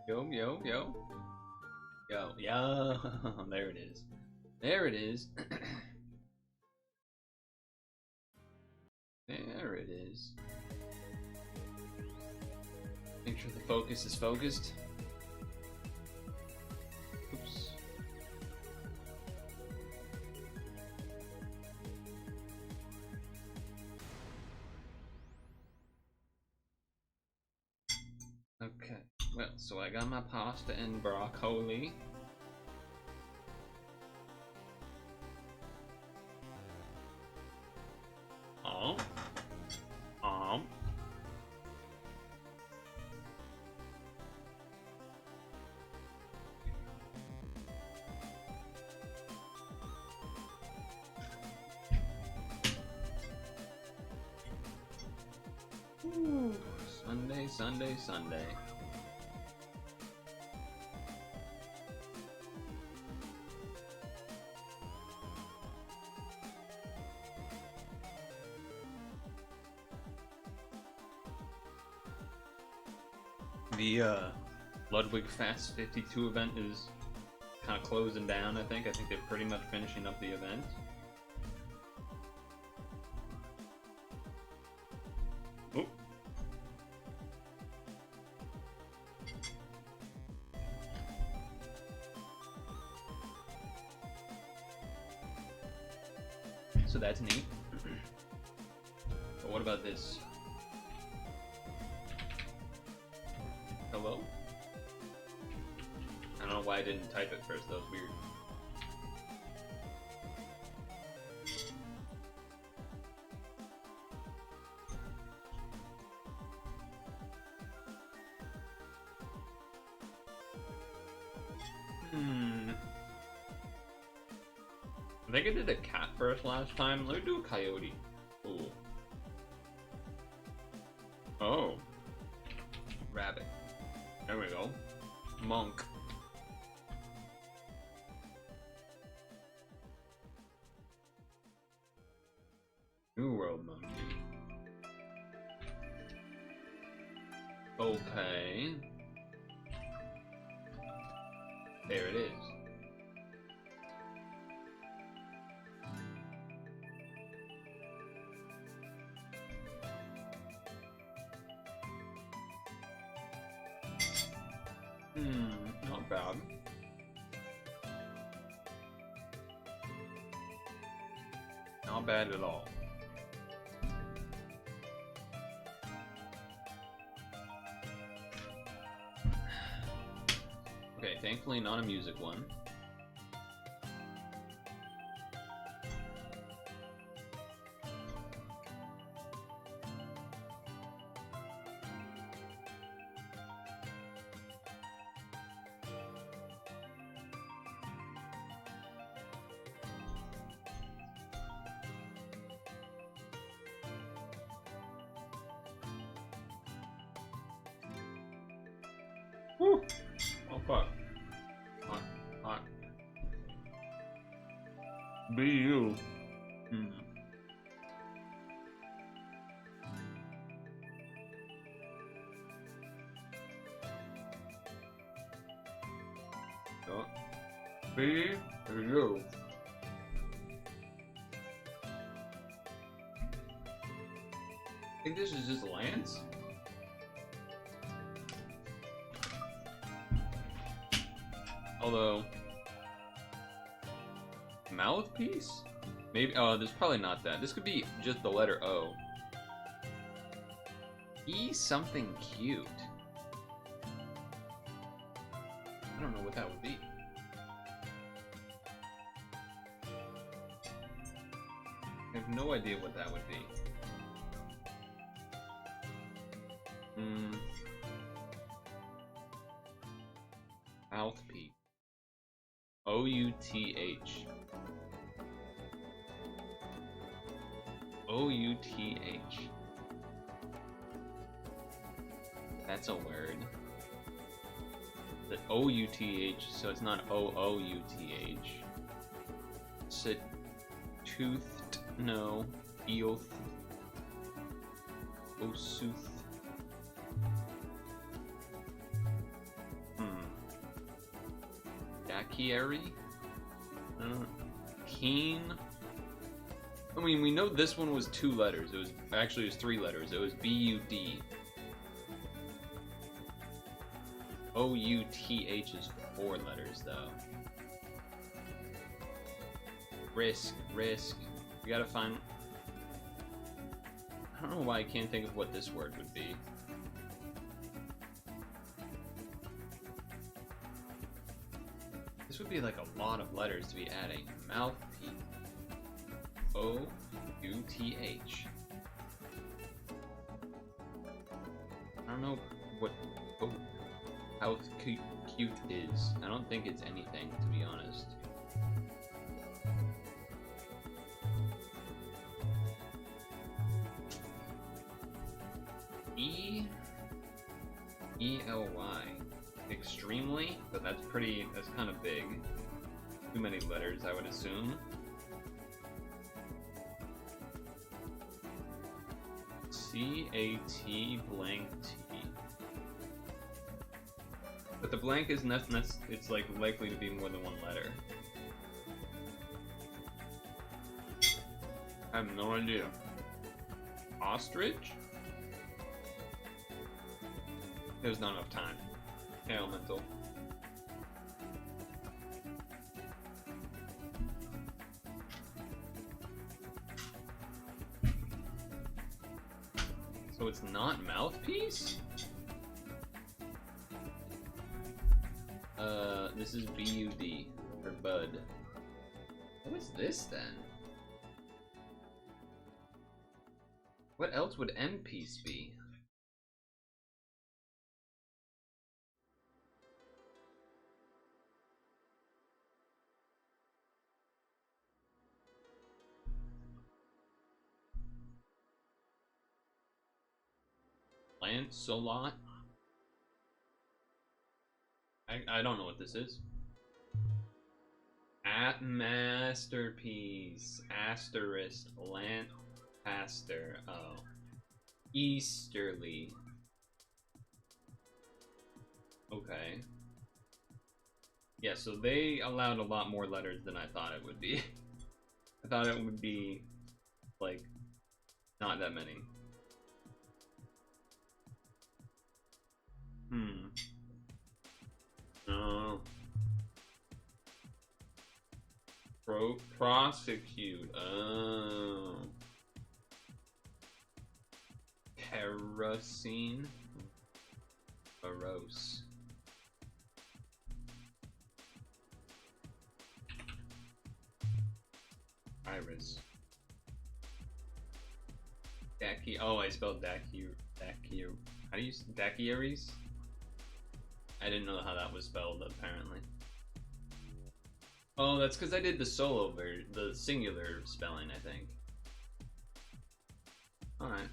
Yo, yo, yo. Yo, yo. There it is. There it is. There it is. Make sure the focus is focused. Oops. Okay, well, so I got my pasta and broccoli. Um. Ooh, Sunday, Sunday, Sunday. The Ludwig Fast 52 event is kind of closing down, I think. I think they're pretty much finishing up the event. Oh. So that's neat. But what about this? Hello? I don't know why I didn't type it first, that was weird. I think I did a cat first last time. Let me do a coyote. Ooh. Oh. Rabbit. There we go. Monk. New World Monkey. Okay. There it is. Not bad. Not bad at all. Okay, thankfully not a music one. Woo! Oh fuck. Hot. Hot. Be you. Oh. Be you. I think this is just Lance. Although, mouthpiece? Maybe. Oh, there's probably not that. This could be just the letter O. E something cute. I don't know what that would be. I have no idea what that would be. Mouthpiece. O-U-T-H. O-U-T-H. That's a word. The O-U-T-H, so it's not O-O-U-T-H. It's a toothed, no. Eoth. Osooth. Dakieri? Keen? I mean, we know this one was 2 letters. It was 3 letters. It was B-U-D. O-U-T-H is 4 letters, though. Risk. We gotta find... I don't know why I can't think of what this word would be. This would be like a lot of letters to be adding. Mouthpiece. O-U-T-H. I don't know what how cute is. I don't think it's anything, to be honest. E-L-Y. Extremely, but that's kind of big. Too many letters, I would assume. C-A-T blank T. But the blank is it's like likely to be more than 1 letter. I have no idea. Ostrich? There's not enough time. Elemental. So it's not mouthpiece? This is B-U-D, or bud. What is this then? What else would M-piece be? Lancelot? I don't know what this is. At masterpiece. Asterisk. Lancaster. Oh. Easterly. Okay. Yeah, so they allowed a lot more letters than I thought it would be. I thought it would be, like, not that many. Prosecute. Oh. Kerosene. Morose. Iris. Daki. Oh, I spelled Daki. How do you Dakieries? I didn't know how that was spelled, apparently. Oh, that's because I did the solo version, the singular spelling, I think. Alright.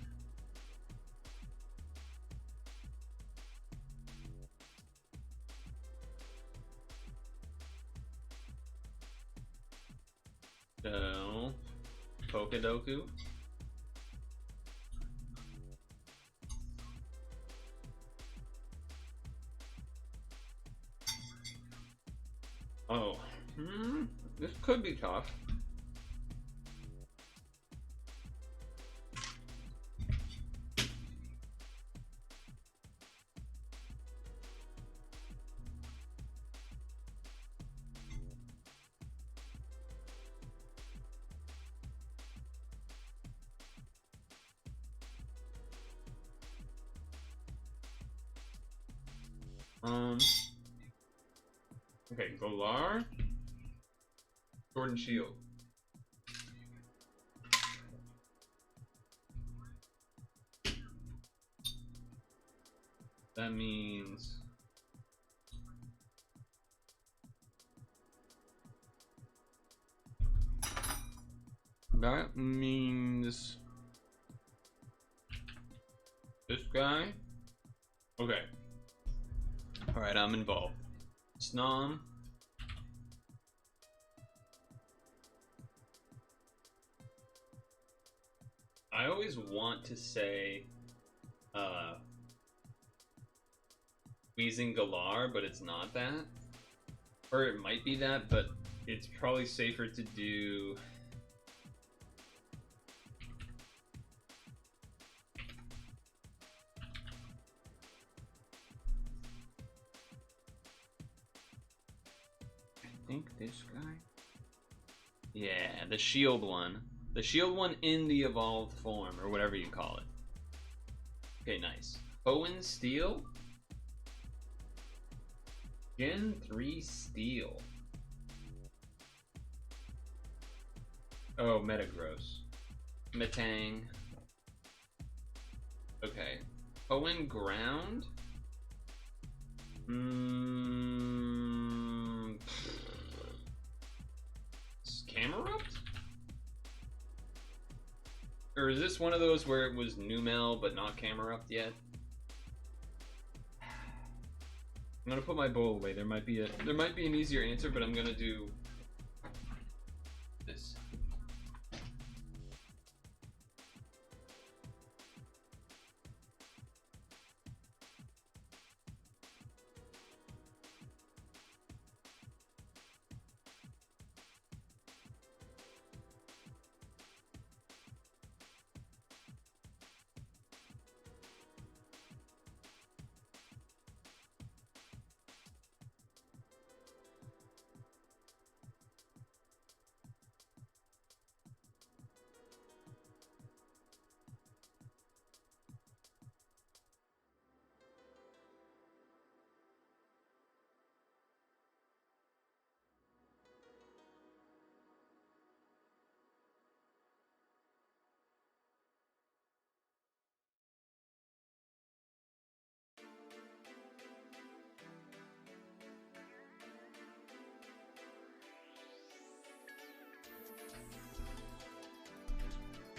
So, Pokedoku. Oh, this could be tough. Okay, Galar, Sword and Shield. That means this guy. Okay. All right, I'm involved. Snom. I always want to say Wheezing Galar, but it's not that. Or it might be that, but it's probably safer to do... I think this guy? Yeah, the shield one. The shield one in the evolved form, or whatever you call it. Okay, nice. Owen Steel? Gen 3 Steel. Oh, Metagross. Metang. Okay. Owen Ground? Camerupt? Or is this one of those where it was Numel but not Camerupt yet? I'm gonna put my bowl away. There might be an easier answer, but I'm gonna do this.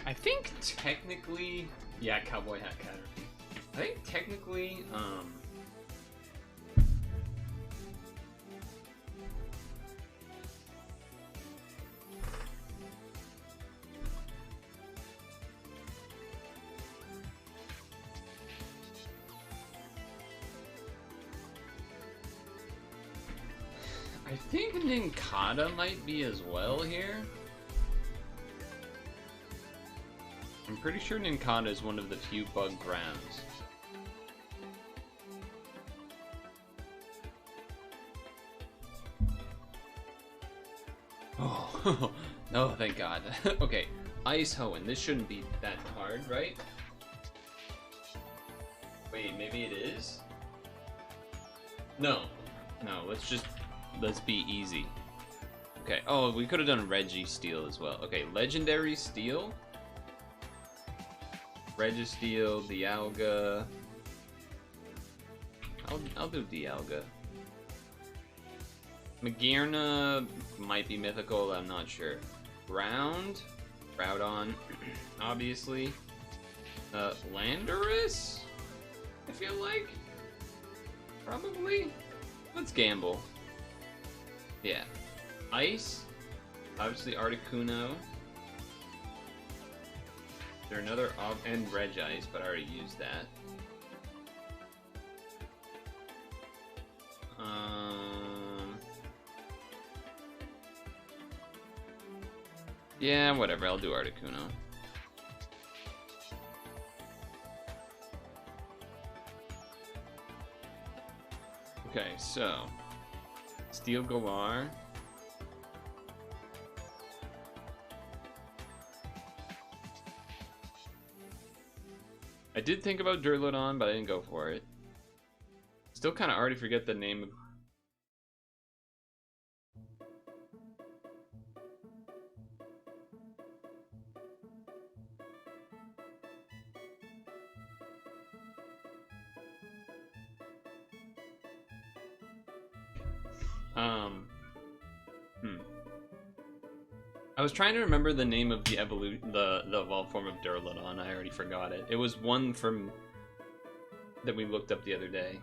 I think technically, yeah, Cowboy Hat Caterpie. I think technically, I think Nincada might be as well here. I'm pretty sure Nincada is one of the few bug grounds. Oh, oh, thank God. Okay, Ice Hoenn. This shouldn't be that hard, right? Wait, maybe it is? No. No, let's be easy. Okay, oh, we could have done Registeel as well. Okay, Legendary Steel. Registeel, Dialga. I'll do Dialga. Magearna might be mythical, I'm not sure. Groudon, obviously. Landorus? I feel like? Probably? Let's gamble. Yeah. Ice? Obviously Articuno. Is there another and Regice, but I already used that. Yeah, whatever, I'll do Articuno. Okay, so Steel Galar. I did think about Durlodon, but I didn't go for it. Still kind of already forget the name of... I was trying to remember the name of the evolved form of Durlodon. I already forgot it. It was one from that we looked up the other day.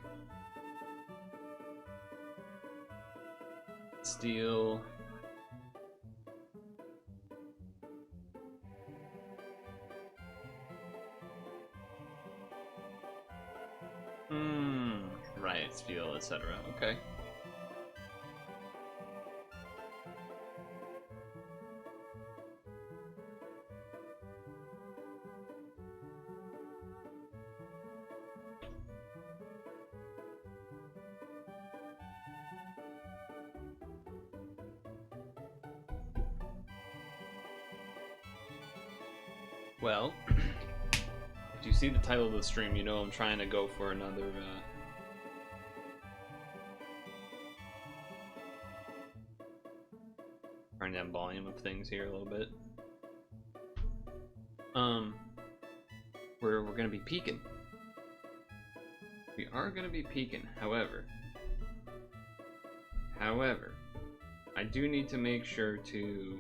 Steel. Right, Steel, etc. Okay. Well, if you see the title of the stream, you know I'm trying to go for another, turn down volume of things here a little bit. We're gonna be peeking. We are gonna be peeking, however, I do need to make sure to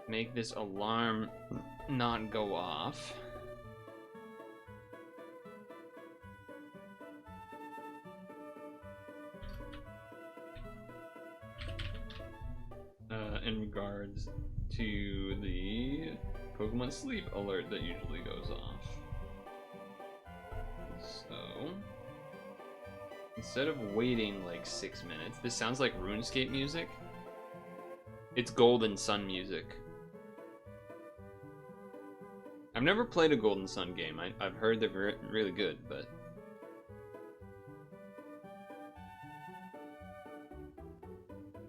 make this alarm not go off. In regards to the Pokemon sleep alert that usually goes off. So, instead of waiting like 6 minutes, this sounds like RuneScape music. It's Golden Sun music. I've never played a Golden Sun game. I've heard they're really good, but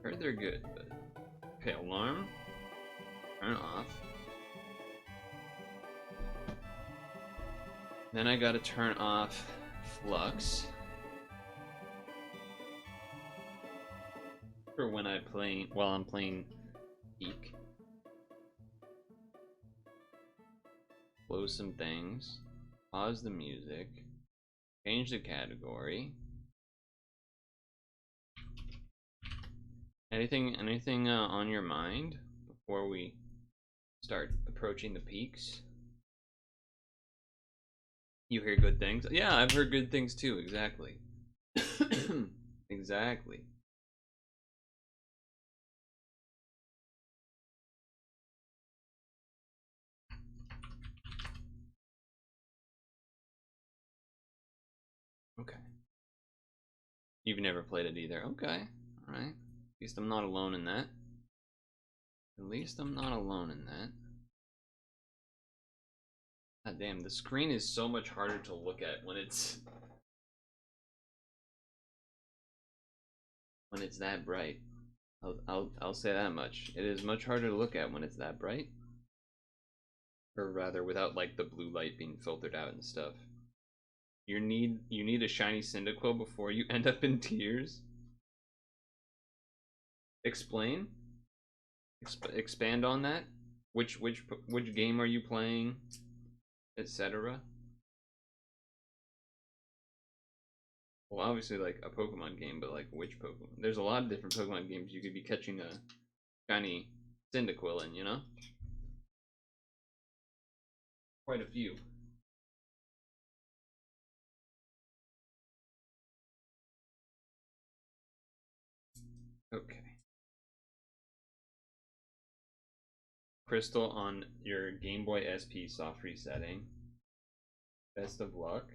heard they're good. But okay, alarm, turn off. Then I gotta turn off Flux for when while I'm playing Peak. Close some things, pause the music, change the category. Anything on your mind before we start approaching the peaks? You hear good things? Yeah, I've heard good things too, exactly. Exactly. Okay. You've never played it either. Okay. Alright. At least I'm not alone in that. At least I'm not alone in that. God damn, the screen is so much harder to look at when it's that bright. I'll say that much. It is much harder to look at when it's that bright. Or rather, without like the blue light being filtered out and stuff. You need a shiny Cyndaquil before you end up in tears. Explain. Expand on that. Which game are you playing, etc. Well, obviously like a Pokemon game, but like which Pokemon? There's a lot of different Pokemon games you could be catching a shiny Cyndaquil in, you know? Quite a few. Okay. Crystal on your Game Boy SP soft resetting. Best of luck.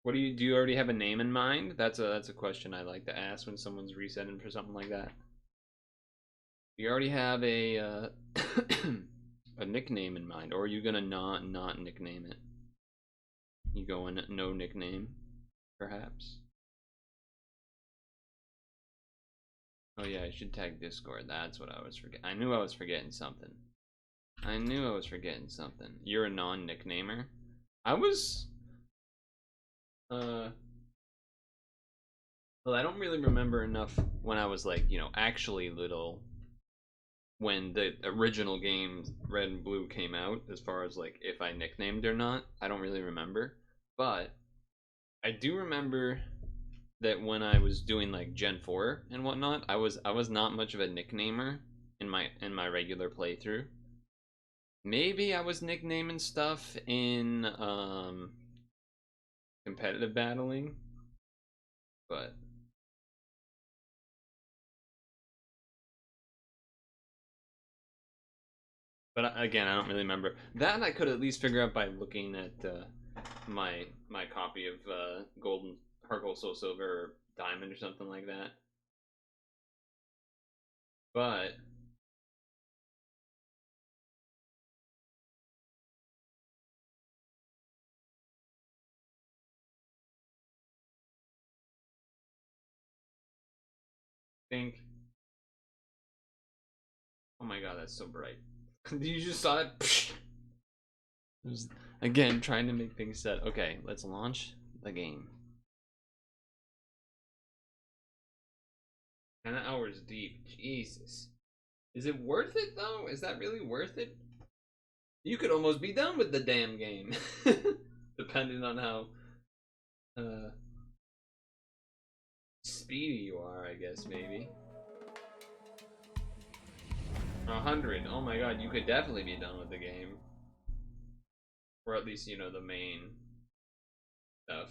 What do you already have a name in mind? That's a question I like to ask when someone's resetting for something like that. Do you already have a a nickname in mind, or are you gonna not nickname it? You going no nickname, perhaps? Oh yeah, I should tag Discord. That's what I was forgetting. I knew I was forgetting something. You're a non-nicknamer. I was well, I don't really remember enough when I was like, actually little, when the original game Red and Blue came out, as far as like if I nicknamed or not. I don't really remember. But I do remember that when I was doing like Gen 4 and whatnot, I was not much of a nicknamer in my regular playthrough. Maybe I was nicknaming stuff in competitive battling, but again, I don't really remember. That I could at least figure out by looking at my copy of Golden Heartgold, SoulSilver, or Diamond, or something like that. But I think my god, that's so bright. You just saw that? Again, trying to make things set. Okay, let's launch the game. 10 hours deep. Jesus. Is it worth it, though? Is that really worth it? You could almost be done with the damn game. Depending on how speedy you are, I guess, maybe. 100. Oh my god, you could definitely be done with the game. Or at least, you know, the main stuff.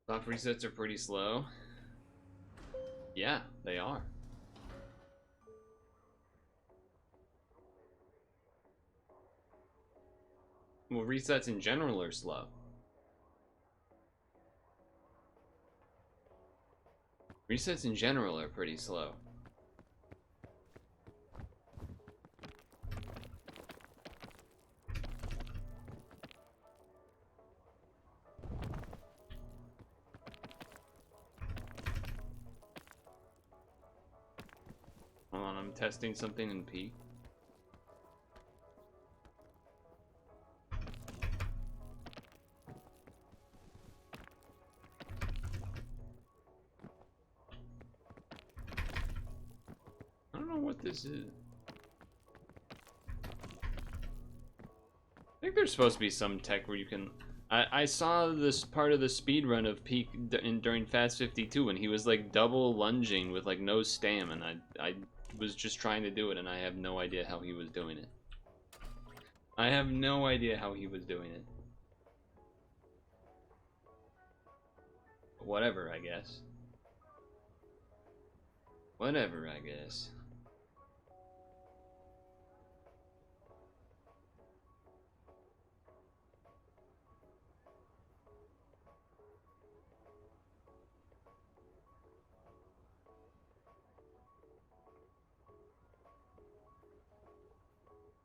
Soft resets are pretty slow. Yeah, they are. Well, resets in general are slow. Resets in general are pretty slow. Hold on, I'm testing something in P. I don't know what this is. I think there's supposed to be some tech where you can... I saw this part of the speed run of Peak during Fast 52 and he was like double lunging with like no stam, and I was just trying to do it and I have no idea how he was doing it. I have no idea how he was doing it. Whatever, I guess. Whatever, I guess.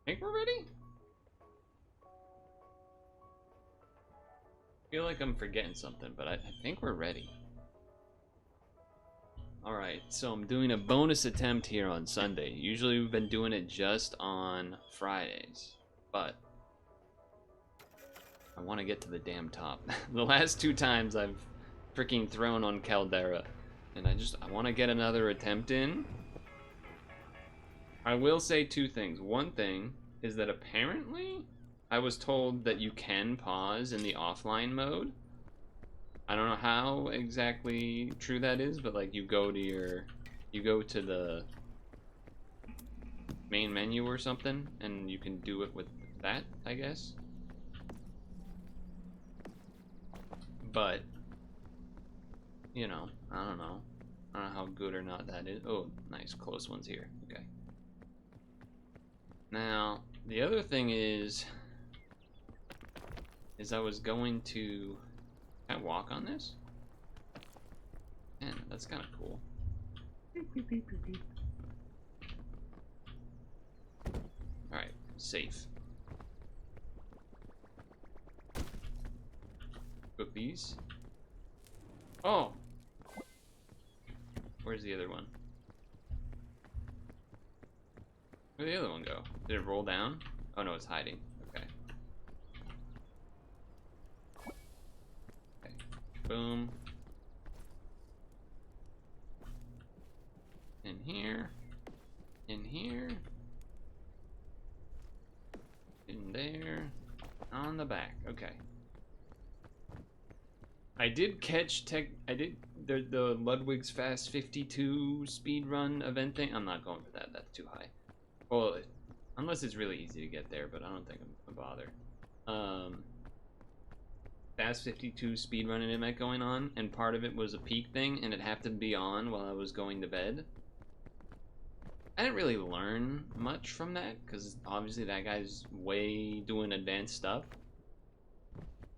Think we're ready? I feel like I'm forgetting something, but I think we're ready. Alright, so I'm doing a bonus attempt here on Sunday. Usually we've been doing it just on Fridays, but I want to get to the damn top. The last 2 times I've freaking thrown on Caldera, and I want to get another attempt in. I will say 2 things. One thing is that apparently I was told that you can pause in the offline mode. I don't know how exactly true that is, but like you go to the main menu or something and you can do it with that, I guess. But you know, I don't know how good or not that is. Oh, nice, close ones here. Okay. Now, the other thing is I was going to... Can I walk on this? Man, that's kind of cool. Alright, safe. Put these. Oh! Where's the other one? Where'd the other one go? Did it roll down? Oh no, it's hiding. Okay. Okay. Boom. In here. In here. In there. On the back. Okay. I did catch the Ludwig's Fast 52 speedrun event thing. I'm not going for that. That's too high. Well, unless it's really easy to get there, but I don't think I'm bothered. Fast 52 speedrunning event going on, and part of it was a peak thing, and it happened to be on while I was going to bed. I didn't really learn much from that, because obviously that guy's way doing advanced stuff.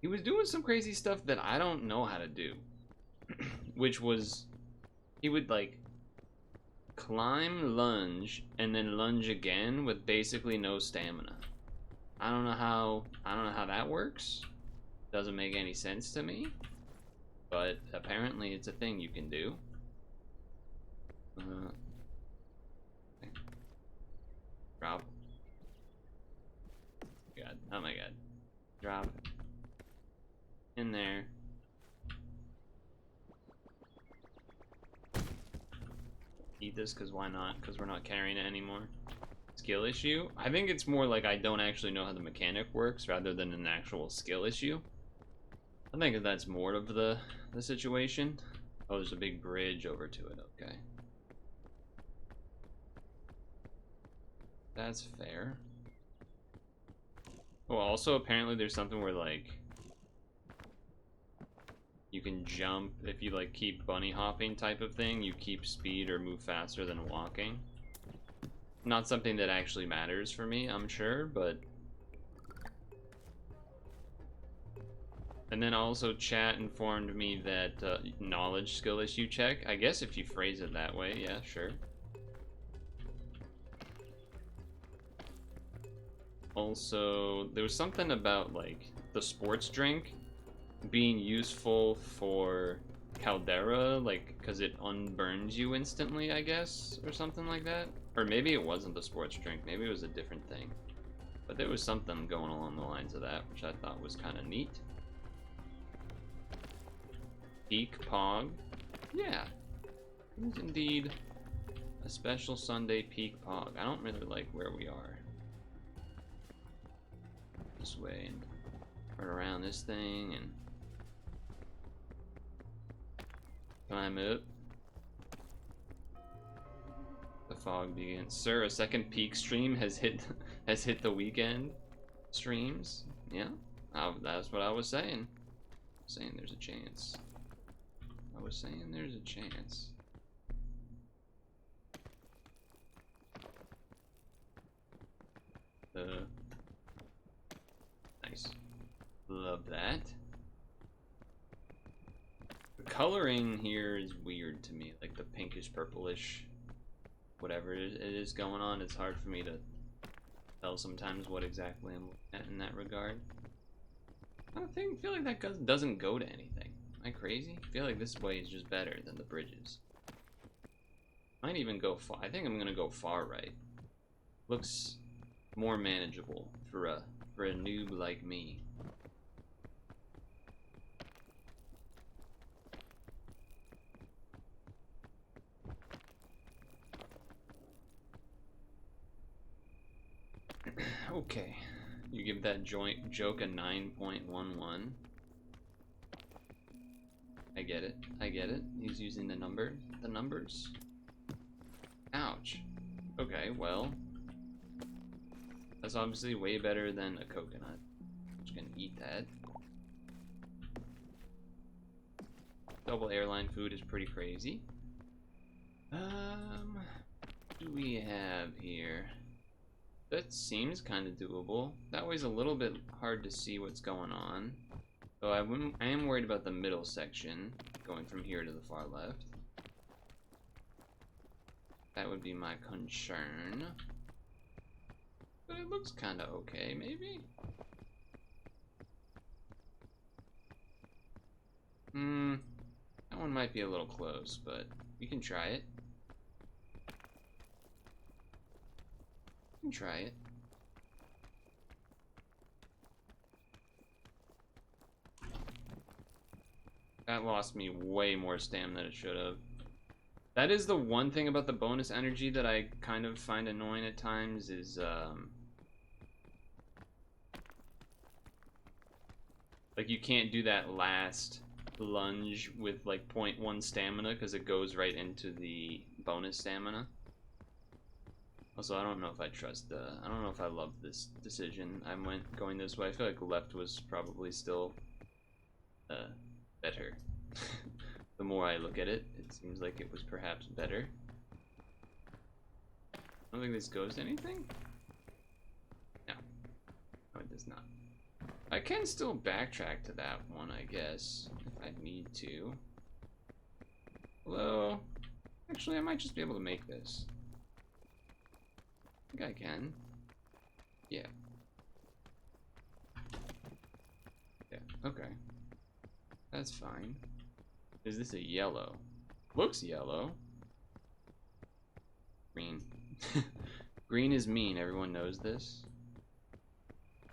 He was doing some crazy stuff that I don't know how to do. Which was, he would like climb, lunge, and then lunge again with basically no stamina. I don't know how that works. Doesn't make any sense to me. But apparently it's a thing you can do. Drop. God, oh my god. Drop. In there. Eat this, because why not? Because we're not carrying it anymore. Skill issue? I think it's more like I don't actually know how the mechanic works rather than an actual skill issue. I think that's more of the situation. Oh, there's a big bridge over to it, okay. That's fair. Oh, also apparently there's something where like you can jump if you like keep bunny hopping type of thing, you keep speed or move faster than walking. Not something that actually matters for me, I'm sure, but... And then also chat informed me that knowledge skill issue check. I guess if you phrase it that way, yeah, sure. Also, there was something about like the sports drink being useful for Caldera, like, because it unburns you instantly, I guess, or something like that. Or maybe it wasn't the sports drink, maybe it was a different thing. But there was something going along the lines of that, which I thought was kind of neat. Peak Pog. Yeah. It is indeed a special Sunday Peak Pog. I don't really like where we are. This way and turn around this thing and climb up. The fog begins. Sir, a second peak stream has hit the weekend streams. Yeah, that's what I was saying. Saying there's a chance. I was saying there's a chance. Nice. Love that. The coloring here is weird to me, like the pinkish purplish whatever it is going on. It's hard for me to tell sometimes what exactly I'm looking at in that regard. I feel like that doesn't go to anything. Am I crazy? I feel like this way is just better than the bridges. Might even go far. I think I'm gonna go far right. Looks more manageable for a noob like me. Okay, you give that joke a 9.11. I get it. I get it. He's using the numbers. Ouch. Okay, well, that's obviously way better than a coconut. I'm just gonna eat that. Double airline food is pretty crazy. What do we have here? That seems kind of doable. That way's a little bit hard to see what's going on. So I am worried about the middle section, going from here to the far left. That would be my concern. But it looks kind of okay, maybe? That one might be a little close, but you can try it. You can try it. That lost me way more stamina than it should have. That is the one thing about the bonus energy that I kind of find annoying at times is, like you can't do that last lunge with like 0.1 stamina because it goes right into the bonus stamina. Also, I don't know if I trust I don't know if I love this decision. I went going this way. I feel like left was probably still better. The more I look at it, it seems like it was perhaps better. I don't think this goes to anything. No. No, it does not. I can still backtrack to that one, I guess, if I need to. Although, actually, I might just be able to make this. I think I can. Yeah. Okay. That's fine. Is this a yellow? Looks yellow. Green. Green is mean, everyone knows this.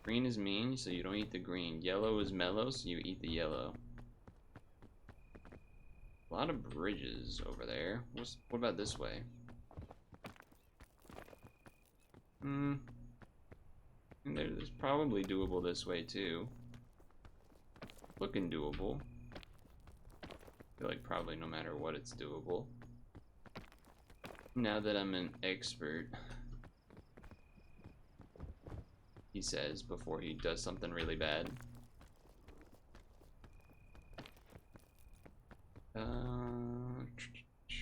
Green is mean, so you don't eat the green. Yellow is mellow, so you eat the yellow. A lot of bridges over there. What about this way? There's probably doable this way too. Looking doable. I feel like probably no matter what, it's doable. Now that I'm an expert, he says before he does something really bad.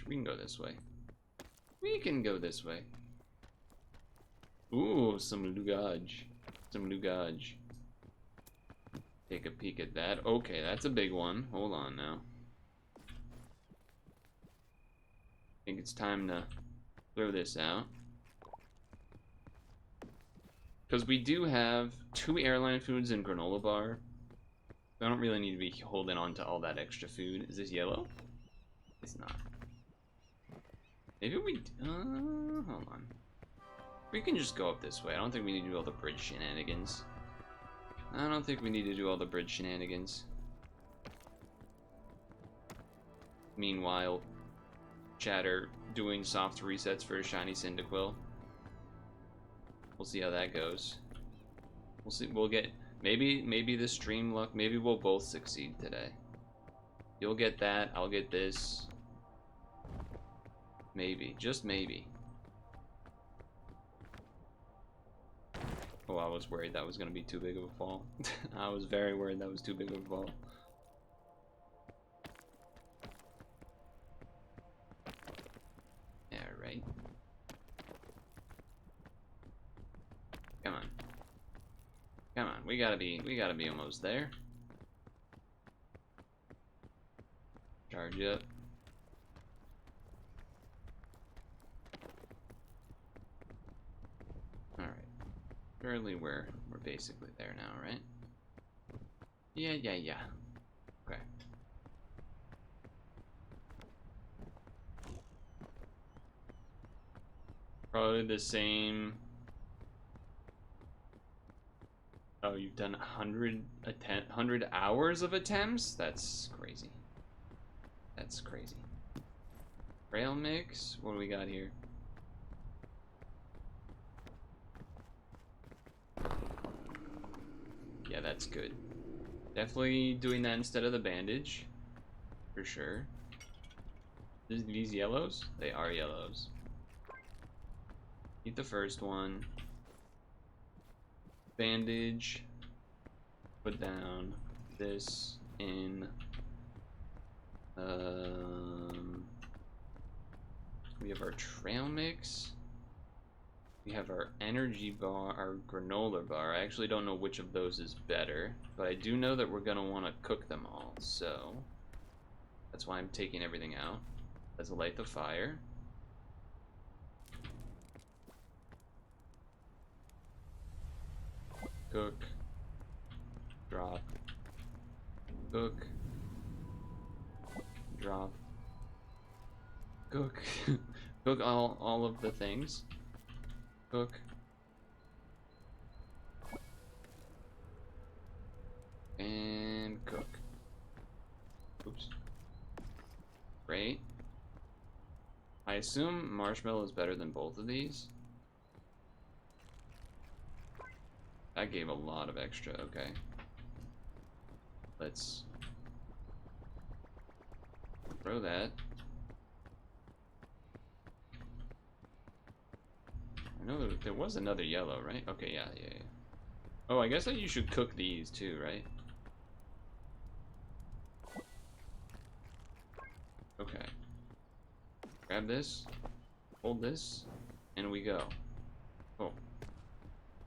We can go this way. We can go this way. Ooh, some lugage. Some lugage. Take a peek at that. Okay, that's a big one. Hold on now. I think it's time to throw this out. Because we do have 2 airline foods and granola bar. I don't really need to be holding on to all that extra food. Is this yellow? It's not. Maybe we... hold on. We can just go up this way. I don't think we need to do all the bridge shenanigans. I don't think we need to do all the bridge shenanigans. Meanwhile, Chatter doing soft resets for a shiny Cyndaquil. We'll see how that goes. We'll see. We'll get... Maybe the stream luck, maybe we'll both succeed today. You'll get that, I'll get this. Maybe, just maybe. Oh, I was worried that was going to be too big of a fall. I was very worried that was too big of a fall. Yeah, right. Come on. Come on, we gotta be almost there. Charge up. Alright. Surely we're basically there now, right? Yeah. Okay. Probably the same. Oh, you've done 100 hours of attempts? That's crazy. That's crazy. Trail mix? What do we got here? Yeah, that's good. Definitely doing that instead of the bandage. For sure. These yellows? They are yellows. Eat the first one. Bandage. Put down this in. We have our trail mix. We have our energy bar, our granola bar. I actually don't know which of those is better, but I do know that we're gonna want to cook them all, so that's why I'm taking everything out. Let's light the fire. Cook. Drop. Cook. Drop. Cook. Cook all of the things. Cook. And cook. Oops. Great. I assume marshmallow is better than both of these. That gave a lot of extra, okay. Let's throw that. I know there was another yellow, right? Okay, yeah. Oh, I guess that you should cook these too, right? Okay. Grab this, hold this, and we go. Oh.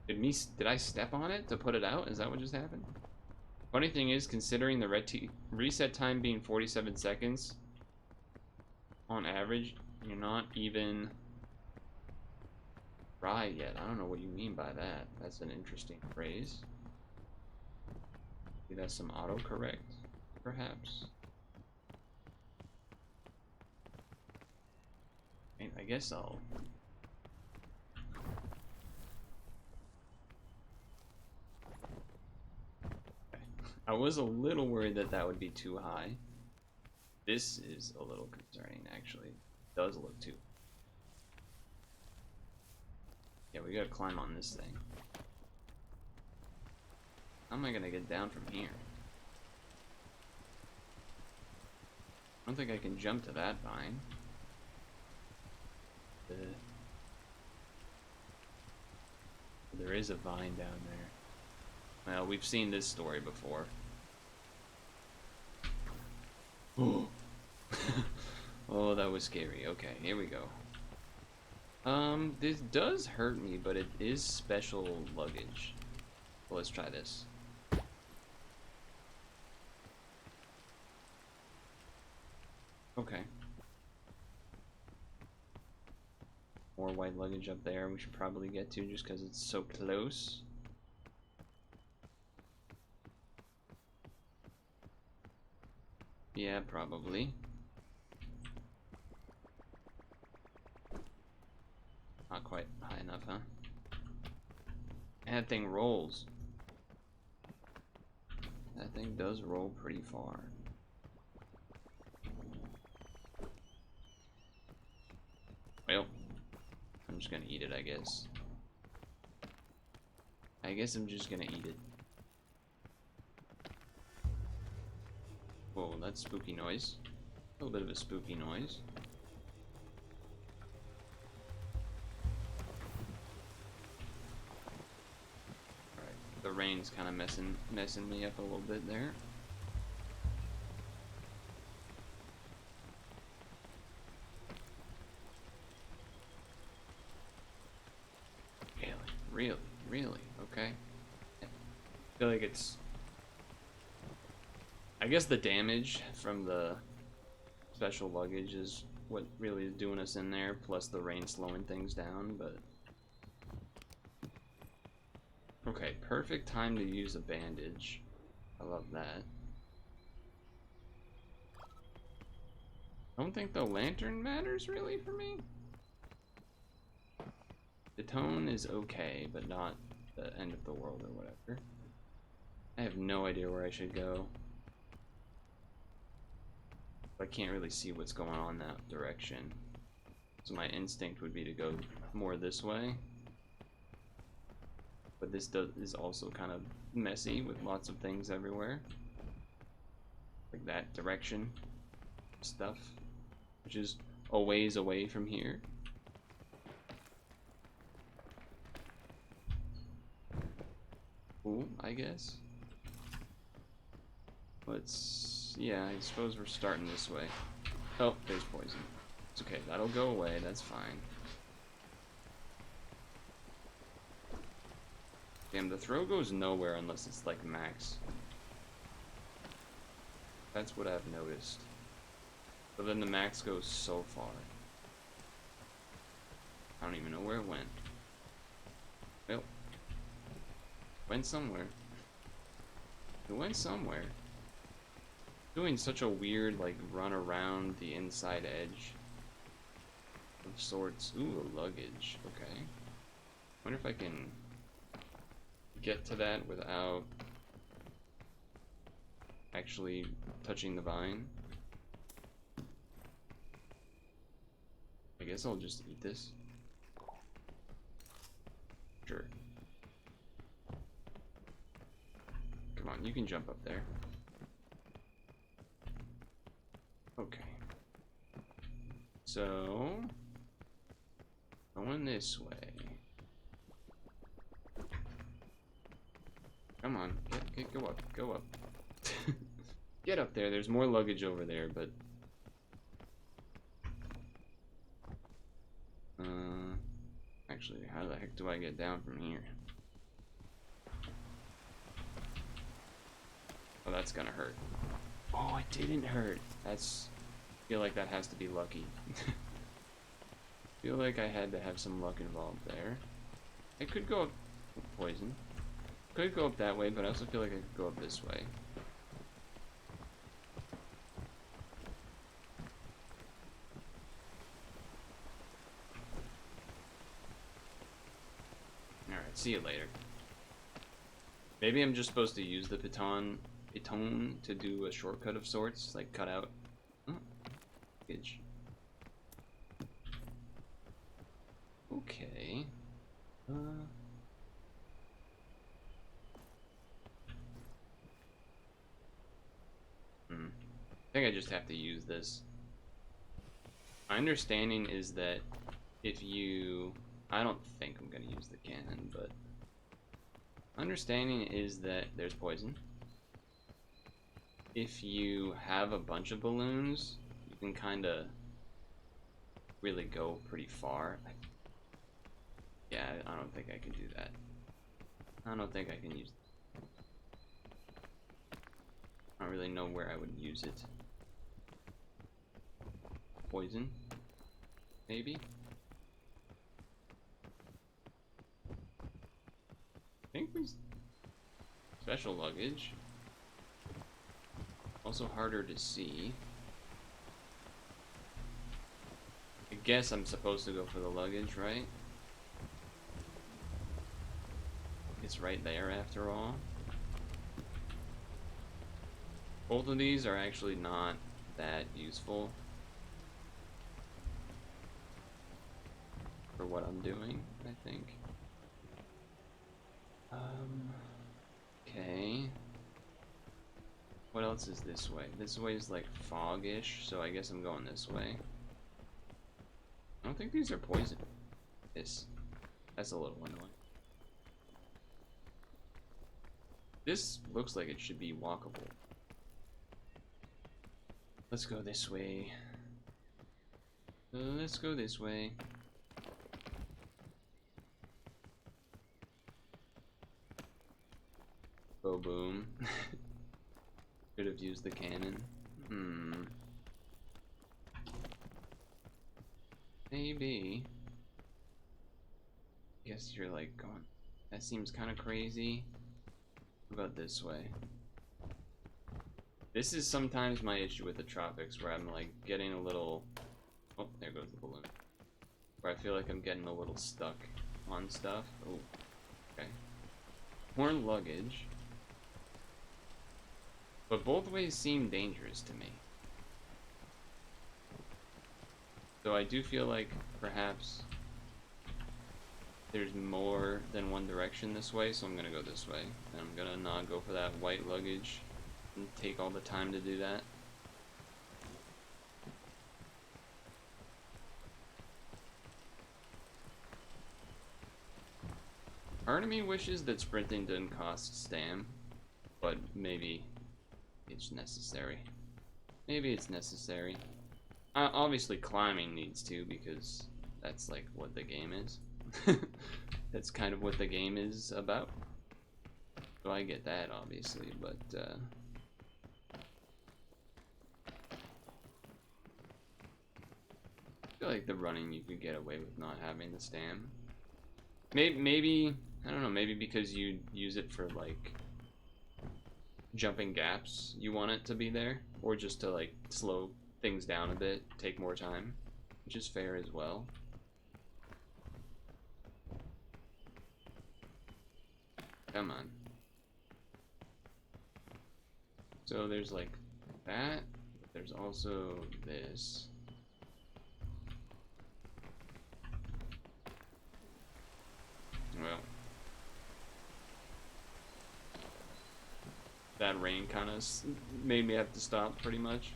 Did I step on it to put it out? Is that what just happened? Funny thing is, considering the reset time being 47 seconds, on average, you're not even dry yet. I don't know what you mean by that. That's an interesting phrase. Maybe that's some autocorrect, perhaps. I guess I'll... I was a little worried that that would be too high. This is a little concerning, actually. It does look too... Yeah, we gotta climb on this thing. How am I gonna get down from here? I don't think I can jump to that vine. There is a vine down there. Well, we've seen this story before. Oh, that was scary. Okay, here we go. This does hurt me, but it is special luggage. Well, let's try this. Okay. More white luggage up there we should probably get to just because it's so close. Yeah, probably. Not quite high enough, huh? And that thing rolls. That thing does roll pretty far. Well, I'm just gonna eat it, I guess. I guess I'm just gonna eat it. Whoa, that's spooky noise. A little bit of a spooky noise. Alright, the rain's kind of messing me up a little bit there. Really? Okay. I feel like it's... I guess the damage from the special luggage is what really is doing us in there, plus the rain slowing things down, but... Okay, perfect time to use a bandage. I love that. I don't think the lantern matters really for me. The tone is okay, but not the end of the world or whatever. I have no idea where I should go. I can't really see what's going on in that direction. So my instinct would be to go more this way. But this is also kind of messy with lots of things everywhere. Like that direction stuff, which is a ways away from here. Ooh, I guess. Let's... yeah, I suppose we're starting this way. Oh, there's poison. It's okay, that'll go away, that's fine. Damn, the throw goes nowhere unless it's like max. That's what I've noticed. But then the max goes so far. I don't even know where it went. Well, went somewhere. It went somewhere. Doing such a weird, like, run around the inside edge of sorts. Ooh, luggage. Okay. Wonder if I can get to that without actually touching the vine. I guess I'll just eat this. Sure. Come on, you can jump up there. Okay. So, going this way. Come on, go up, go up. Get up there, there's more luggage over there, but... actually, how the heck do I get down from here? Oh, that's gonna hurt. Oh, it didn't hurt. That's... I feel like that has to be lucky. Feel like I had to have some luck involved there. I could go up with poison. could go up that way, but I also feel like I could go up this way. Alright, see you later. Maybe I'm just supposed to use the piton to do a shortcut of sorts, like cut out. Oh, package. Okay. I think I just have to use this. My understanding is that if you... I don't think I'm going to use the cannon, but... my understanding is that there's poison. If you have a bunch of balloons, you can kind of really go pretty far. Yeah, I don't think I can do that. I don't think I can use... I don't really know where I would use it. Poison? Maybe? I think we... special luggage. Also harder to see. I guess I'm supposed to go for the luggage, right? It's right there after all. Both of these are actually not that useful for what I'm doing, I think. Okay. What else is this way? This way is like foggish, so I guess I'm going this way. I don't think these are poison. That's a little annoying. This looks like it should be walkable. Let's go this way. Let's go this way. Oh, boom. Could have used the cannon. Maybe. Guess you're like going... that seems kind of crazy. What about this way? This is sometimes my issue with the tropics, where I'm like getting a little... oh, there goes the balloon. Where I feel like I'm getting a little stuck on stuff. Oh, okay. More luggage. But both ways seem dangerous to me. So I do feel like perhaps there's more than one direction this way, so I'm gonna go this way. And I'm gonna not go for that white luggage and take all the time to do that. Part of me wishes that sprinting didn't cost stam, but maybe it's necessary. Maybe it's necessary. Obviously climbing needs to, because that's like what the game is. That's kind of what the game is about. So I get that, obviously, but I feel like the running you could get away with not having the stam. Maybe I don't know, maybe because you use it for like jumping gaps, you want it to be there, or just to like slow things down a bit, take more time, which is fair as well. Come on. So there's like that, but there's also this. Well, that rain kind of made me have to stop pretty much.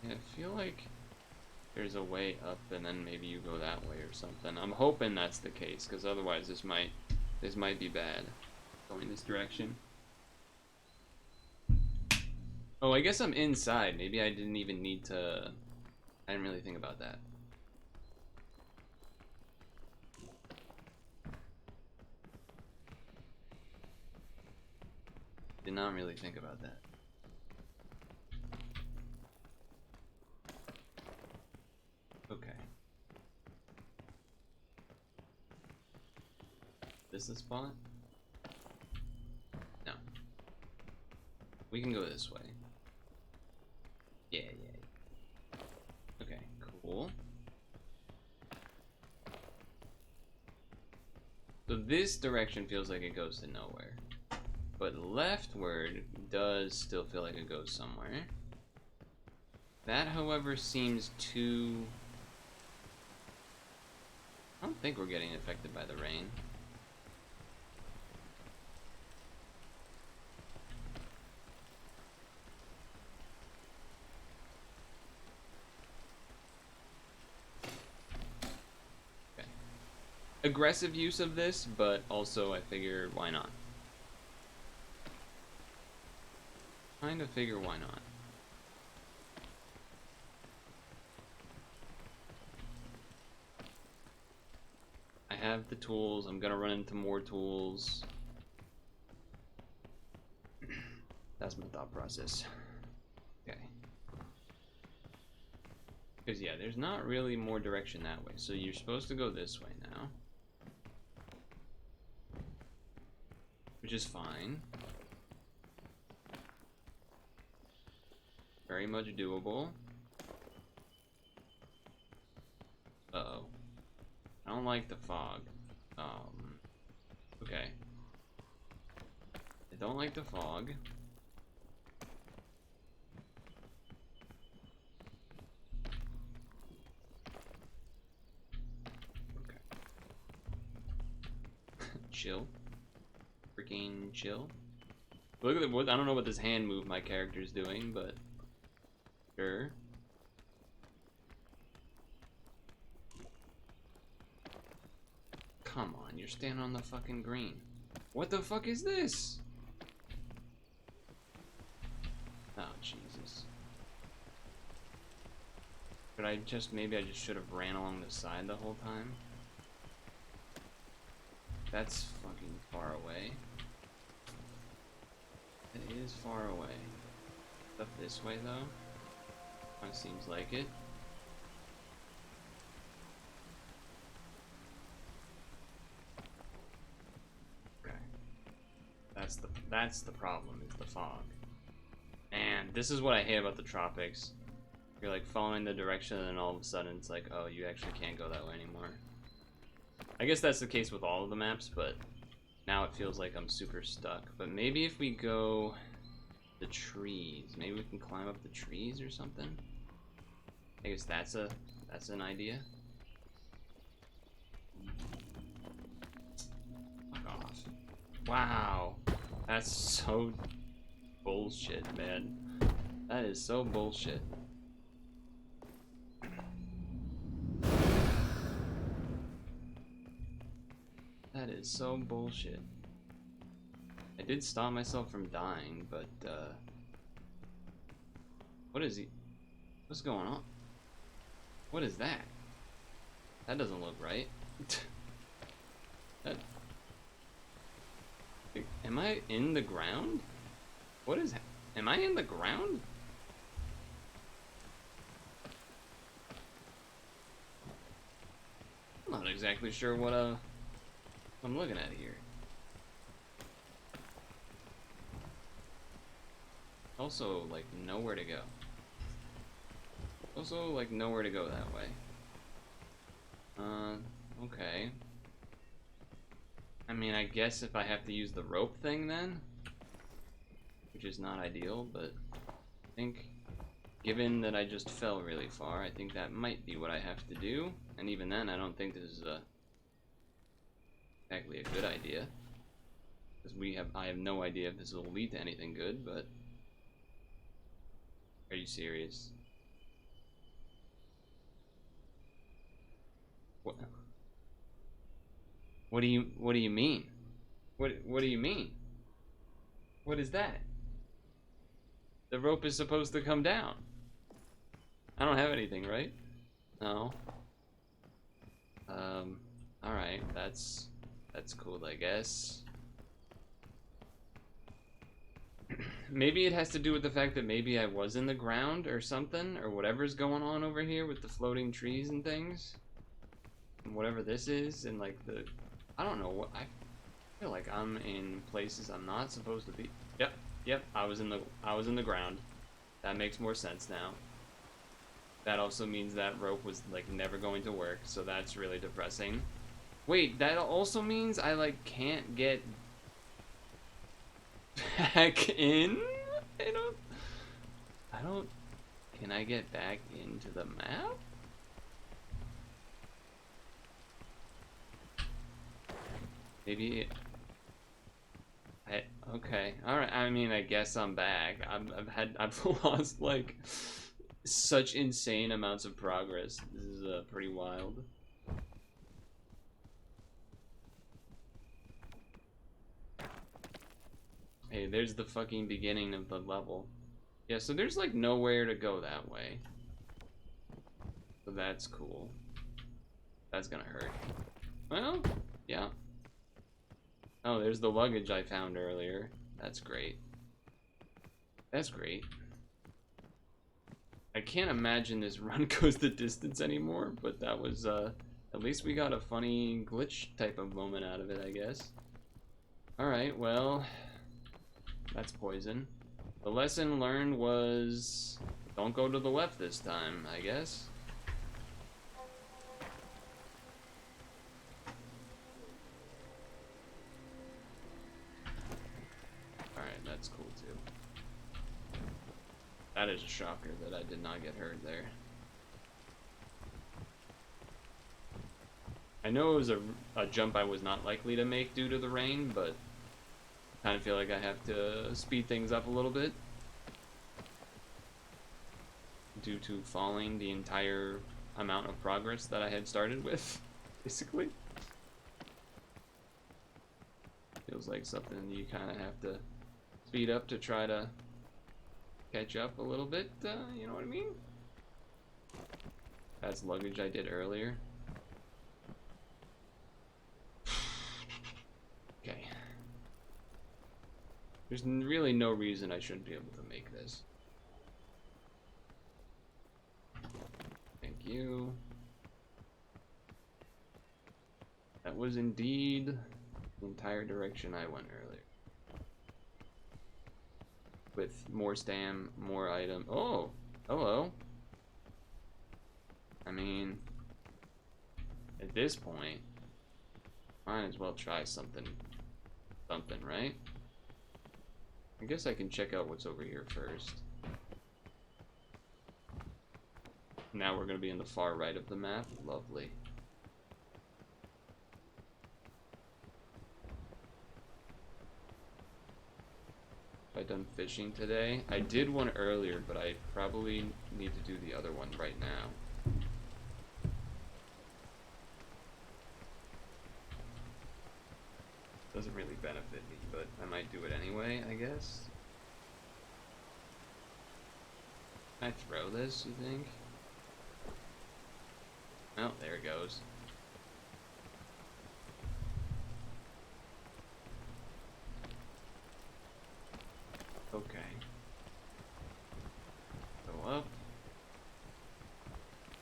Yeah, I feel like there's a way up and then maybe you go that way or something. I'm hoping that's the case, because otherwise this might be bad going this direction. Oh, I guess I'm inside. Maybe I didn't even need to... I didn't really think about that. Did not really think about that. Okay. this the spot? No. We can go this way. Yeah. Okay, cool. So this direction feels like it goes to nowhere. But leftward does still feel like it goes somewhere. That, however, seems too... I don't think we're getting affected by the rain. Okay. Aggressive use of this, but also I figure why not? Kind of figure why not? I have the tools. I'm gonna run into more tools. That's my thought process. Okay. Because yeah, there's not really more direction that way. So you're supposed to go this way now. Which is fine. Very much doable. Uh-oh. I don't like the fog. Okay. I don't like the fog. Okay. Chill. Freaking chill. Look at the wood. I don't know what this hand move my character's doing, but sure. Come on, you're standing on the fucking green. What the fuck is this? Oh, Jesus. Could I just, maybe I just should have ran along the side the whole time? That's fucking far away. It is far away. Up this way, though? Kind of seems like it. That's the problem, is the fog. And this is what I hate about the tropics. You're like following the direction and then all of a sudden it's like, oh, you actually can't go that way anymore. I guess that's the case with all of the maps, but now it feels like I'm super stuck. But maybe if we go the trees, maybe we can climb up the trees or something. I guess that's an idea. Fuck off. Wow. That's so bullshit, man. That is so bullshit. That is so bullshit. I did stop myself from dying, but, what is he? What's going on? What is that? That doesn't look right. That... Am I in the ground? What is... Am I in the ground? I'm not exactly sure what, I'm looking at here. Also, like, nowhere to go. Also, like, nowhere to go that way. Okay. I mean, I guess if I have to use the rope thing then, which is not ideal, but I think, given that I just fell really far, I think that might be what I have to do. And even then, I don't think this is exactly a good idea, because I have no idea if this will lead to anything good. But are you serious? What do you mean? What do you mean? What is that? The rope is supposed to come down. I don't have anything, right? No. Alright, that's cool, I guess. Maybe it has to do with the fact that maybe I was in the ground or something, or whatever's going on over here with the floating trees and things. And whatever this is, and like the... I don't know what... I feel like I'm in places I'm not supposed to be. Yep, I was in the ground. That makes more sense now. That also means that rope was like never going to work, so that's really depressing. Wait, that also means I like can't get back in? I don't can I get back into the map? Maybe okay. Alright, I mean I guess I'm back. I've lost like such insane amounts of progress. This is pretty wild. Hey, there's the fucking beginning of the level. Yeah, so there's like nowhere to go that way. So that's cool. That's gonna hurt. Well, yeah. Oh, there's the luggage I found earlier. That's great. That's great. I can't imagine this run goes the distance anymore, but that was, at least we got a funny glitch type of moment out of it, I guess. Alright, well, that's poison. The lesson learned was don't go to the left this time, I guess. Alright, that's cool too. That is a shocker that I did not get hurt there. I know it was a jump I was not likely to make due to the rain, but I kind of feel like I have to speed things up a little bit due to falling the entire amount of progress that I had started with, basically. Feels like something you kind of have to speed up to try to catch up a little bit, you know what I mean? That's luggage I did earlier. Okay. There's really no reason I shouldn't be able to make this. Thank you. That was indeed the entire direction I went earlier. With more stam, more item. Oh, hello. I mean, at this point, might as well try something, right? I guess I can check out what's over here first. Now we're gonna be in the far right of the map. Lovely. Have I done fishing today? I did one earlier, but I probably need to do the other one right now. Doesn't really benefit me, but I might do it anyway, I guess. Can I throw this, you think? Oh, there it goes. Okay. Go up.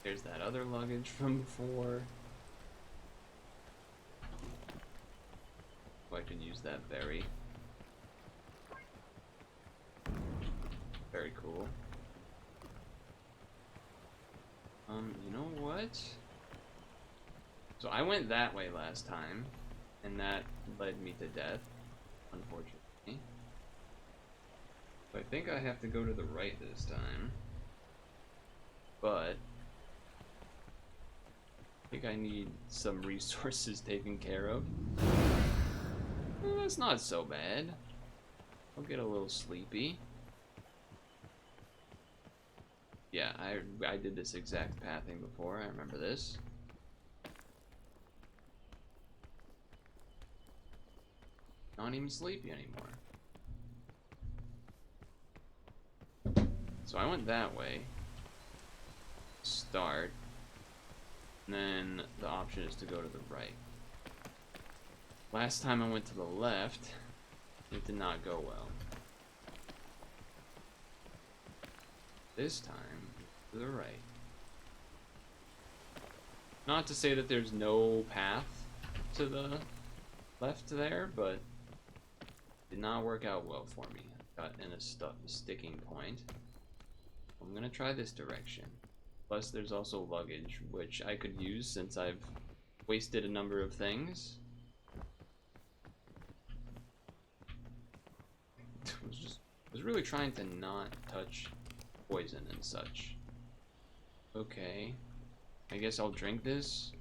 There's that other luggage from before. Oh, I can use that berry. Very cool. You know what? So I went that way last time, and that led me to death, unfortunately. So I think I have to go to the right this time. But I think I need some resources taken care of. Well, that's not so bad. I'll get a little sleepy. Yeah, I did this exact pathing before. I remember this. Not even sleepy anymore. So I went that way. Start. And then the option is to go to the right. Last time I went to the left, it did not go well. This time, to the right. Not to say that there's no path to the left there, but did not work out well for me. Got in a sticking point. I'm gonna try this direction. Plus there's also luggage, which I could use since I've wasted a number of things. I was really trying to not touch poison and such. Okay. I guess I'll drink this.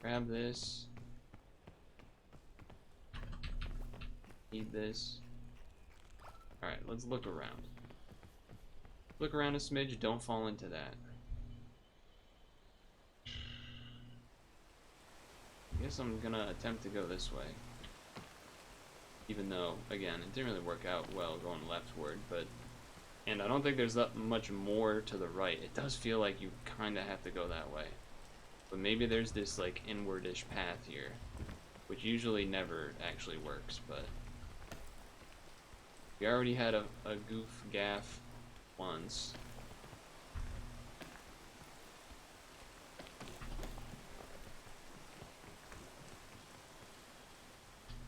Grab this. Eat this. Alright, let's look around. Look around a smidge, don't fall into that. I guess I'm gonna attempt to go this way. Even though, again, it didn't really work out well going leftward, but... And I don't think there's that much more to the right. It does feel like you kinda have to go that way. But maybe there's this, like, inward-ish path here. Which usually never actually works, but... We already had a goof gaff once.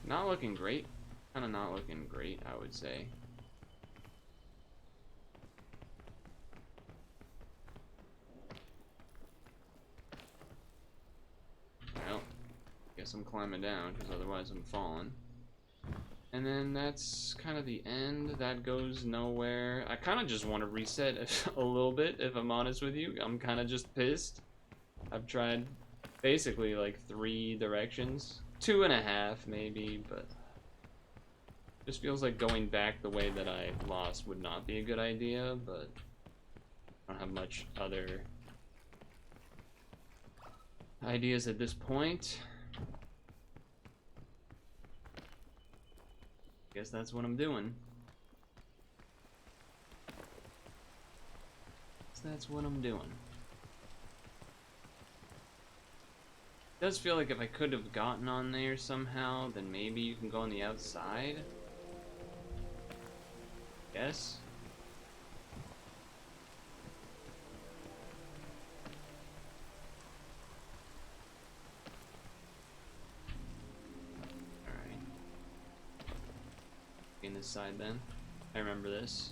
Not looking great. Kinda not looking great, I would say. Well, guess I'm climbing down, because otherwise I'm falling. And then that's kind of the end. That goes nowhere. I kind of just want to reset a little bit, if I'm honest with you. I'm kind of just pissed. I've tried basically like 3 directions. 2.5 maybe, but... Just feels like going back the way that I lost would not be a good idea, but... I don't have much other ideas at this point. Guess that's what I'm doing. Guess that's what I'm doing. It does feel like if I could have gotten on there somehow, then maybe you can go on the outside. Yes. This side then. I remember this.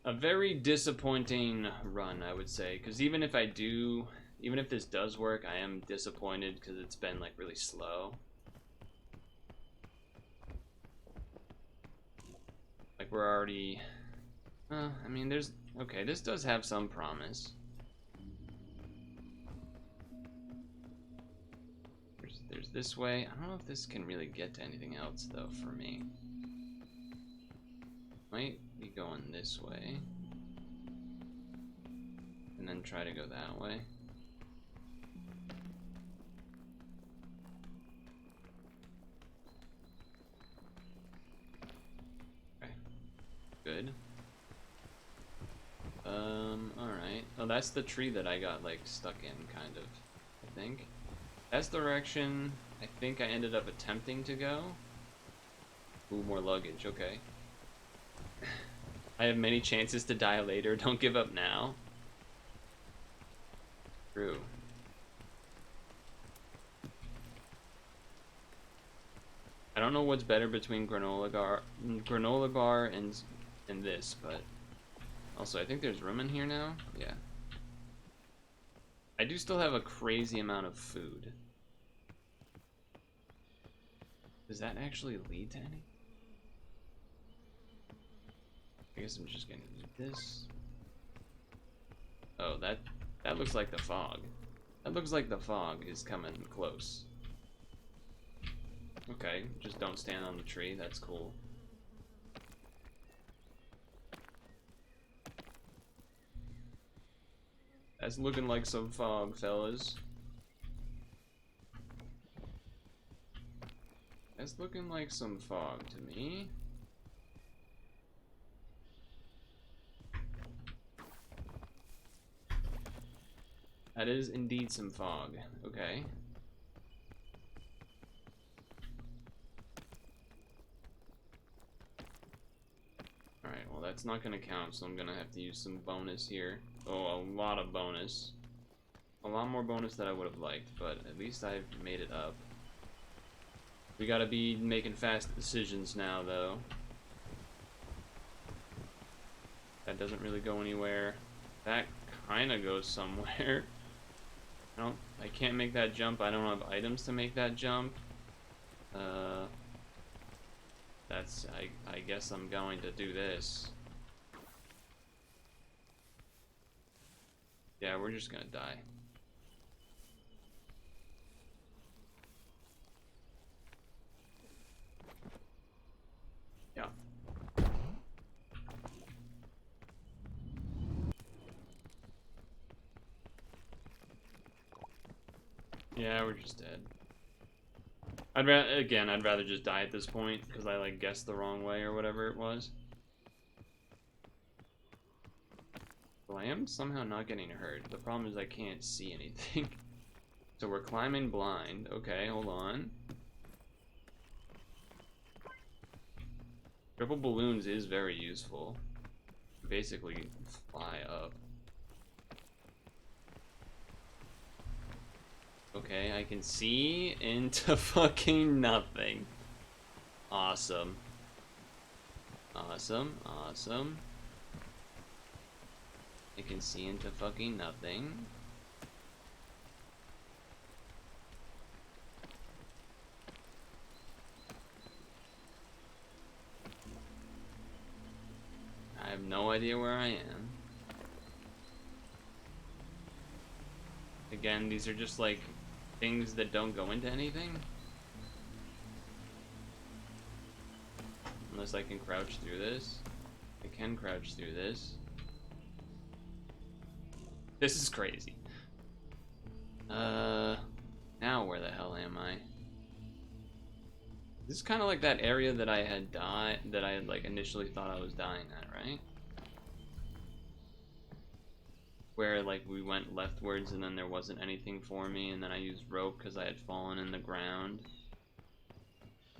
A very disappointing run, I would say, because even if this does work, I am disappointed because it's been like really slow. Like we're already I mean okay, this does have some promise. There's this way. I don't know if this can really get to anything else, though, for me. Might be going this way. And then try to go that way. Okay. Good. Alright. Oh, that's the tree that I got, like, stuck in, kind of, I think. That's the direction I think I ended up attempting to go. Ooh, more luggage, okay. I have many chances to die later, don't give up now. True. I don't know what's better between granola bar and this, but... Also, I think there's room in here now? Yeah. I do still have a crazy amount of food. Does that actually lead to any? I guess I'm just gonna eat this. Oh, that looks like the fog. That looks like the fog is coming close. Okay, just don't stand on the tree, that's cool. That's looking like some fog, fellas. That's looking like some fog to me. That is indeed some fog. Okay. Alright, well that's not gonna count, so I'm gonna have to use some bonus here. Oh, a lot of bonus. A lot more bonus than I would have liked, but at least I've made it up. We gotta be making fast decisions now, though. That doesn't really go anywhere. That kinda goes somewhere. I can't make that jump. I don't have items to make that jump. I guess I'm going to do this. Yeah, we're just gonna die. Yeah. Yeah, we're just dead. I'd rather just die at this point because I like guessed the wrong way or whatever it was. Well, I am somehow not getting hurt. The problem is I can't see anything. So we're climbing blind. Okay, hold on. Triple balloons is very useful. Basically, fly up. Okay, I can see into fucking nothing. Awesome. Awesome, awesome. I can see into fucking nothing. I have no idea where I am. Again, these are just like things that don't go into anything. Unless I can crouch through this. I can crouch through this. This is crazy. Now where the hell am I? This is kind of like that area that I had like initially thought I was dying at, right? Where like we went leftwards and then there wasn't anything for me, and then I used rope because I had fallen in the ground.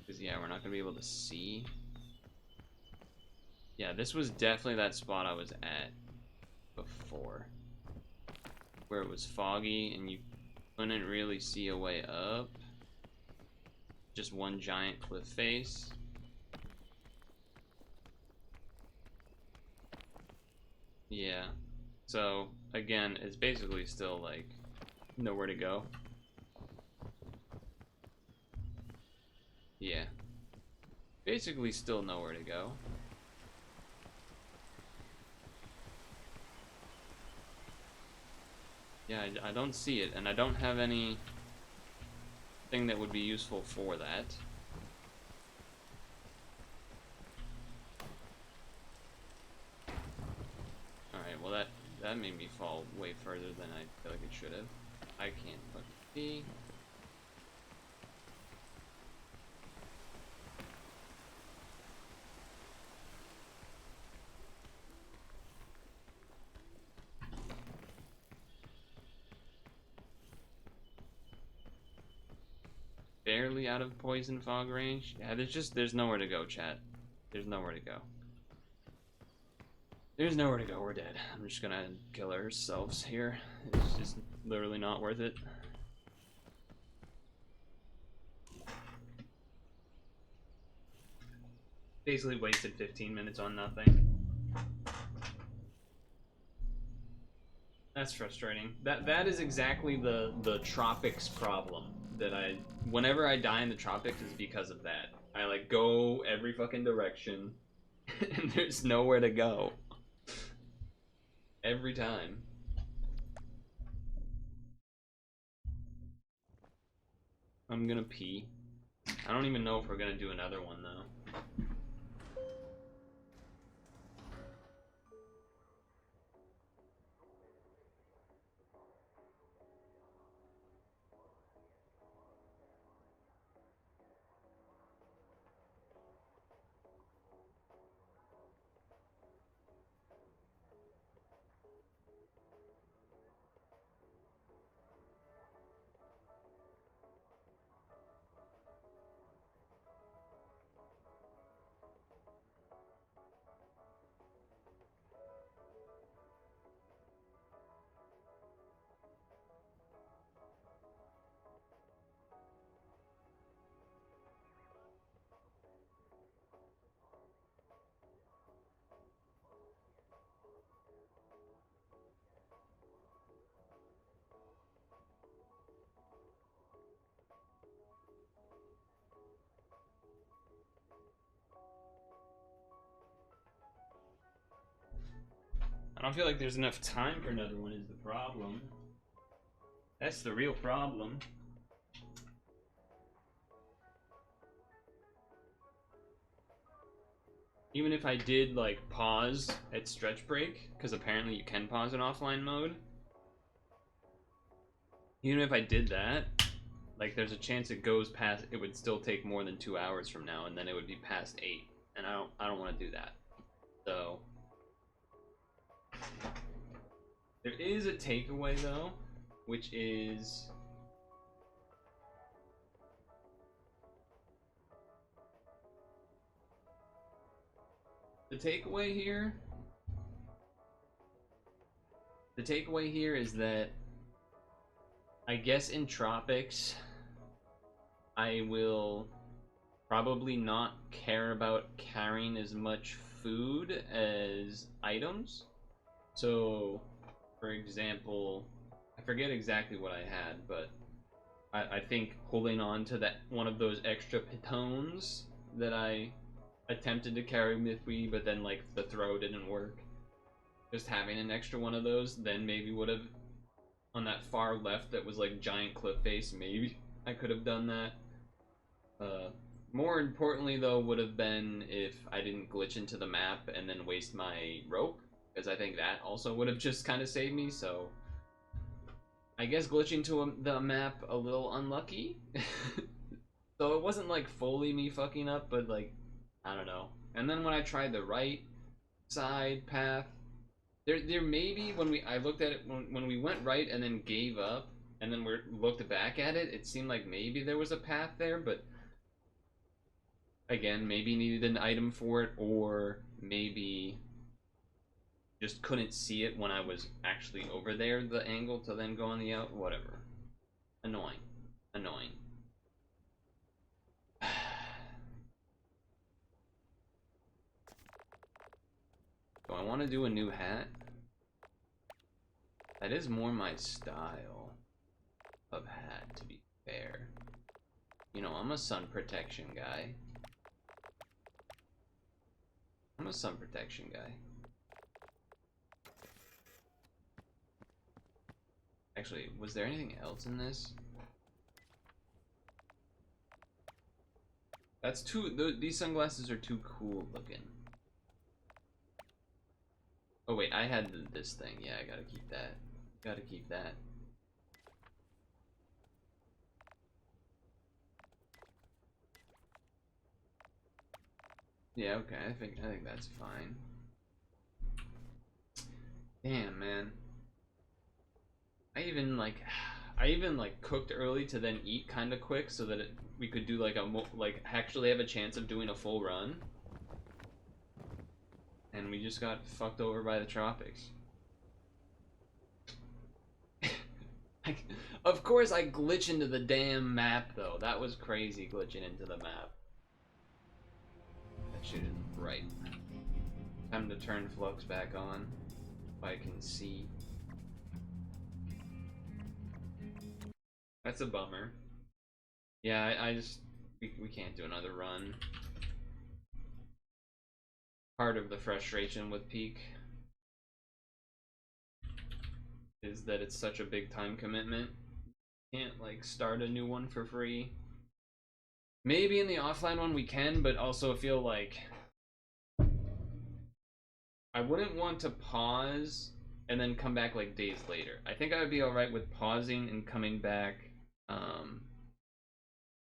Because yeah, we're not gonna be able to see. Yeah, this was definitely that spot I was at before, where it was foggy and you couldn't really see a way up. Just one giant cliff face. Yeah. So, again, it's basically still, like, nowhere to go. Yeah. Basically still nowhere to go. Yeah, I don't see it, and I don't have any thing that would be useful for that. Alright, well that made me fall way further than I feel like it should have. I can't fucking see. Barely out of poison fog range. Yeah, there's nowhere to go, chat. There's nowhere to go. There's nowhere to go, we're dead. I'm just gonna kill ourselves here. It's just literally not worth it. Basically wasted 15 minutes on nothing. That's frustrating. That is exactly the tropics problem that whenever I die in the tropics is because of that. I like go every fucking direction and there's nowhere to go. Every time. I'm gonna pee. I don't even know if we're gonna do another one though. don't feel like there's enough time for another one is the problem. That's the real problem. Even if I did, like, pause at stretch break, because apparently you can pause in offline mode. Even if I did that, like, there's a chance it goes past, it would still take more than 2 hours from now, and then it would be past 8. And I don't want to do that. So, there is a takeaway, though, which is... The takeaway here is that I guess in tropics I will probably not care about carrying as much food as items. So, for example, I forget exactly what I had, but I think holding on to that one of those extra pitons that I attempted to carry with me, but then like the throw didn't work. Just having an extra one of those then maybe would have, on that far left that was like giant cliff face, maybe I could have done that. More importantly though would have been if I didn't glitch into the map and then waste my rope, because I think that also would have just kind of saved me. So I guess glitching to the map a little unlucky. So it wasn't like fully me fucking up, but like, I don't know. And then when I tried the right side path, there maybe when I looked at it when we went right and then gave up and then we looked back at it, it seemed like maybe there was a path there, but again, maybe needed an item for it, or maybe just couldn't see it when I was actually over there, the angle to then go on the out, whatever. Annoying. Annoying. So I want to do a new hat. That is more my style of hat, to be fair. You know, I'm a sun protection guy. I'm a sun protection guy. Actually, was there anything else in this? That's too... These sunglasses are too cool looking. Oh wait, I had this thing. Yeah, I gotta keep that. Gotta keep that. Yeah, okay. I think that's fine. Damn, man. I even like cooked early to then eat kind of quick so that we could do like actually have a chance of doing a full run. And we just got fucked over by the tropics. Like, of course I glitch into the damn map though. That was crazy, glitching into the map. That shit isn't right. Time to turn flux back on. If I can see. That's a bummer. Yeah, I just we can't do another run. Part of the frustration with Peak is that it's such a big time commitment. Can't like start a new one for free. Maybe in the offline one we can, but also feel like I wouldn't want to pause and then come back like days later. I think I would be alright with pausing and coming back,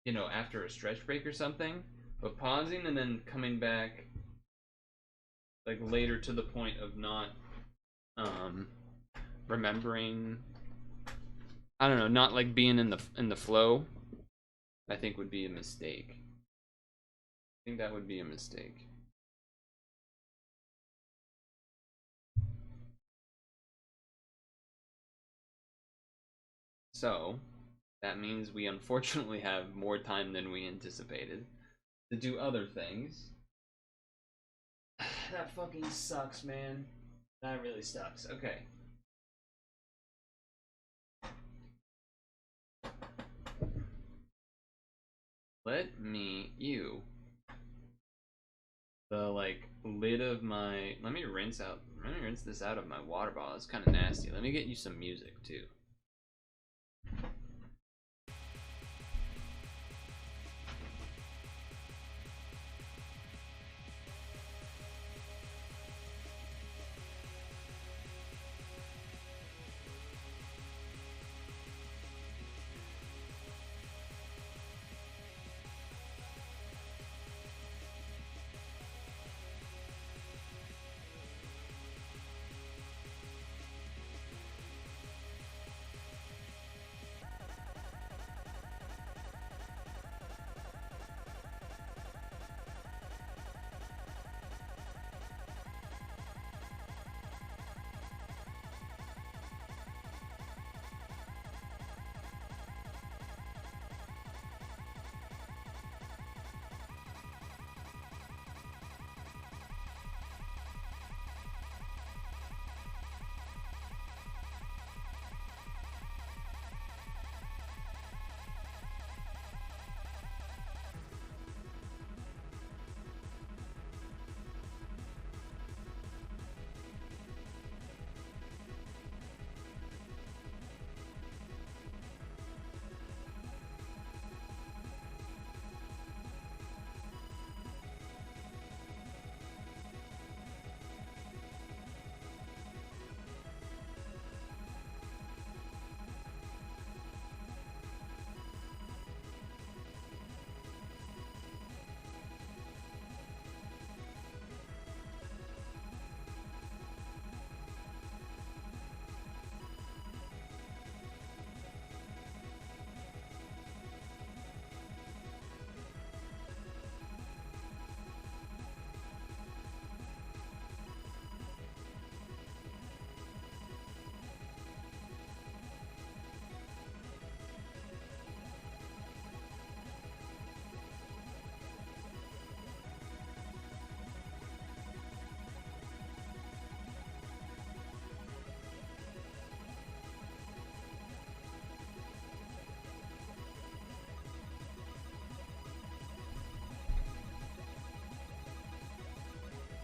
you know, after a stretch break or something. But pausing and then coming back like later to the point of not remembering, I don't know, not like being in the flow, I think would be a mistake. I think that would be a mistake. So that means we unfortunately have more time than we anticipated to do other things. That fucking sucks, man. That really sucks. Okay. Let me, the like lid of my. Let me rinse this out of my water bottle. It's kind of nasty. Let me get you some music too.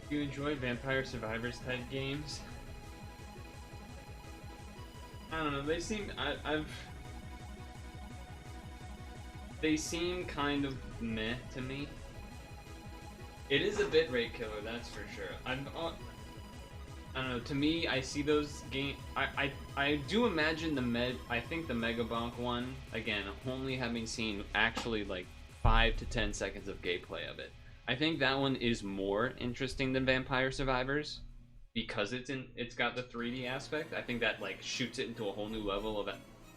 Do you enjoy Vampire Survivors type games? I don't know. They seem they seem kind of meh to me. It is a bitrate killer, that's for sure. I don't know. To me, I see those game. I do imagine I think the Megabonk one, again, only having seen actually like 5 to 10 seconds of gameplay of it. I think that one is more interesting than Vampire Survivors because it's got the 3D aspect. I think that like shoots it into a whole new level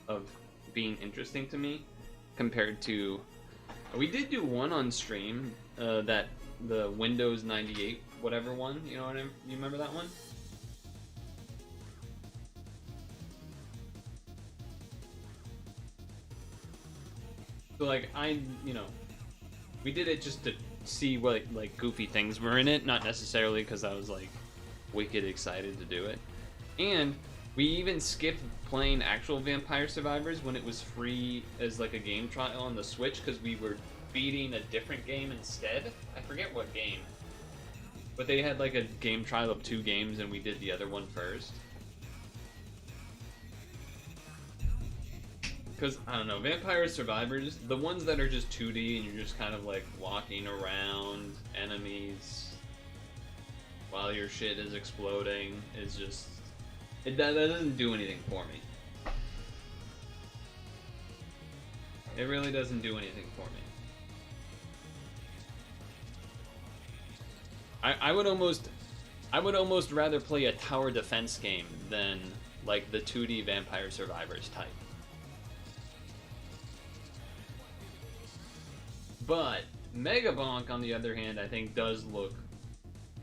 of being interesting to me compared to. We did do one on stream, that the Windows 98 whatever one. You know what you remember that one? So like we did it just to see what like goofy things were in it, not necessarily because I was like wicked excited to do it. And we even skipped playing actual Vampire Survivors when it was free as like a game trial on the Switch because we were beating a different game instead. I forget what game, but they had like a game trial of 2 games and we did the other one first. Because, I don't know, Vampire Survivors, the ones that are just 2D and you're just kind of like walking around enemies while your shit is exploding, is just, that doesn't do anything for me. It really doesn't do anything for me. I would almost rather play a tower defense game than like the 2D Vampire Survivors type. But Megabonk, on the other hand, I think does look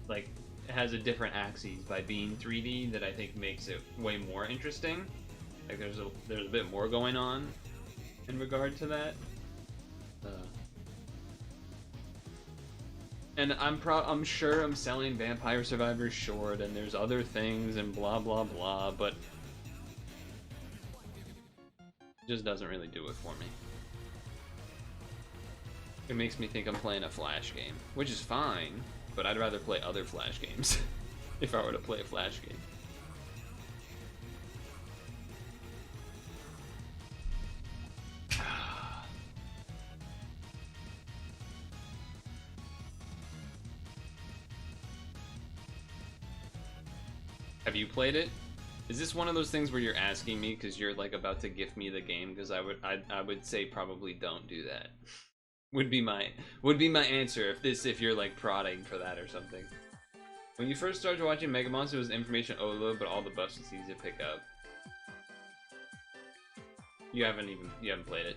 like it has a different axis by being 3D that I think makes it way more interesting. Like there's a bit more going on in regard to that. And I'm sure I'm selling Vampire Survivors short, and there's other things and blah blah blah, but it just doesn't really do it for me. It makes me think I'm playing a Flash game, which is fine, but I'd rather play other Flash games if I were to play a Flash game. Have you played it? Is this one of those things where you're asking me because you're like about to gift me the game? Because I would say probably don't do that. would be my answer if you're like prodding for that or something. When you first started watching Mega Monster, it was information overload, but all the buffs it's easy to pick up. You haven't played it.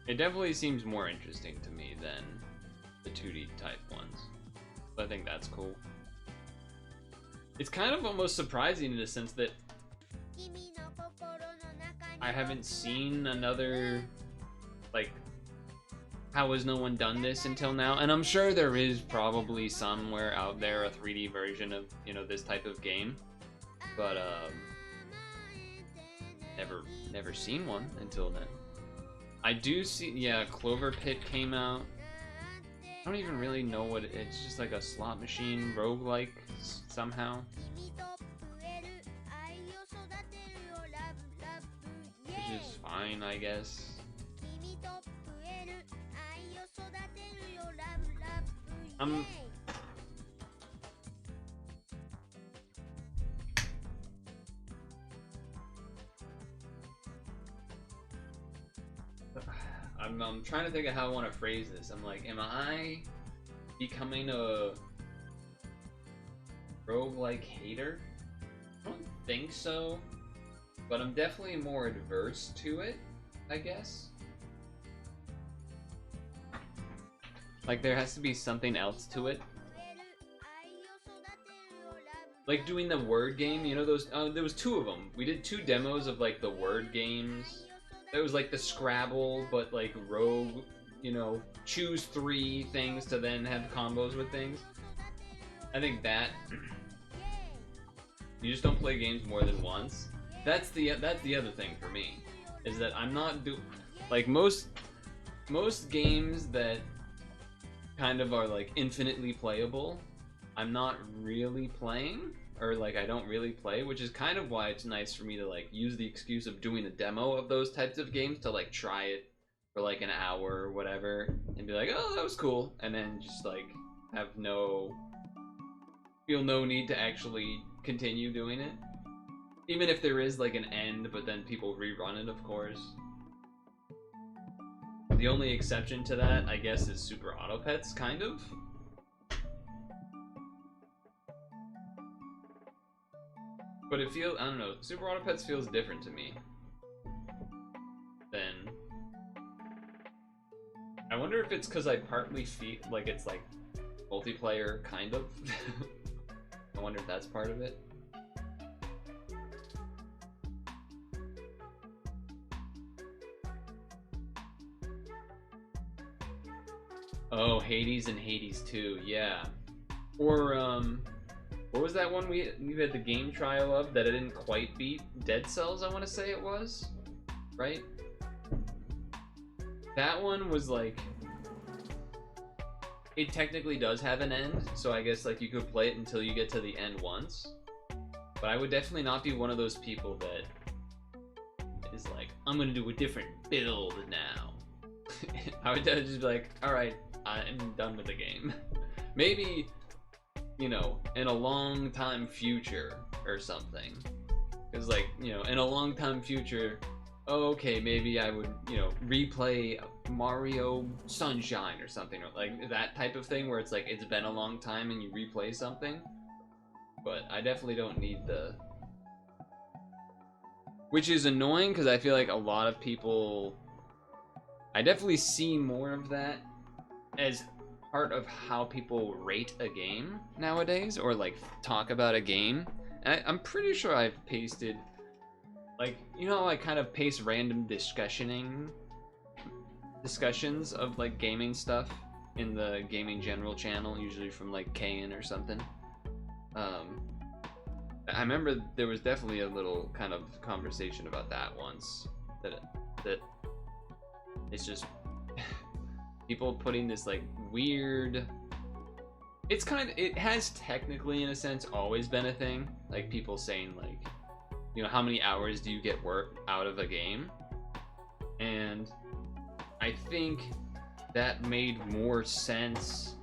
It definitely seems more interesting to me than the 2D type ones. So I think that's cool. It's kind of almost surprising in the sense that I haven't seen another, like, how has no one done this until now? And I'm sure there is probably somewhere out there a 3D version of, you know, this type of game. But, never seen one until then. I do see, yeah, Clover Pit came out. I don't even really know what it's just like a slot machine roguelike somehow. Which is fine, I guess. I'm trying to think of how I want to phrase this. I'm like, am I becoming a roguelike hater? I don't think so, but I'm definitely more adverse to it, I guess. Like, there has to be something else to it. Like doing the word game, you know, those there was 2 of them. We did 2 demos of like the word games. It was like the Scrabble, but like rogue, you know, choose 3 things to then have combos with things. I think that you just don't play games more than once. That's the other thing for me, is that I'm not like most games that kind of are like infinitely playable, I'm not really playing, or like I don't really play, which is kind of why it's nice for me to like use the excuse of doing a demo of those types of games to like try it for like an hour or whatever and be like, oh, that was cool, and then just like feel no need to actually continue doing it, even if there is like an end, but then people rerun it, of course. The only exception to that, I guess, is Superautopets, kind of. But it feels, I don't know, Superautopets feels different to me than... I wonder if it's because I partly feel like it's like multiplayer, kind of. I wonder if that's part of it. Oh, Hades and Hades 2, yeah. Or, what was that one we had the game trial of that I didn't quite beat? Dead Cells, I want to say it was, right? That one was like, it technically does have an end, so I guess like you could play it until you get to the end once. But I would definitely not be one of those people that is like, I'm gonna do a different build now. I would just be like, alright, I'm done with the game. Maybe, you know, in a long time future or something. Because, like, you know, in a long time future, oh, okay, maybe I would, you know, replay Mario Sunshine or something, or like that type of thing where it's like, it's been a long time and you replay something. But I definitely don't need the... Which is annoying, because I feel like a lot of people... I definitely see more of that as part of how people rate a game nowadays, or like talk about a game. And I'm pretty sure I've pasted, like, you know, I kind of paste random discussions of like gaming stuff in the Gaming General channel, usually from like Kayan or something. I remember there was definitely a little kind of conversation about that once, that it's just people putting this like weird. It's kind of, it has technically in a sense always been a thing, like people saying like, you know, how many hours do you get work out of a game? And I think that made more sense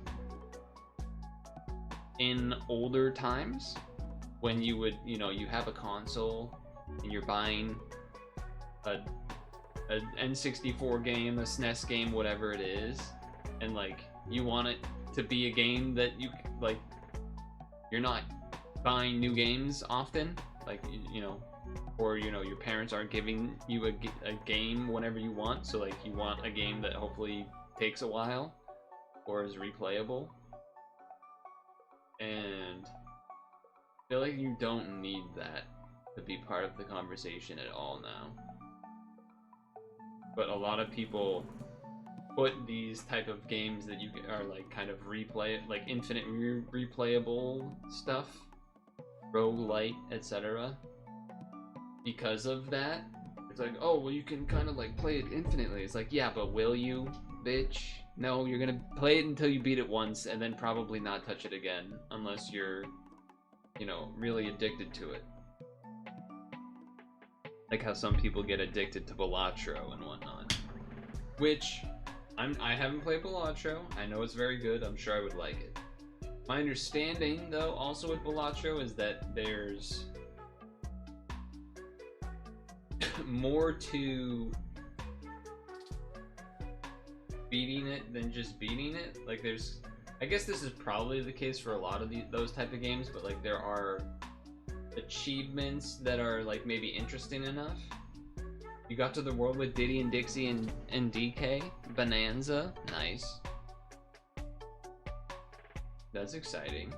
in older times when you would, you know, you have a console and you're buying a N64 game, a SNES game, whatever it is, and like you want it to be a game that you like, you're not buying new games often, like, you know, or you know, your parents aren't giving you a game whenever you want, so like you want a game that hopefully takes a while or is replayable. And I feel like you don't need that to be part of the conversation at all now. But a lot of people put these type of games that you are like kind of replay, like infinite replayable stuff, roguelite, etc. Because of that. It's like, oh, well, you can kind of like play it infinitely. It's like, yeah, but will you, bitch? No, you're gonna play it until you beat it once and then probably not touch it again unless you're, you know, really addicted to it. Like how some people get addicted to Balatro and whatnot. Which, I haven't played Balatro. I know it's very good. I'm sure I would like it. My understanding, though, also with Balatro is that there's more to beating it than just beating it. Like there's, I guess this is probably the case for a lot of those type of games, but like there are achievements that are like maybe interesting enough. You got to the world with Diddy and Dixie and DK. Bonanza. Nice. That's exciting.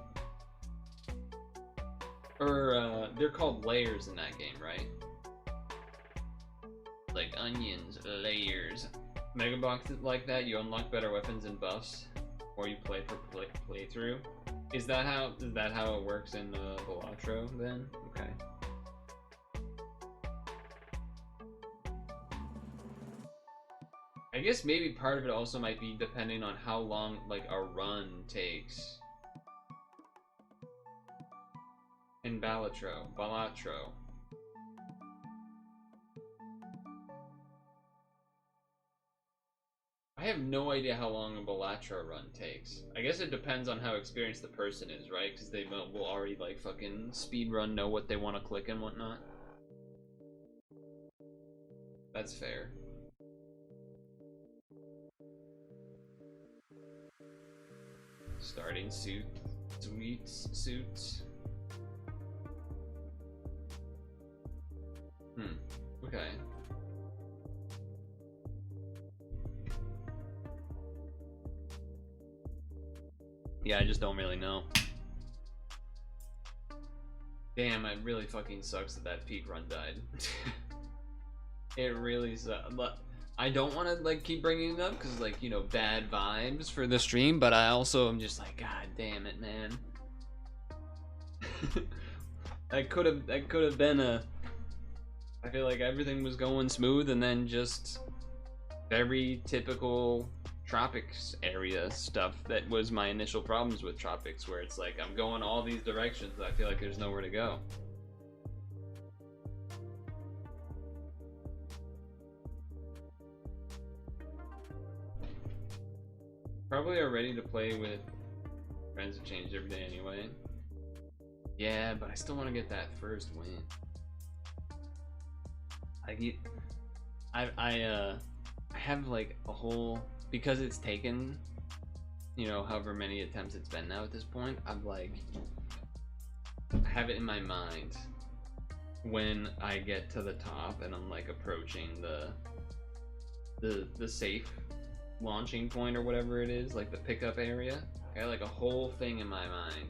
Or they're called layers in that game, right? Like onions, layers. Mega boxes like that, you unlock better weapons and buffs, or you play for playthrough. Is that how it works in Balatro then? Okay. I guess maybe part of it also might be depending on how long like a run takes. In Balatro. I have no idea how long a Balatro run takes. I guess it depends on how experienced the person is, right? Because they will already like fucking speedrun, know what they want to click and whatnot. That's fair. Starting suit, suits. Okay. Yeah, I just don't really know. Damn, it really fucking sucks that peak run died. It really sucks. I don't want to like keep bringing it up because like, you know, bad vibes for the stream, but I also am just like, god damn it, man. That could have been a, I feel like everything was going smooth and then just very typical Tropics area stuff that was my initial problems with Tropics, where it's like I'm going all these directions and I feel like there's nowhere to go. Probably are ready to play with friends that change every day anyway. Yeah, but I still want to get that first win. I have like a whole, because it's taken, you know, however many attempts it's been now at this point, I'm like, I have it in my mind when I get to the top and I'm like approaching the safe launching point or whatever it is, like the pickup area. I got like a whole thing in my mind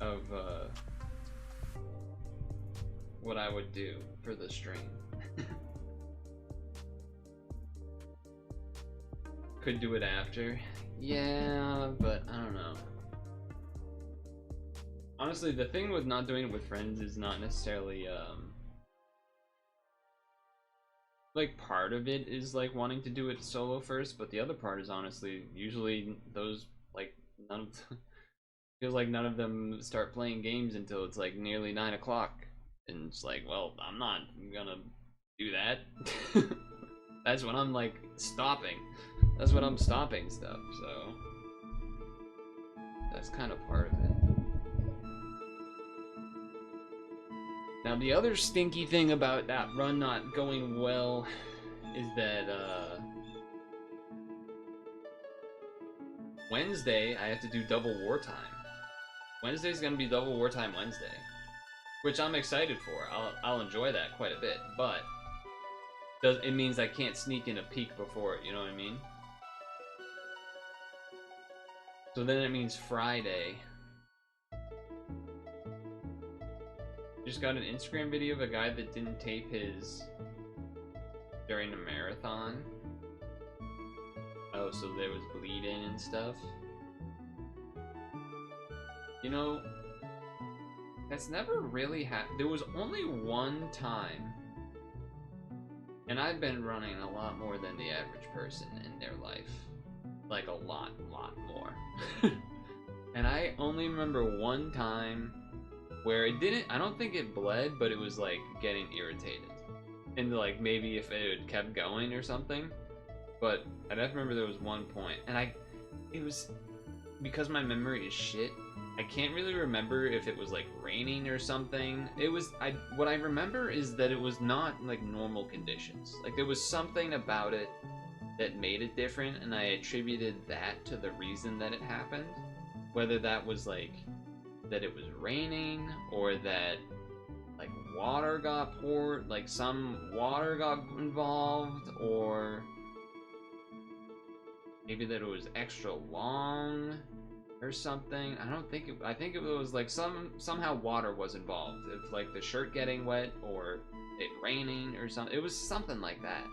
of what I would do for the stream. Could do it after. Yeah, but I don't know. Honestly, the thing with not doing it with friends is not necessarily like part of it is like wanting to do it solo first, but the other part is honestly usually those like none of feels like none of them start playing games until it's like nearly 9 o'clock, and it's like, well, I'm not gonna do that. That's when I'm like stopping. That's when I'm stopping stuff. So that's kind of part of it. Now the other stinky thing about that run not going well is that Wednesday I have to do double wartime. Wednesday's gonna be double wartime Wednesday, which I'm excited for. I'll enjoy that quite a bit, but it means I can't sneak in a peek before it, you know what I mean? So then it means Friday. Just got an Instagram video of a guy that didn't tape his during a marathon. Oh, so there was bleeding and stuff. You know, that's never really happened. There was only one time, and I've been running a lot more than the average person in their life. Like a lot more. And I only remember one time where it didn't, I don't think it bled, but it was like getting irritated. And like maybe if it had kept going or something. But I definitely remember there was one point, and it was, because my memory is shit, I can't really remember if it was like raining or something. It was, what I remember is that it was not like normal conditions. Like there was something about it that made it different, and I attributed that to the reason that it happened. Whether that was like that it was raining, or that like water got poured, like some water got involved, or maybe that it was extra long or something. I think it was like somehow water was involved. If like the shirt getting wet or it raining or something. It was something like that.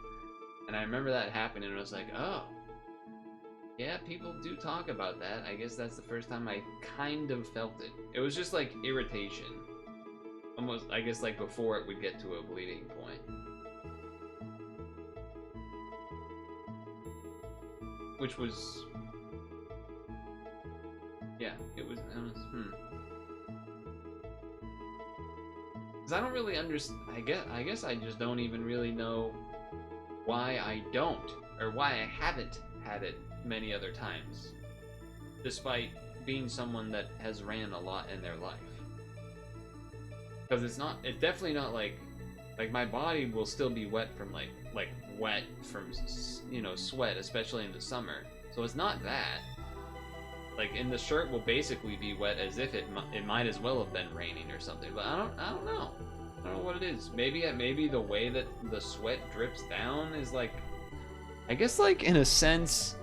And I remember that happening, and I was like, oh, yeah, people do talk about that. I guess that's the first time I kind of felt it. It was just like irritation. Almost, I guess, like before it would get to a bleeding point. Which was, yeah, it was Because I don't really understand, I guess I just don't even really know why I don't, or why I haven't had it many other times, despite being someone that has ran a lot in their life. Because it's definitely not like my body will still be wet from like wet from, you know, sweat, especially in the summer. So it's not that. Like, and the shirt will basically be wet as if it might as well have been raining or something. But I don't know. I don't know what it is. Maybe the way that the sweat drips down is like, I guess, like, in a sense,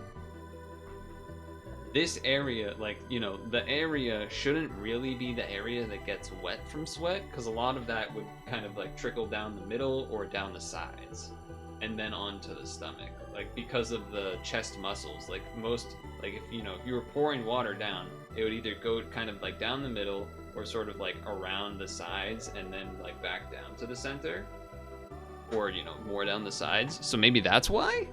this area, like, you know, the area shouldn't really be the area that gets wet from sweat, because a lot of that would kind of like trickle down the middle or down the sides and then onto the stomach, like because of the chest muscles. Like most, like if you were pouring water down, it would either go kind of like down the middle or sort of like around the sides and then like back down to the center, or more down the sides. So maybe that's why.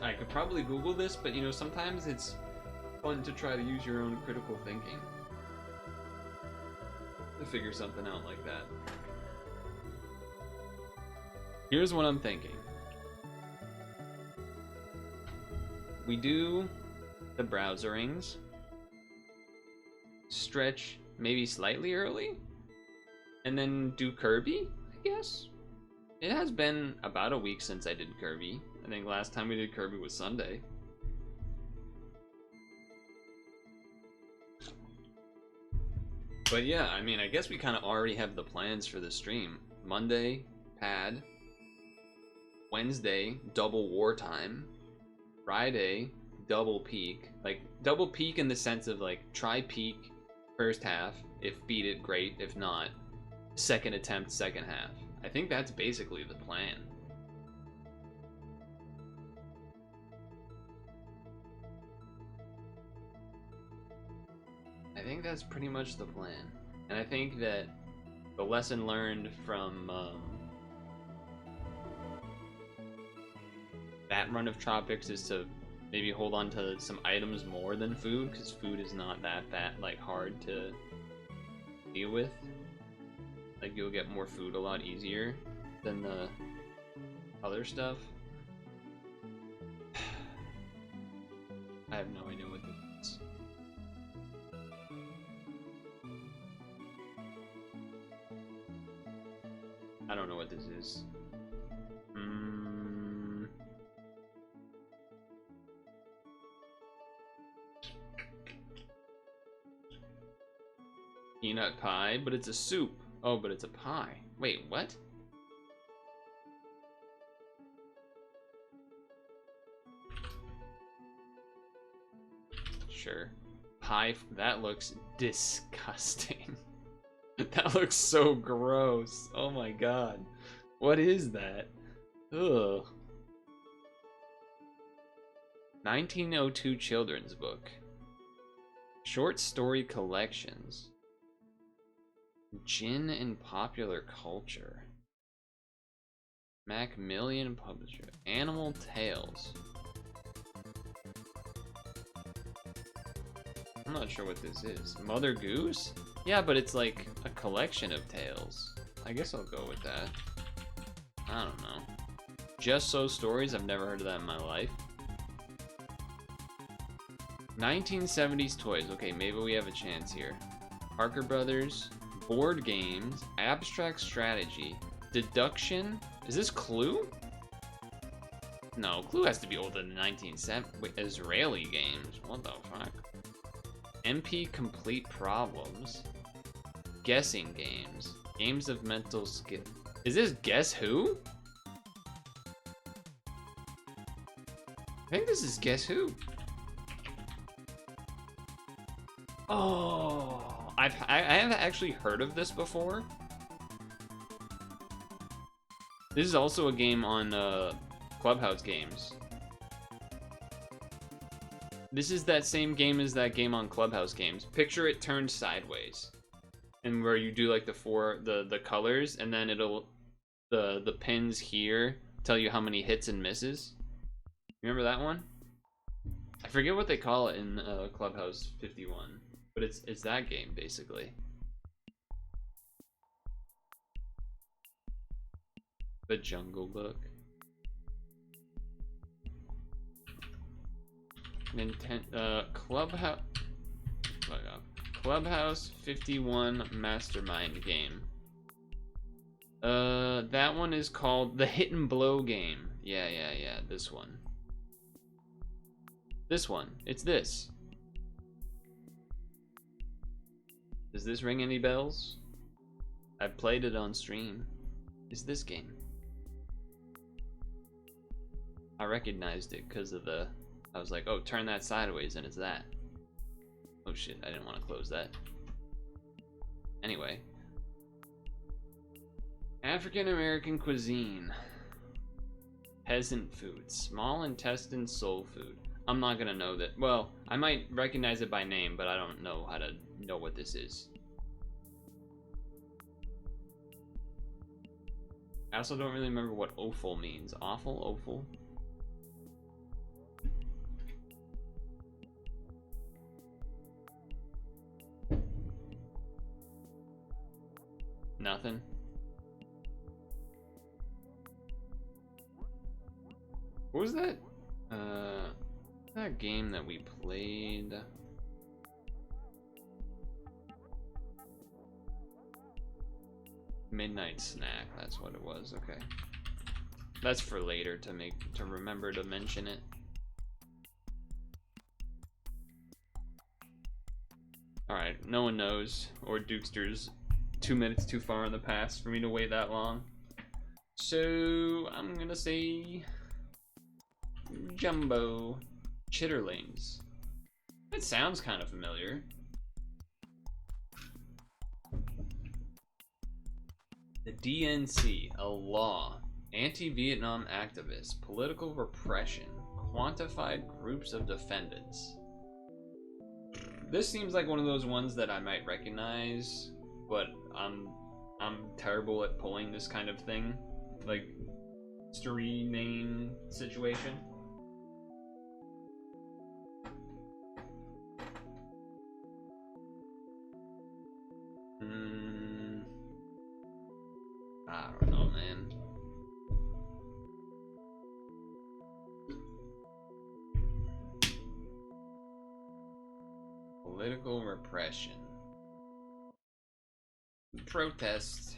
I could probably Google this, but sometimes it's fun to try to use your own critical thinking to figure something out like that. Here's what I'm thinking. We do the browserings, stretch maybe slightly early, and then do Kirby, I guess. It has been about a week since I did Kirby. I think last time we did Kirby was Sunday. But yeah, I mean, I guess we kind of already have the plans for the stream. Monday, pad. Wednesday, double wartime. Friday, double peak. Like, double peak in the sense of, like, try peak first half. If beat it, great. If not, second attempt, second half. I think that's basically the plan. I think that's pretty much the plan. And I think that the lesson learned from that run of tropics is to maybe hold on to some items more than food, because food is not that like hard to deal with. Like you'll get more food a lot easier than the other stuff. I have no idea what this is. I don't know what this is. Peanut pie, but it's a soup. Oh, but it's a pie. Wait, what? Sure. Pie, that looks disgusting. That looks so gross. Oh my god. What is that? Ugh. 1902 children's book. Short story collections. Gin in popular culture. Macmillan publisher. Animal Tales. I'm not sure what this is. Mother Goose? Yeah, but it's like a collection of tales. I guess I'll go with that. I don't know. Just So Stories? I've never heard of that in my life. 1970s toys. Okay, maybe we have a chance here. Parker Brothers. Board games. Abstract strategy. Deduction. Is this Clue? No, Clue has to be older than 1970s. Wait, Israeli games. What the fuck? MP Complete Problems. Guessing games. Games of mental skill. Is this Guess Who? I think this is Guess Who. Oh, I have actually heard of this before. This is also a game on Clubhouse Games. This is that same game as that game on Clubhouse Games. Picture it turned sideways, and where you do like the colors, and then it'll the pins here tell you how many hits and misses. Remember that one? I forget what they call it in Clubhouse 51, but it's that game basically. The Jungle Book. Clubhouse 51 Mastermind game. That one is called the Hit and Blow game. Yeah, this one. This one. It's this. Does this ring any bells? I've played it on stream. It's this game. I recognized it because of the... I was like, oh, turn that sideways, and it's that. Oh shit, I didn't want to close that. Anyway. African American cuisine. Peasant food. Small intestine soul food. I'm not gonna know that. Well, I might recognize it by name, but I don't know how to know what this is. I also don't really remember what offal means. Awful? Offal? Nothing. What was that? That game that we played. Midnight Snack, that's what it was. Okay. That's for later to remember to mention it. Alright, no one knows, or Dukster's 2 minutes too far in the past for me to wait that long. So I'm gonna say Jumbo Chitterlings. It sounds kind of familiar. The DNC, a law, anti-Vietnam activists, political repression, quantified groups of defendants. This seems like one of those ones that I might recognize, but I'm terrible at pulling this kind of thing. Like, History name situation. I don't know, man. Political repression. Protests.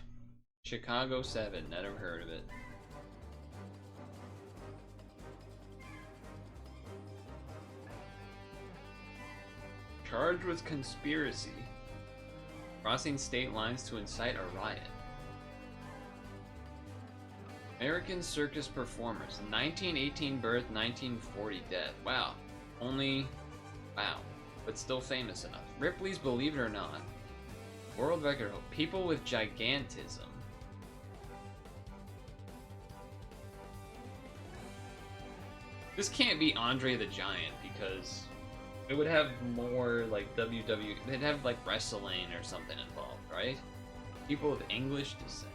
Chicago 7. Never heard of it. Charged with conspiracy. Crossing state lines to incite a riot. American circus performers. 1918 birth, 1940 death. Wow. Only... Wow. But still famous enough. Ripley's Believe It or Not. World record. People with gigantism. This can't be Andre the Giant because it would have more like WWE. They'd have like wrestling or something involved, right? People with English descent.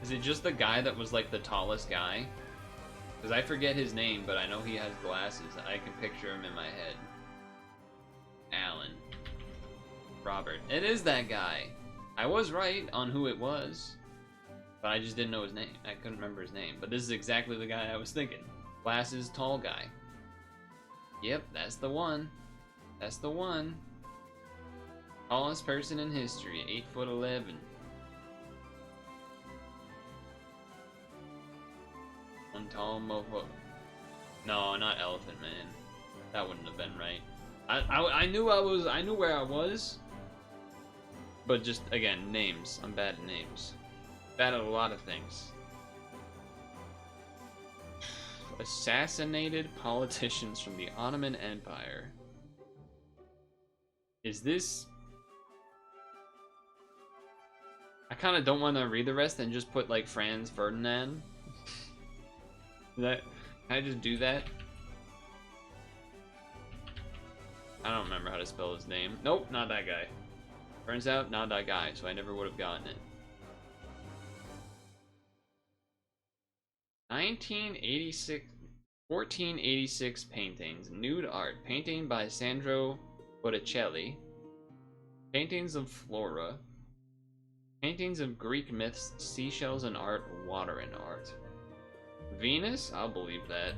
Is it just the guy that was like the tallest guy? Because I forget his name, but I know he has glasses. I can picture him in my head. Alan. Robert. It is that guy. I was right on who it was, but I just didn't know his name. I couldn't remember his name. But this is exactly the guy I was thinking. Glasses, tall guy. Yep, that's the one. That's the one. Tallest person in history, 8'11". One tall mofo. No, not Elephant Man. That wouldn't have been right. I knew where I was. But just again, names. I'm bad at names. Bad at a lot of things. Assassinated politicians from the Ottoman Empire. Is this... I kind of don't want to read the rest and just put like Franz Ferdinand. Can I just do that? I don't remember how to spell his name. Nope, not that guy. Turns out, not that guy, so I never would have gotten it. 1486 paintings. Nude art. Painting by Sandro Botticelli. Paintings of flora. Paintings of Greek myths, seashells and art, water and art. Venus? I'll believe that.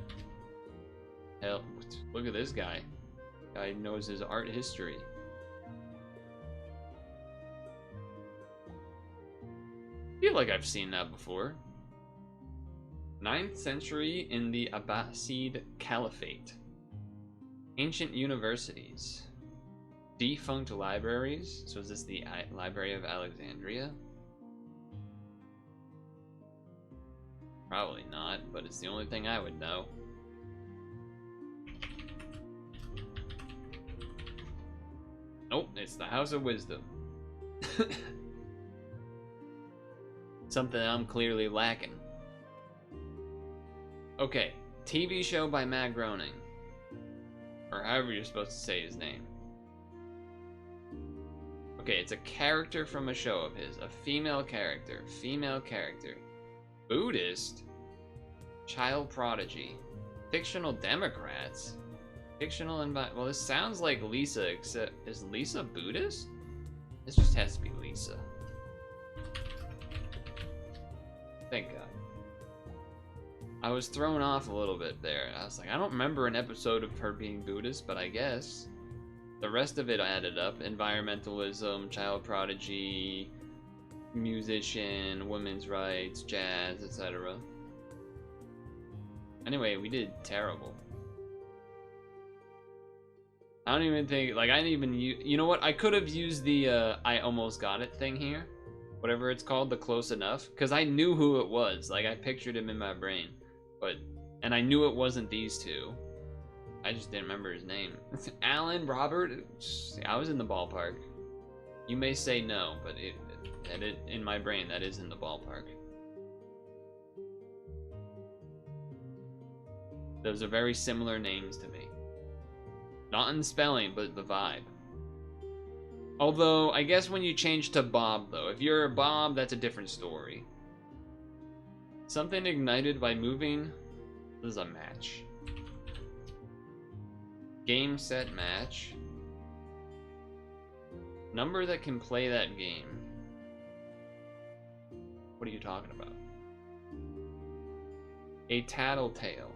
Hell, look at this guy. Guy knows his art history. I feel like I've seen that before. 9th century in the Abbasid Caliphate. Ancient universities. Defunct libraries. So is this the Library of Alexandria? Probably not, but it's the only thing I would know. Nope, it's the House of Wisdom. Something I'm clearly lacking. Okay, TV show by Matt Groening. Or however you're supposed to say his name. Okay, it's a character from a show of his. A female character. Female character. Buddhist? Child prodigy. Fictional Democrats? Fictional well, this sounds like Lisa, except is Lisa Buddhist? This just has to be Lisa. Thank God. I was thrown off a little bit there. I was like, I don't remember an episode of her being Buddhist, but I guess. The rest of it added up. Environmentalism, child prodigy, musician, women's rights, jazz, etc. Anyway, we did terrible. I don't even think, like, I didn't even use, you know what? I could have used the, I almost got it thing here. Whatever it's called, the close enough. Because I knew who it was. Like, I pictured him in my brain. But, and I knew it wasn't these two. I just didn't remember his name. Alan, Robert, I was in the ballpark. You may say no, but in my brain, that is in the ballpark. Those are very similar names to me. Not in spelling, but the vibe. Although, I guess when you change to Bob, though, if you're a Bob, that's a different story. Something ignited by moving. This is a match. Game, set, match. Number that can play that game. What are you talking about? A tattletale.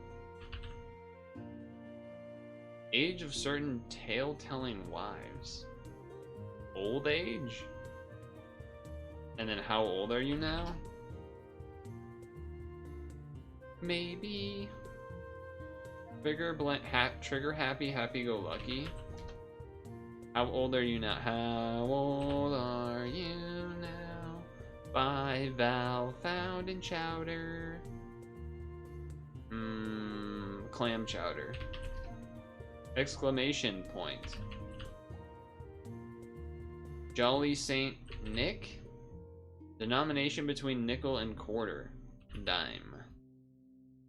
Age of certain tale-telling wives. Old age? And then how old are you now? Maybe. Trigger happy, happy-go-lucky. How old are you now? How old are you now? By Val found in chowder. Clam chowder. Exclamation point. Jolly Saint Nick? Denomination between nickel and quarter. Dime.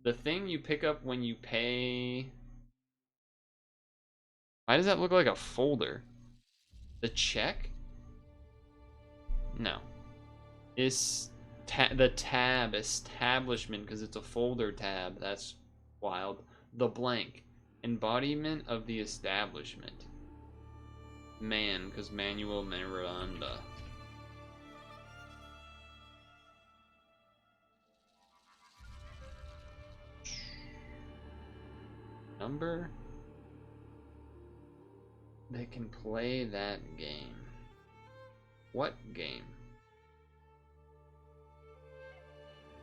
The thing you pick up when you pay... Why does that look like a folder? The check? No. Is the tab establishment, because it's a folder tab. That's wild. The blank. Embodiment of the establishment. Man, because Manuel Miranda. Number? They can play that game. What game?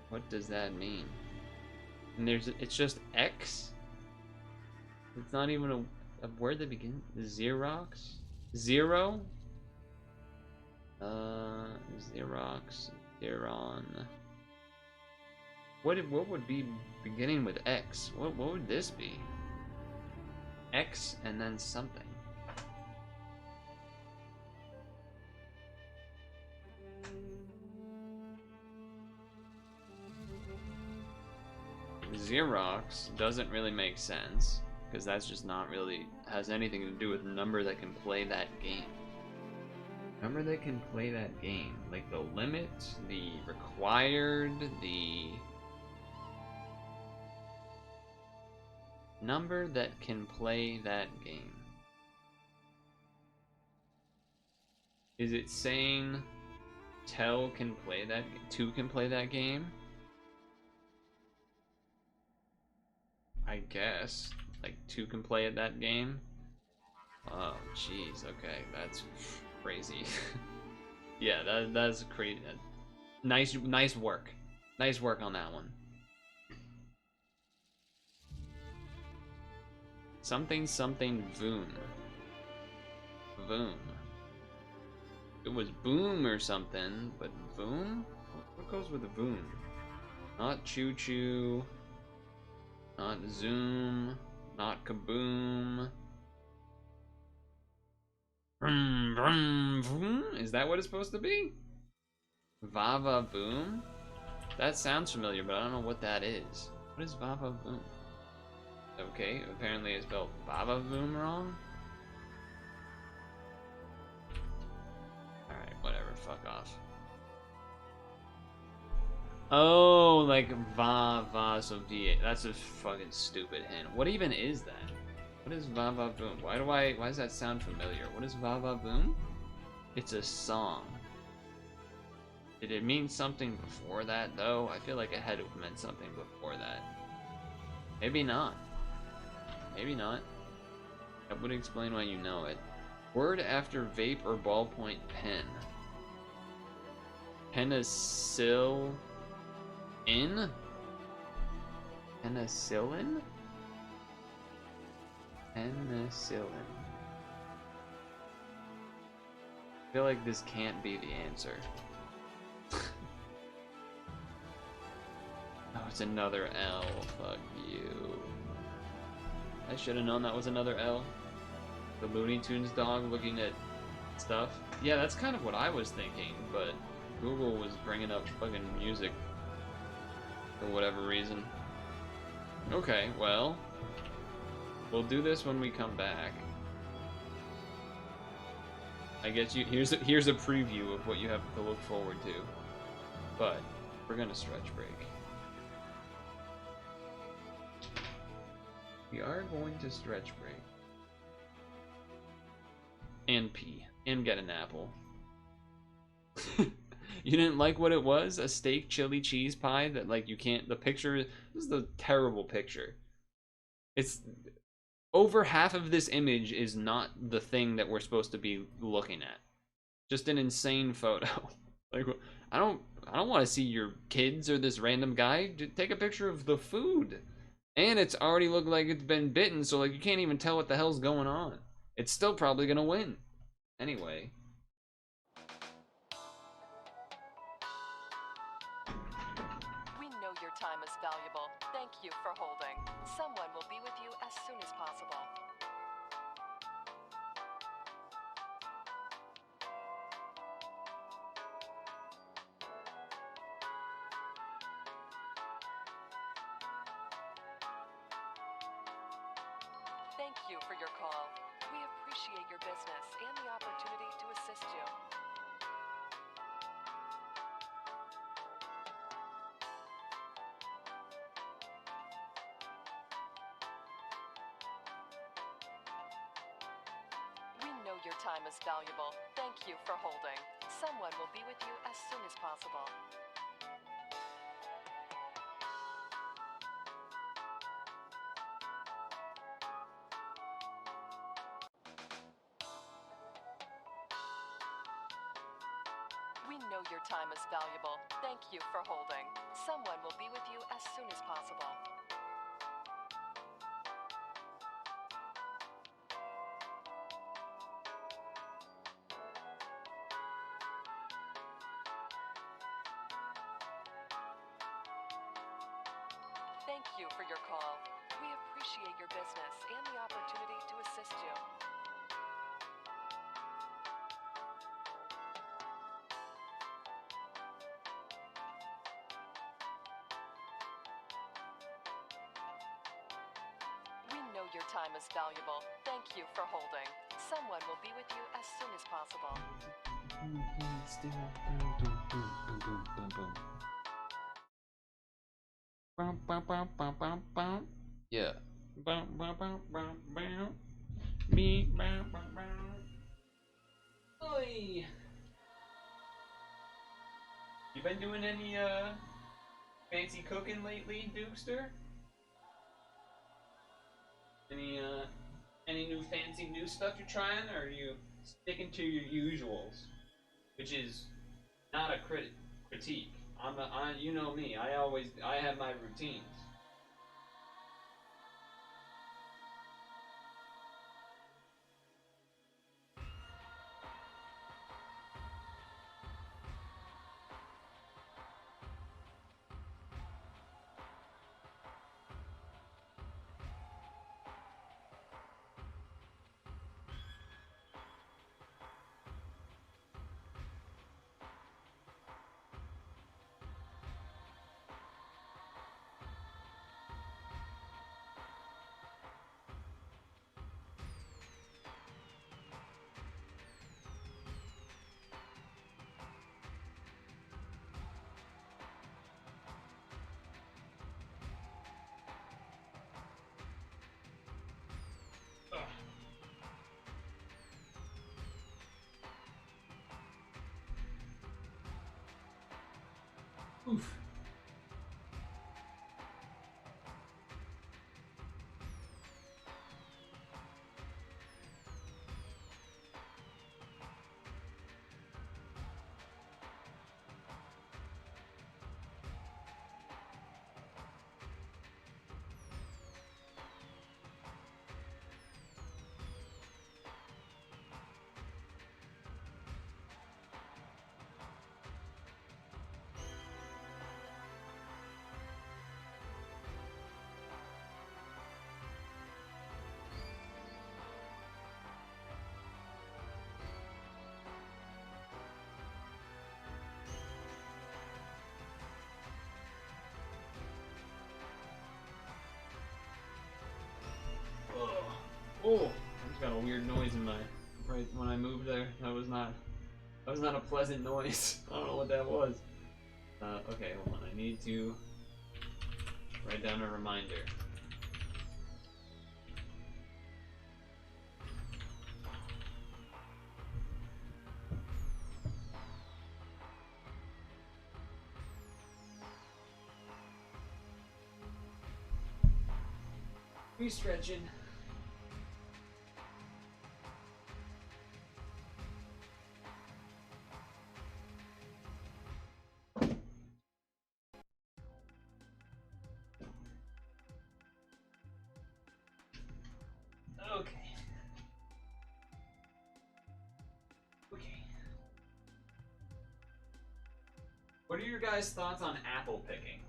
What does that mean? And it's just X? It's not even a word that begins. Xerox? Zero? Xerox. Xeron. What would be beginning with X? What would this be? X and then something. Xerox doesn't really make sense, because that's just not really has anything to do with number that can play that game. Number that can play that game, like the limit, the required, the number that can play that game. Is it saying Tell can play that? 2 can play that game? I guess. Like 2 can play at that game? Oh, jeez. Okay, that's crazy. Yeah, that's crazy. Nice work. Nice work on that one. Something Voom. Voom. It was Boom or something, but Voom? What goes with the Voom? Not Choo Choo. Not Zoom. Not Kaboom. Vroom, vroom, vroom. Is that what it's supposed to be? Vava Boom? That sounds familiar, but I don't know what that is. What is Vava Boom? Okay, apparently I spelled Vava Boom wrong. Alright, whatever, fuck off. Oh, like Va, so D8. That's a fucking stupid hint. What even is that? What is Vava Boom? Why does that sound familiar? What is Vava Boom? It's a song. Did it mean something before that, though? I feel like it had to have meant something before that. Maybe not. Maybe not. That would explain why you know it. Word after vape or ballpoint pen. Penicillin? Penicillin? Penicillin. I feel like this can't be the answer. Oh, it's another L. Fuck you. I should have known that was another L. The Looney Tunes dog looking at stuff. Yeah, that's kind of what I was thinking, but Google was bringing up fucking music for whatever reason. Okay, well, we'll do this when we come back. I guess here's a preview of what you have to look forward to. But we're gonna stretch break. We are going to stretch break. And pee. And get an apple. You didn't like what it was? A steak chili cheese pie that like you can't, the picture, this is a terrible picture. It's over half of this image is not the thing that we're supposed to be looking at. Just an insane photo. Like I don't want to see your kids or this random guy. Just take a picture of the food. And it's already looked like it's been bitten, so like you can't even tell what the hell's going on. It's still probably gonna win. Anyway. We know your time is valuable. Thank you for holding. Someone will be with you as soon as possible. Thank you for your call. We appreciate your business and the opportunity to assist you. We know your time is valuable. Thank you for holding. Someone will be with you as soon as possible. We know your time is valuable. Thank you for holding. Someone will be with you as soon as possible. Thank you for your call. We appreciate your business and the opportunity to assist you. We know your time is valuable. Thank you for holding. Someone will be with you as soon as possible. Yeah. Oi. You been doing any fancy cooking lately, Dukester? Any new fancy new stuff you're trying, or are you sticking to your usuals? Which is not a critique. You know me. I have my routines. Oof. Oh, I just got a weird noise in my right when I moved there. That was not a pleasant noise. I don't know what that was. Okay, hold on. I need to write down a reminder. We stretching. Okay. Okay. What are your guys' thoughts on apple picking?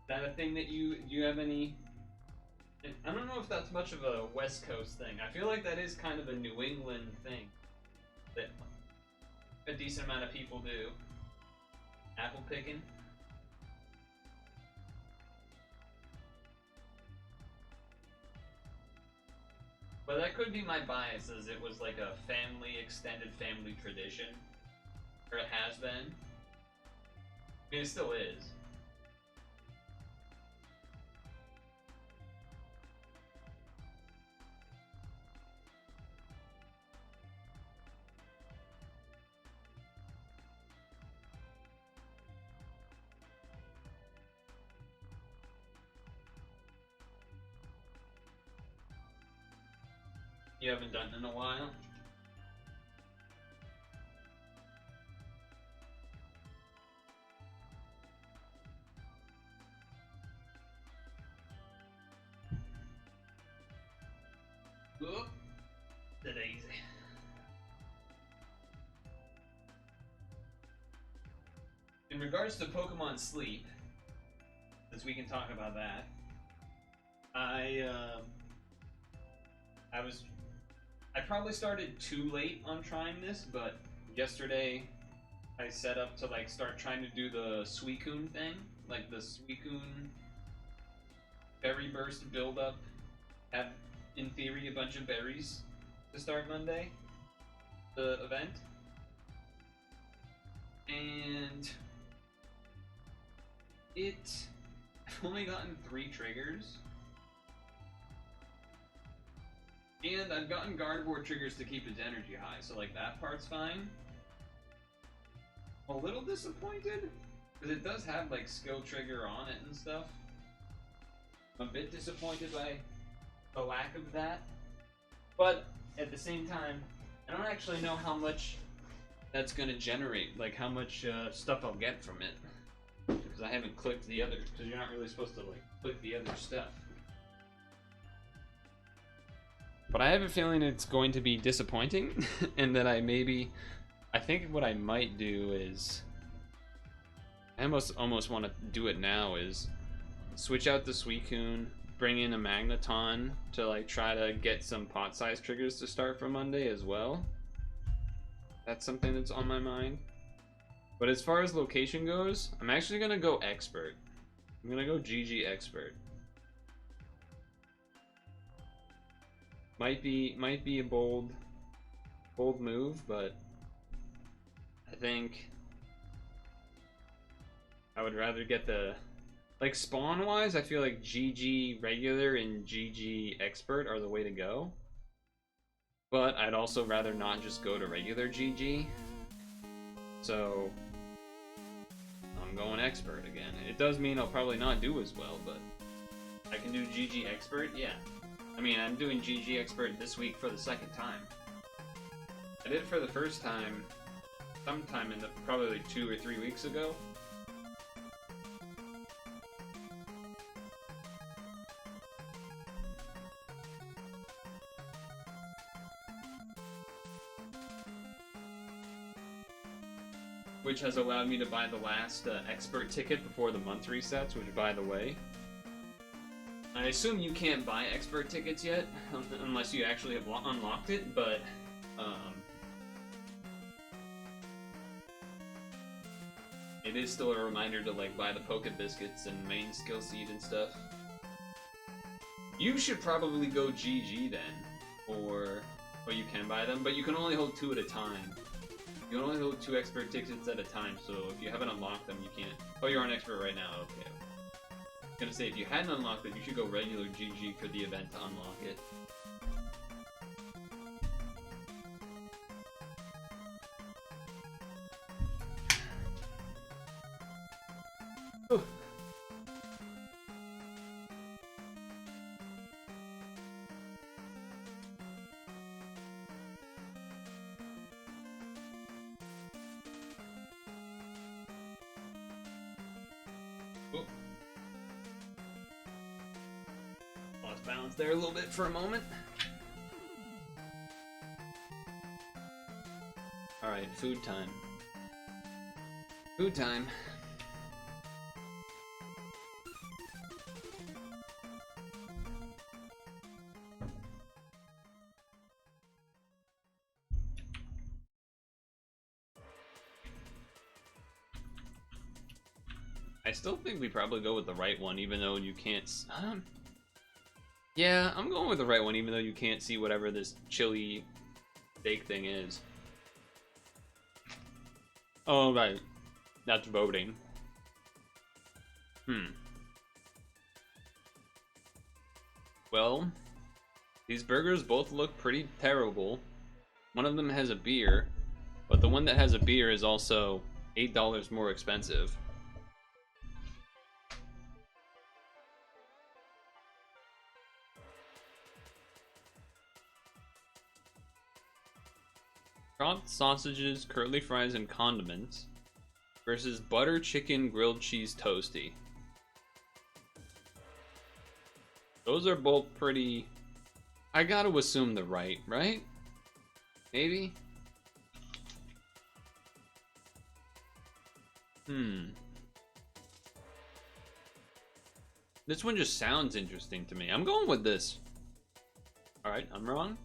Is that a thing that do you have any? I don't know if that's much of a West Coast thing. I feel like that is kind of a New England thing that a decent amount of people do. Apple picking. But that could be my bias, as it was like a extended family tradition. Or it has been. I mean, it still is. You haven't done it in a while? Oop. That easy. In regards to Pokemon Sleep, since we can talk about that, I probably started too late on trying this, but yesterday I set up to like start trying to do the Suicune thing, like the Suicune berry burst build up, have in theory a bunch of berries to start Monday, the event, and I've only gotten 3 triggers. And I've gotten Gardevoir triggers to keep its energy high, so like that part's fine. A little disappointed, because it does have like skill trigger on it and stuff. I'm a bit disappointed by the lack of that. But at the same time, I don't actually know how much that's going to generate, like how much stuff I'll get from it. Because I haven't clicked the other, because you're not really supposed to like click the other stuff. But I have a feeling it's going to be disappointing, and that I think what I might do is, I almost want to do it now, is switch out the Suicune, bring in a Magneton to like try to get some pot size triggers to start for Monday as well. That's something that's on my mind. But as far as location goes, I'm actually gonna go Expert. I'm gonna go GG Expert. Might be a bold move, but I think I would rather get the, like, spawn wise, I feel like GG regular and GG expert are the way to go. But I'd also rather not just go to regular GG. So I'm going expert again. It does mean I'll probably not do as well, but I can do GG expert, yeah. I mean, I'm doing GG Expert this week for the 2nd time. I did it for the first time sometime in probably like 2 or 3 weeks ago. Which has allowed me to buy the last Expert ticket before the month resets, which, by the way, I assume you can't buy Expert tickets yet, unless you actually have unlocked it, but it is still a reminder to like buy the Poke Biscuits and main skill seed and stuff. You should probably go GG then, or Oh, you can buy them, but you can only hold 2 at a time. You can only hold 2 expert tickets at a time, so if you haven't unlocked them, you can't. Oh, you're on expert right now, okay. I was gonna say, if you hadn't unlocked it, you should go regular GG for the event to unlock it. Ooh. Ooh. Lost balance there a little bit for a moment. Alright, food time. Food time. I still think we probably go with the right one, even though you can't. Yeah, I'm going with the right one, even though you can't see whatever this chili steak thing is. Oh, right. That's voting. Well, these burgers both look pretty terrible. One of them has a beer, but the one that has a beer is also $8 more expensive. Chopped sausages, curly fries, and condiments versus butter chicken grilled cheese toasty. Those are both pretty. I gotta assume the right? Maybe? This one just sounds interesting to me. I'm going with this. Alright, I'm wrong.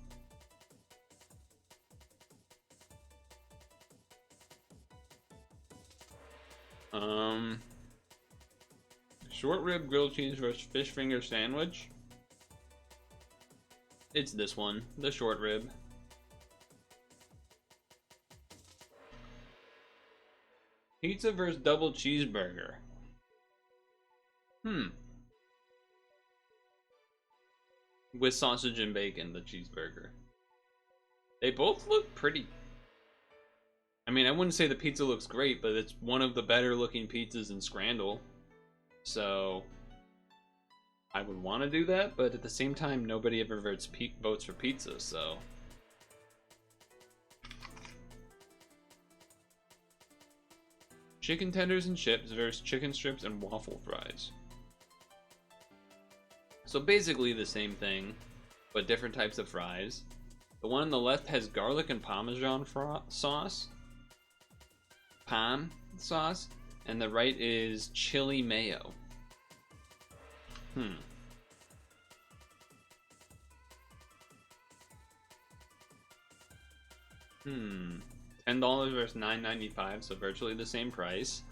Short rib grilled cheese versus fish finger sandwich. It's this one, the short rib. Pizza versus double cheeseburger. With sausage and bacon, the cheeseburger. They both look pretty. I mean, I wouldn't say the pizza looks great, but it's one of the better looking pizzas in Scrandle. So I would want to do that, but at the same time, nobody ever votes for pizza, so. Chicken tenders and chips versus chicken strips and waffle fries. So basically the same thing, but different types of fries. The one on the left has garlic and parmesan sauce. Parm sauce. And the right is chili mayo. $10 versus $9.95, so virtually the same price.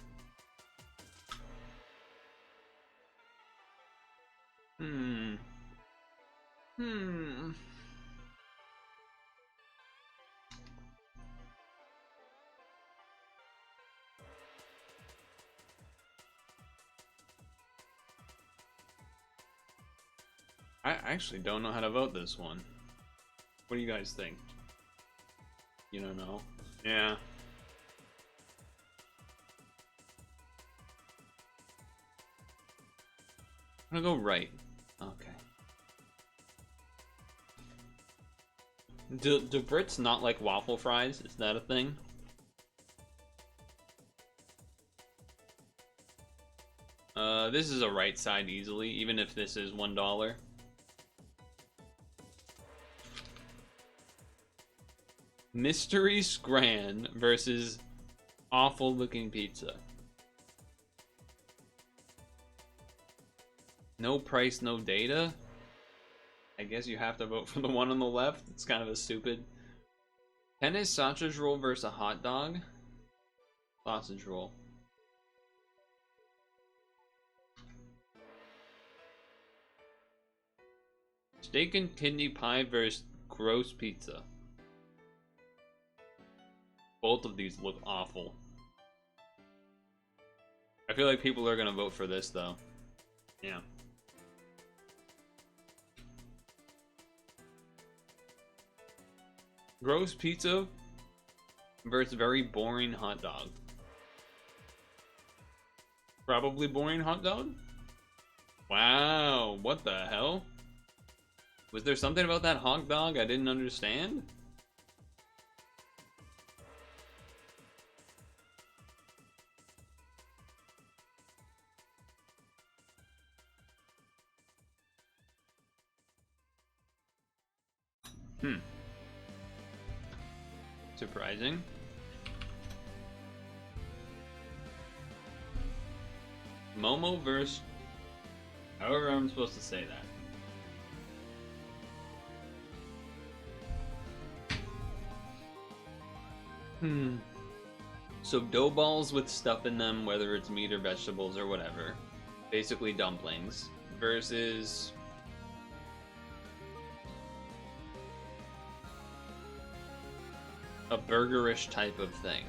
I actually don't know how to vote this one. What do you guys think? You don't know? Yeah. I'm gonna go right. Okay. Do Brits not like waffle fries? Is that a thing? This is a right side easily, even if this is $1. Mystery Scran versus awful looking pizza. No price, no data? I guess you have to vote for the one on the left. It's kind of a stupid. Tennis sausage roll versus a hot dog. Sausage roll. Steak and kidney pie versus gross pizza. Both of these look awful. I feel like people are gonna vote for this though. Yeah. Gross pizza versus very boring hot dog. Probably boring hot dog? Wow, what the hell? Was there something about that hot dog I didn't understand? Surprising. Momo versus... However I'm supposed to say that. So dough balls with stuff in them, whether it's meat or vegetables or whatever. Basically dumplings. Versus... a burgerish type of thing.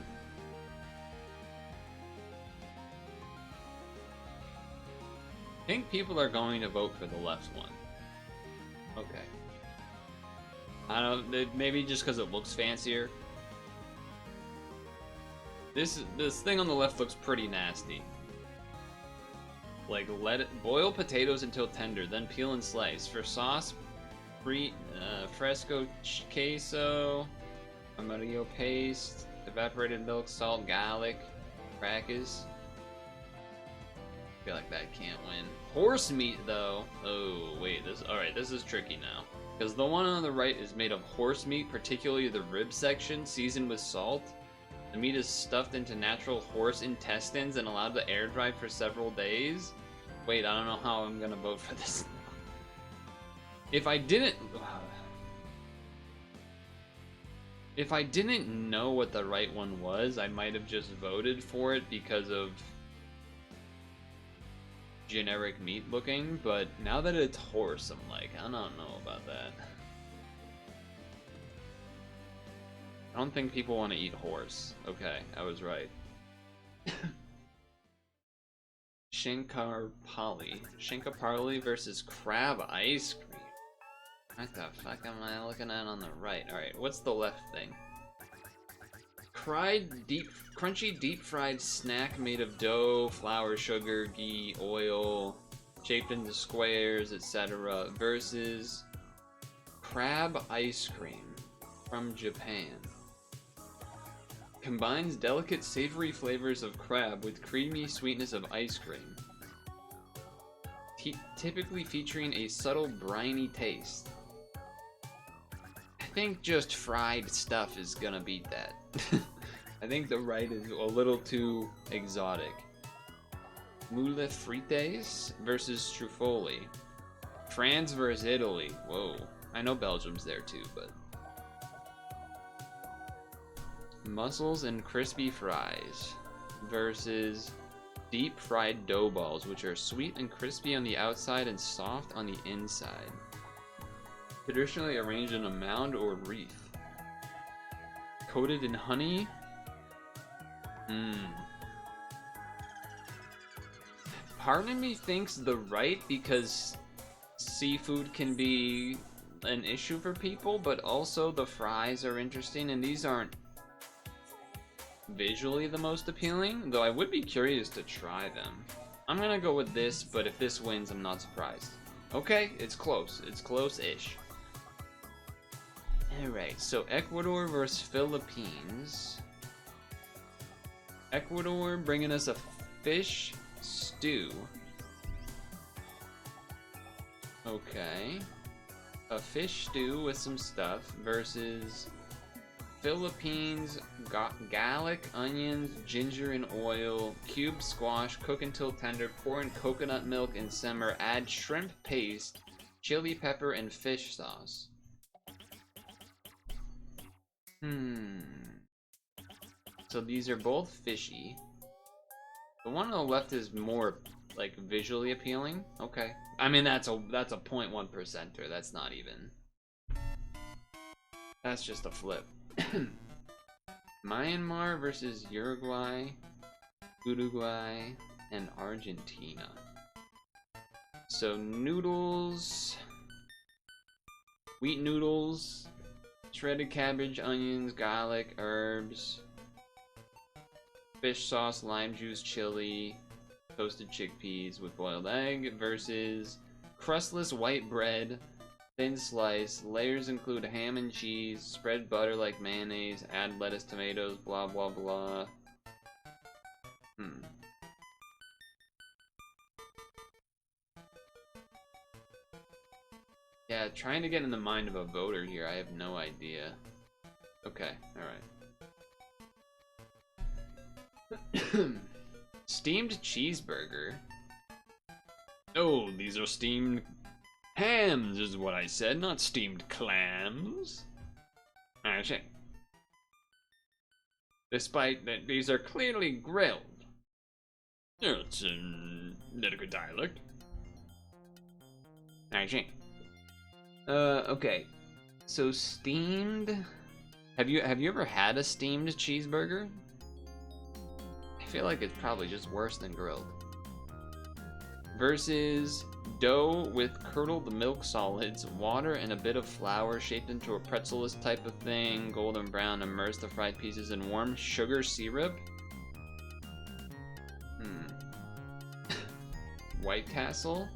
I think people are going to vote for the left one. Okay. I don't. Maybe just because it looks fancier. This thing on the left looks pretty nasty. Like, let it boil potatoes until tender, then peel and slice. For sauce, fresco queso, amarillo paste, evaporated milk, salt, garlic, crackers. I feel like that can't win. Horse meat, though. Oh, wait. Alright, this is tricky now. Because the one on the right is made of horse meat, particularly the rib section, seasoned with salt. The meat is stuffed into natural horse intestines and allowed to air dry for several days. Wait, I don't know how I'm gonna vote for this. If I didn't know what the right one was, I might have just voted for it because of generic meat looking, but now that it's horse, I'm like, I don't know about that. I don't think people want to eat horse. Okay, I was right. Shinkaparli versus crab ice cream. What the fuck am I looking at on the right? Alright, what's the left thing? Crunchy deep fried snack made of dough, flour, sugar, ghee, oil, shaped into squares, etc. versus crab ice cream from Japan. Combines delicate savory flavors of crab with creamy sweetness of ice cream. Typically featuring a subtle briny taste. I think just fried stuff is gonna beat that. I think the right is a little too exotic. Moule frites versus Truffoli. France versus Italy. Whoa. I know Belgium's there too, but... Mussels and crispy fries versus deep fried dough balls, which are sweet and crispy on the outside and soft on the inside. Traditionally arranged in a mound or wreath. Coated in honey. Part of me thinks the right because seafood can be an issue for people, but also the fries are interesting, and these aren't visually the most appealing, though I would be curious to try them. I'm gonna go with this, but if this wins, I'm not surprised. Okay, it's close. It's close-ish. Alright, so Ecuador versus Philippines. Ecuador bringing us a fish stew. Okay. A fish stew with some stuff versus Philippines, garlic, onions, ginger and oil, cube squash, cook until tender, pour in coconut milk and simmer, add shrimp paste, chili pepper, and fish sauce. So these are both fishy. The one on the left is more, like, visually appealing. Okay. I mean, that's a 0.1%er. That's not even... That's just a flip. Myanmar versus Uruguay, and Argentina. So noodles, wheat noodles, shredded cabbage, onions, garlic, herbs, fish sauce, lime juice, chili, toasted chickpeas with boiled egg versus crustless white bread, thin slice. Layers include ham and cheese, spread butter like mayonnaise, add lettuce, tomatoes, blah blah blah. Yeah, trying to get in the mind of a voter here, I have no idea. Okay, alright. Steamed cheeseburger. Oh, these are steamed hams is what I said, not steamed clams. Actually, despite that these are clearly grilled. It's not a good dialect. Actually. Okay. So steamed. Have you ever had a steamed cheeseburger? I feel like it's probably just worse than grilled. Versus dough with curdled milk solids, water, and a bit of flour shaped into a pretzel-ish type of thing, golden brown, immerse the fried pieces in warm sugar syrup. White Castle?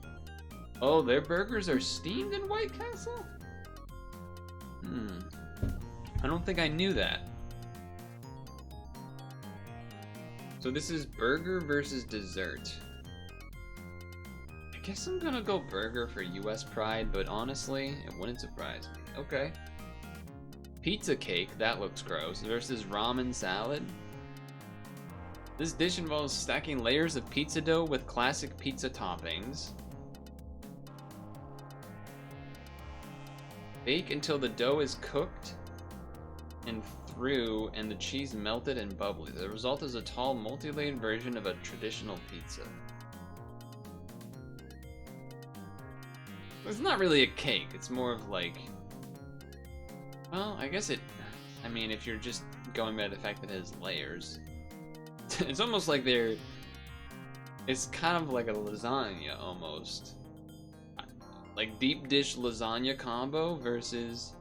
Oh, their burgers are steamed in White Castle? I don't think I knew that. So this is burger versus dessert. I guess I'm gonna go burger for US pride, but honestly, it wouldn't surprise me. Okay. Pizza cake, that looks gross, versus ramen salad. This dish involves stacking layers of pizza dough with classic pizza toppings. Bake until the dough is cooked and through and the cheese melted and bubbly. The result is a tall, multi-layered version of a traditional pizza. It's not really a cake, it's more of like... Well, I guess it... I mean, if you're just going by the fact that it has layers. It's almost like they're... It's kind of like a lasagna, almost. Like deep dish lasagna combo versus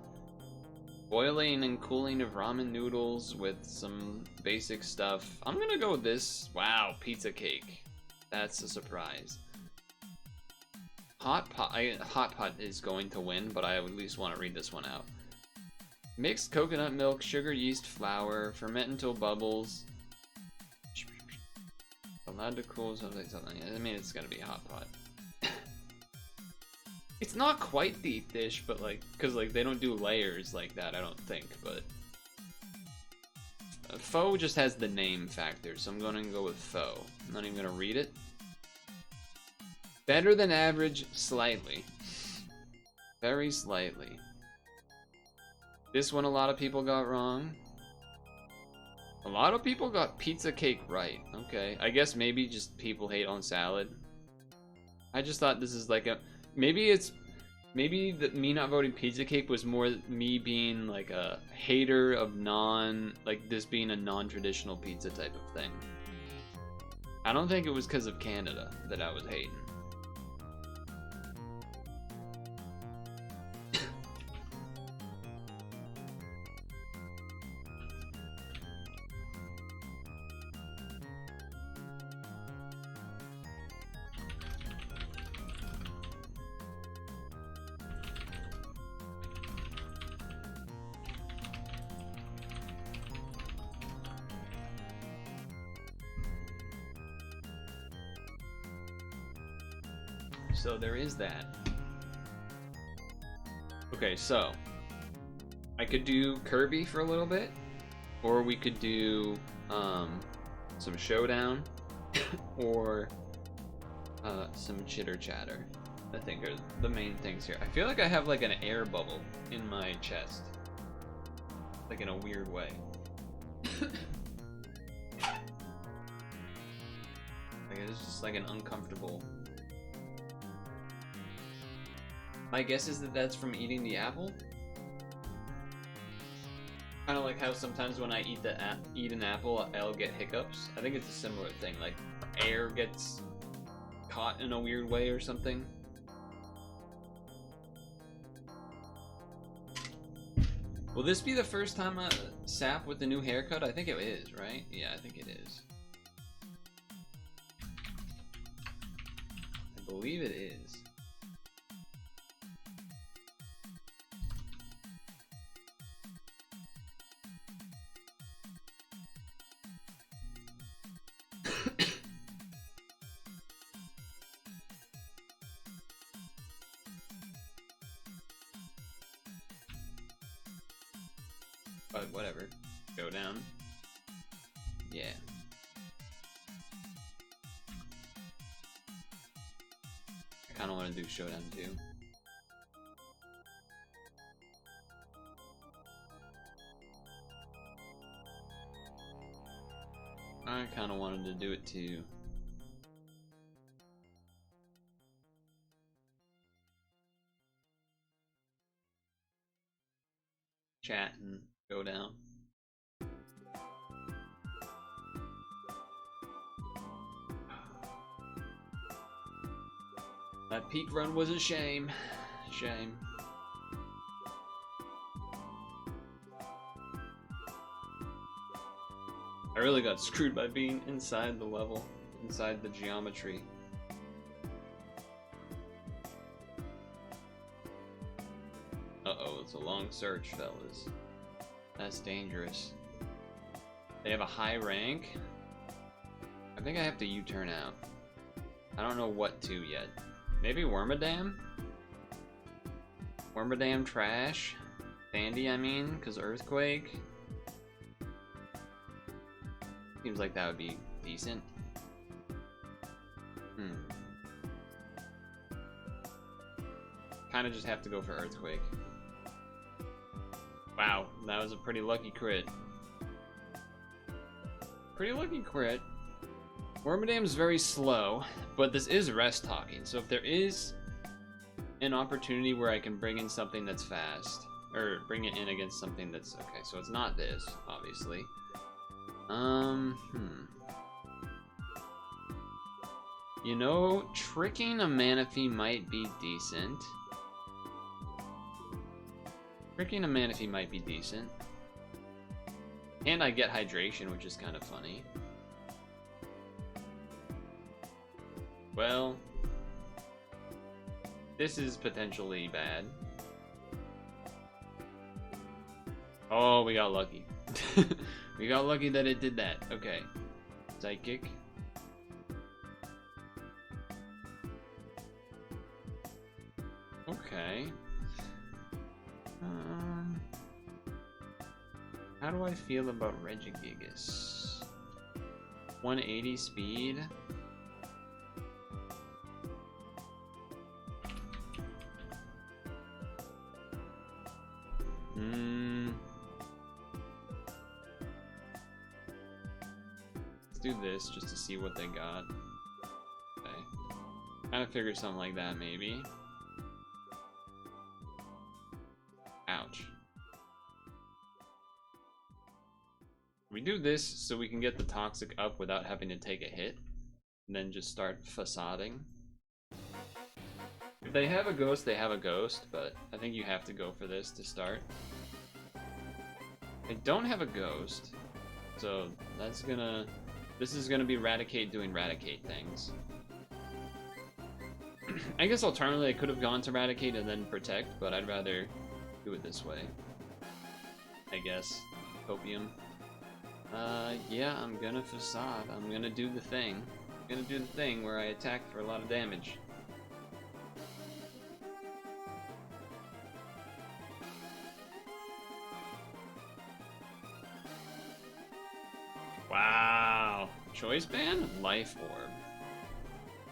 boiling and cooling of ramen noodles with some basic stuff. I'm gonna go with this. Wow, pizza cake. That's a surprise. Hot pot is going to win, but I at least want to read this one out. Mixed coconut milk, sugar, yeast, flour, ferment until bubbles. Allowed to cool something. I mean, it's gonna be a hot pot. It's not quite deep dish, but like, cause like they don't do layers like that, I don't think. But pho just has the name factor, so I'm gonna go with pho. I'm not even gonna read it. Better than average, slightly. Very slightly. This one a lot of people got wrong. A lot of people got pizza cake right. Okay, I guess maybe just people hate on salad. I just thought this is like a... Maybe me not voting pizza cake was more me being like a hater of like this being a non-traditional pizza type of thing. I don't think it was because of Canada that I was hating. So there is that. Okay, so I could do Kirby for a little bit, or we could do some Showdown, or some Chitter Chatter. I think are the main things here. I feel like I have like an air bubble in my chest, like in a weird way. Like it's just like an uncomfortable. My guess is that that's from eating the apple. Kind of like how sometimes when I eat an apple, I'll get hiccups. I think it's a similar thing. Like air gets caught in a weird way or something. Will this be the first time I sap with the new haircut? I think it is, right? Yeah, I think it is. I believe it is. But whatever. Showdown. Yeah. I kind of want to do Showdown too. I kind of wanted to do it too. Chat and Showdown. That peak run was a shame. Shame. I really got screwed by being inside the level, inside the geometry. Uh-oh, it's a long search, fellas. That's dangerous. They have a high rank. I think I have to U-turn out. I don't know what to yet. Maybe Wormadam? Wormadam trash? Sandy, I mean, because Earthquake? Seems like that would be decent. Kinda just have to go for Earthquake. Wow, that was a pretty lucky crit. Pretty lucky crit. Wormadam's very slow, but this is rest talking, so if there is an opportunity where I can bring in something that's fast, or bring it in against something that's okay, so it's not this, obviously. You know, tricking a Manaphy might be decent. Tricking a Manaphy might be decent. And I get hydration, which is kind of funny. Well, this is potentially bad. Oh, we got lucky. We got lucky that it did that. Okay. Psychic. Okay. How do I feel about Regigigas? 180 speed. Let's do this just to see what they got. Okay. Kind of figure something like that, maybe. Ouch. We do this so we can get the toxic up without having to take a hit, and then just start facading. If they have a ghost, they have a ghost, but I think you have to go for this to start. They don't have a ghost, so that's gonna... This is gonna be Raticate doing Raticate things. I guess alternatively I could have gone to Raticate and then Protect, but I'd rather do it this way. I guess. Copium. Yeah, I'm gonna Facade. I'm gonna do the thing. I'm gonna do the thing where I attack for a lot of damage. Wow. Choice Band? Life Orb.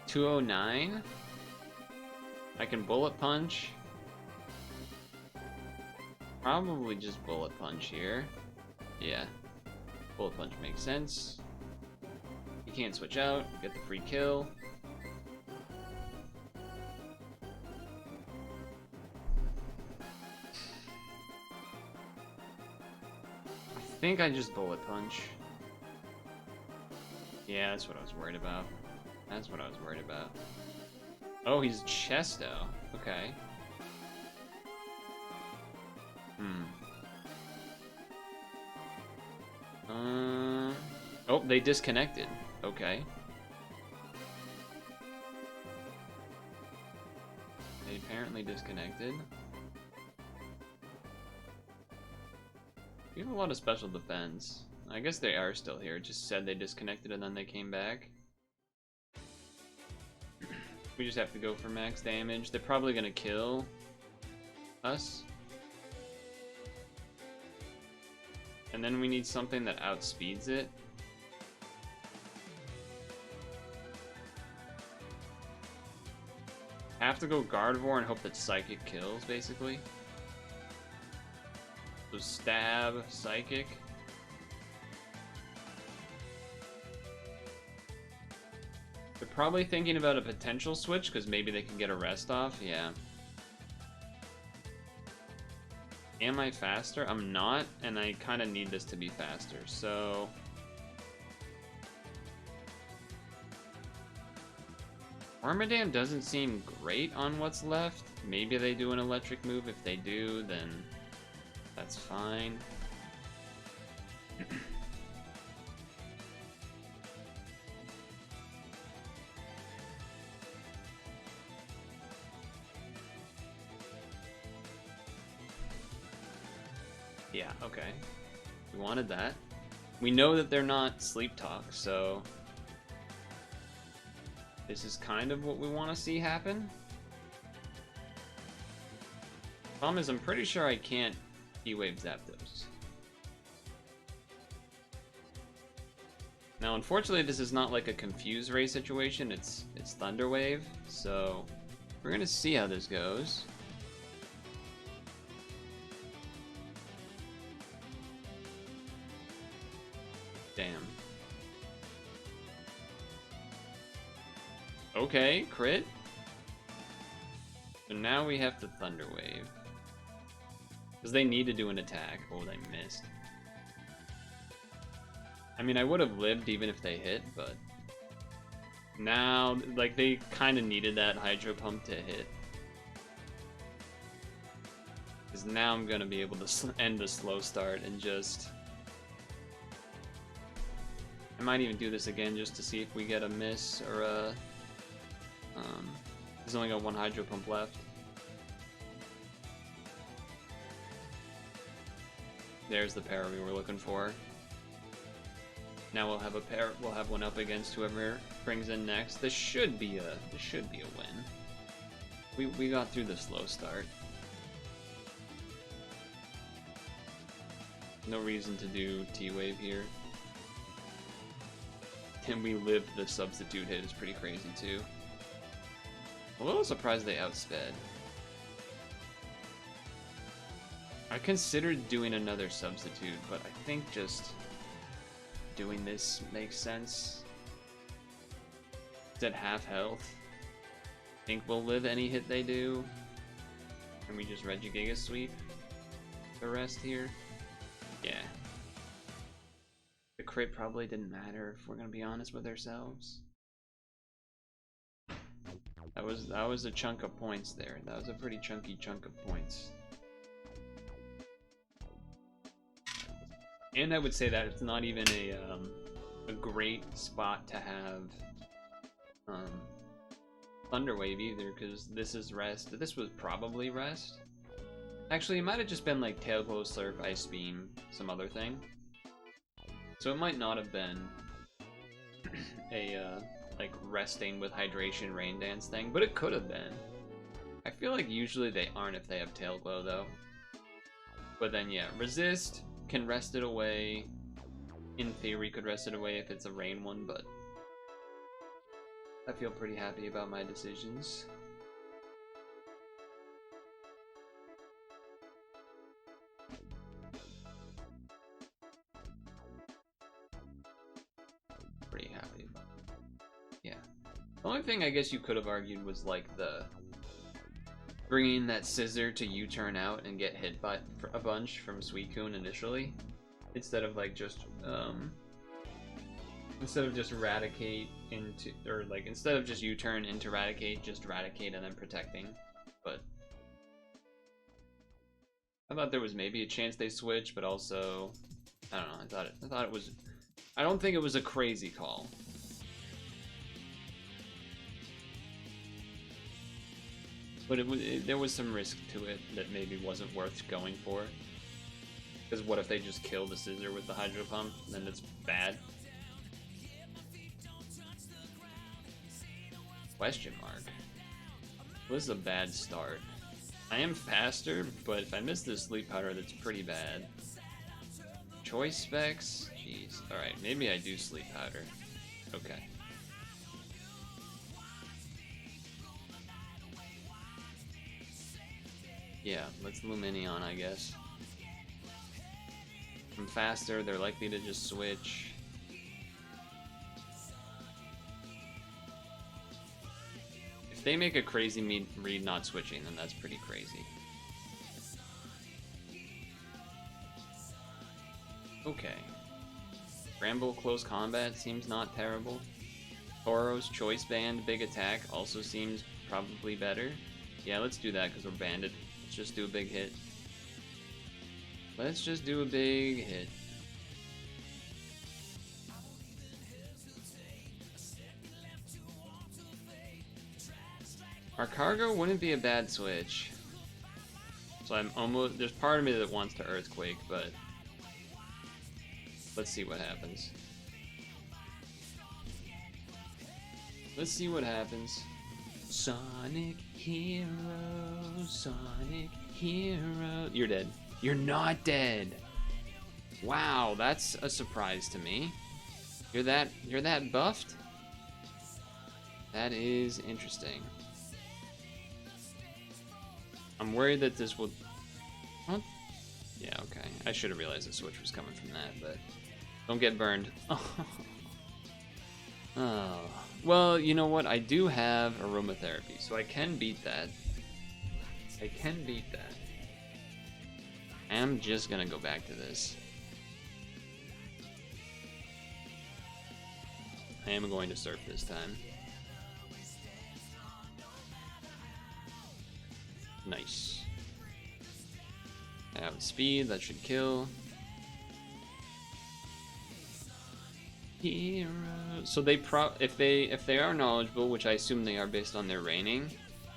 209? I can Bullet Punch. Probably just Bullet Punch here. Yeah. Bullet Punch makes sense. You can't switch out, get the free kill. think I just bullet punch. Yeah, that's what I was worried about. That's what I was worried about. Oh, he's Chesto. Okay. Oh, they disconnected. Okay. They apparently disconnected. We have a lot of special defense. I guess they are still here. It just said they disconnected and then they came back. We just have to go for max damage. They're probably gonna kill us. And then we need something that outspeeds it. Have to go Gardevoir and hope that Psychic kills, basically. So stab, Psychic. They're probably thinking about a potential switch, because maybe they can get a rest off, yeah. Am I faster? I'm not, and I kind of need this to be faster, so... Armadam doesn't seem great on what's left. Maybe they do an electric move. If they do, then that's fine. Yeah, okay. We wanted that. We know that they're not Sleep Talk, so... This is kind of what we want to see happen. Problem is, I'm pretty sure I can't E-Wave Zapdos. Now, unfortunately, this is not like a Confuse Ray situation. It's Thunder Wave, so we're gonna see how this goes. Damn. Okay, crit. So now we have to Thunder Wave. Because they need to do an attack. Oh, they missed. I mean, I would have lived even if they hit, but... Now, like, they kind of needed that Hydro Pump to hit. Because now I'm going to be able to end the slow start and just... I might even do this again just to see if we get a miss or a... He's only got one Hydro Pump left. There's the pair we were looking for. Now we'll have a pair. We'll have one up against whoever brings in next. This should be a win. We got through the slow start. No reason to do T-Wave here. And we lived the substitute hit is pretty crazy too. A little surprised they outsped. I considered doing another substitute, but I think just doing this makes sense. It's at half health. I think we'll live any hit they do. Can we just Regigiga sweep the rest here? Yeah. The crit probably didn't matter if we're gonna be honest with ourselves. That was a chunk of points there. That was a pretty chunky chunk of points. And I would say that it's not even a great spot to have Thunder Wave either, because this is rest. This was probably rest. Actually, it might have just been like Tail Glow, Surf, Ice Beam, some other thing. So it might not have been a like resting with hydration rain dance thing, but it could have been. I feel like usually they aren't if they have Tail Glow though. But then yeah, resist can rest it away. In theory could rest it away if it's a rain one, but I feel pretty happy about my decisions. Pretty happy about it. Yeah. The only thing I guess you could have argued was like the bringing that scissor to U-turn out and get hit by a bunch from Suicune initially. instead of like just eradicate into, or like instead of just U-turn into eradicate, just eradicate and then protecting. But I thought there was maybe a chance they switch, but also I don't know. I thought it was. I don't think it was a crazy call. But there was some risk to it that maybe wasn't worth going for. Because what if they just kill the scissor with the hydro pump? Then it's bad. Question mark. This is a bad start. I am faster, but if I miss this sleep powder, that's pretty bad. Choice specs? Jeez. Alright, maybe I do sleep powder. Okay. Yeah, let's Luminion, I guess. I'm faster, they're likely to just switch. If they make a crazy read not switching, then that's pretty crazy. Okay. Bramble Close Combat seems not terrible. Tauros Choice Band Big Attack also seems probably better. Yeah, let's do that because we're banded. Let's just do a big hit. Let's just do a big hit. Our cargo wouldn't be a bad switch. So I'm almost, there's part of me that wants to Earthquake, but let's see what happens. Let's see what happens. Sonic Hero, Sonic Hero. You're dead. You're not dead. Wow, that's a surprise to me. You're that buffed? That is interesting. I'm worried that this will... Huh? Yeah, okay. I should have realized the switch was coming from that, but... Don't get burned. Oh. Well, you know what? I do have aromatherapy, so I can beat that. I can beat that. I'm just gonna go back to this. I am going to surf this time. Nice. I have speed, that should kill. Hero. So they if they are knowledgeable, which I assume they are based on their reigning,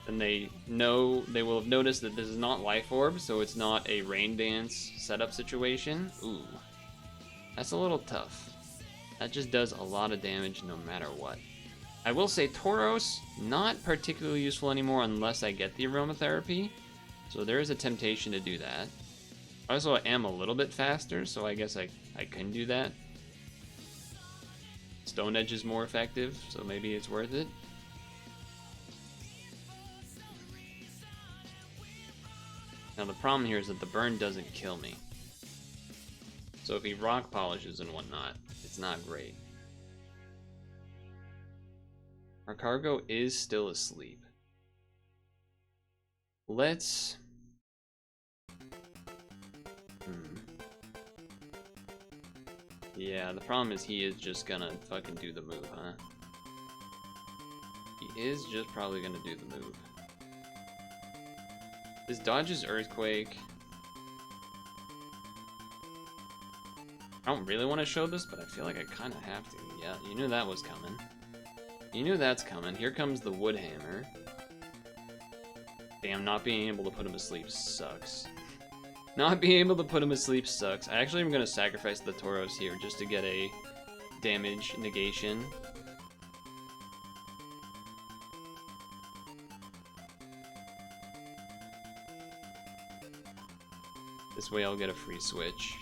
then they will have noticed that this is not Life Orb, so it's not a Rain Dance setup situation. Ooh. That's a little tough. That just does a lot of damage no matter what. I will say Tauros, not particularly useful anymore unless I get the aromatherapy. So there is a temptation to do that. Also, I am a little bit faster, so I guess I can do that. Stone Edge is more effective, so maybe it's worth it. Now the problem here is that the burn doesn't kill me. So if he rock polishes and whatnot, it's not great. Our cargo is still asleep. Let's... Yeah, the problem is he is just gonna fucking do the move, huh? He is just probably gonna do the move. This dodges Earthquake. I don't really want to show this, but I feel like I kind of have to. Yeah, you knew that was coming. You knew that's coming. Here comes the Wood Hammer. Damn, not being able to put him asleep sucks. Not being able to put him asleep sucks. I actually am going to sacrifice the Tauros here just to get a damage negation. This way I'll get a free switch.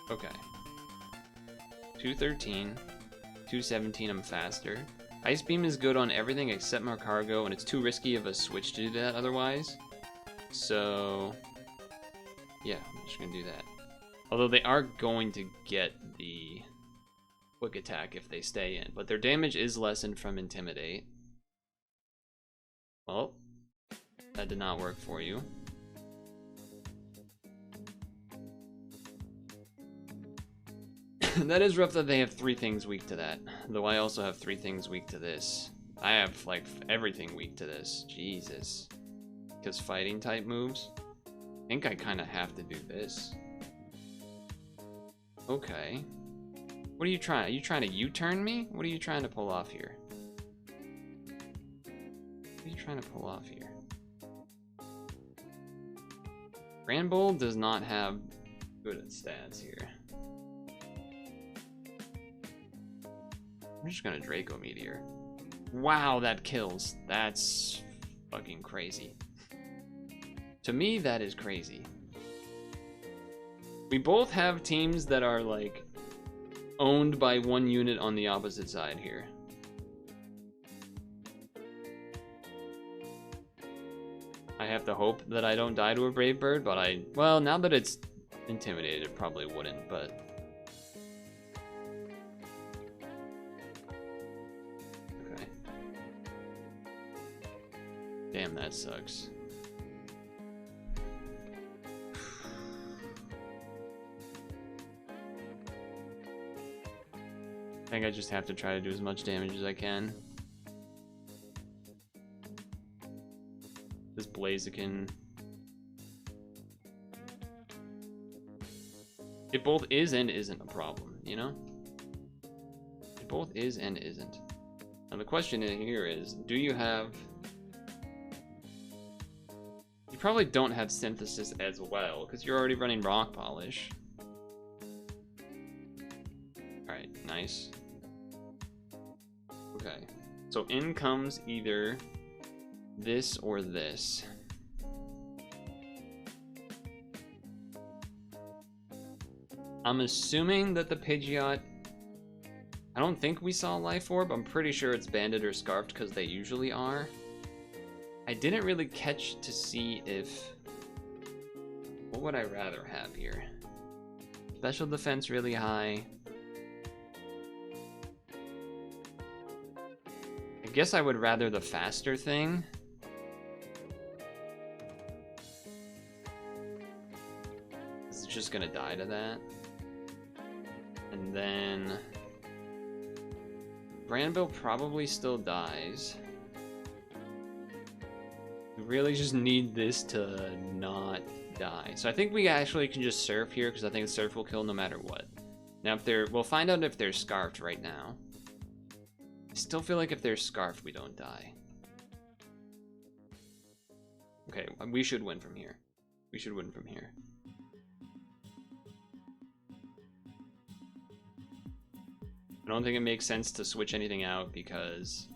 Okay. 213. 217, I'm faster. Ice Beam is good on everything except my cargo, and it's too risky of a switch to do that otherwise. So, yeah, I'm just gonna do that. Although they are going to get the quick attack if they stay in, but their damage is lessened from Intimidate. Well, that did not work for you. That is rough that they have 3 things weak to that. Though I also have 3 things weak to this. I have, like, everything weak to this. Jesus. Because fighting type moves? I think I kind of have to do this. Okay. What are you trying? Are you trying to U-turn me? What are you trying to pull off here? What are you trying to pull off here? Granbull does not have good stats here. I'm just gonna Draco Meteor. Wow, that kills. That's fucking crazy. To me, that is crazy. We both have teams that are, like, owned by 1 unit on the opposite side here. I have to hope that I don't die to a Brave Bird, but well, now that it's intimidated, it probably wouldn't, but... Okay. Damn, that sucks. I think I just have to try to do as much damage as I can. This Blaziken. It both is and isn't a problem, you know? It both is and isn't. Now the question here is, do you have... You probably don't have Synthesis as well, because you're already running Rock Polish. Alright, nice. Okay, so in comes either this or this. I'm assuming that the Pidgeot... I don't think we saw Life Orb. I'm pretty sure it's banded or scarfed because they usually are. I didn't really catch to see if... What would I rather have here? Special defense really high. I guess I would rather the faster thing. It's just gonna die to that. And then... Granville probably still dies. We really just need this to not die. So I think we actually can just Surf here, because I think Surf will kill no matter what. Now if they're... We'll find out if they're Scarfed right now. I still feel like if they're Scarfed, we don't die. Okay, we should win from here. We should win from here. I don't think it makes sense to switch anything out because,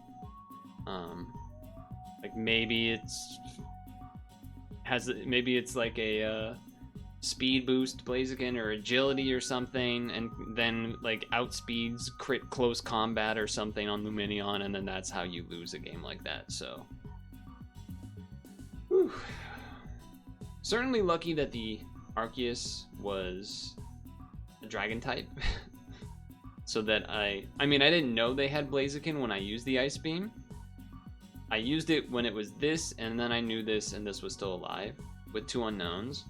like maybe it's like a speed boost Blaziken or agility or something, and then like outspeeds crit close combat or something on Luminion, and then that's how you lose a game like that. So, whew. Certainly lucky that the Arceus was a Dragon type. So that I mean, I didn't know they had Blaziken when I used the Ice Beam. I used it when it was this, and then I knew this, and this was still alive with 2 unknowns.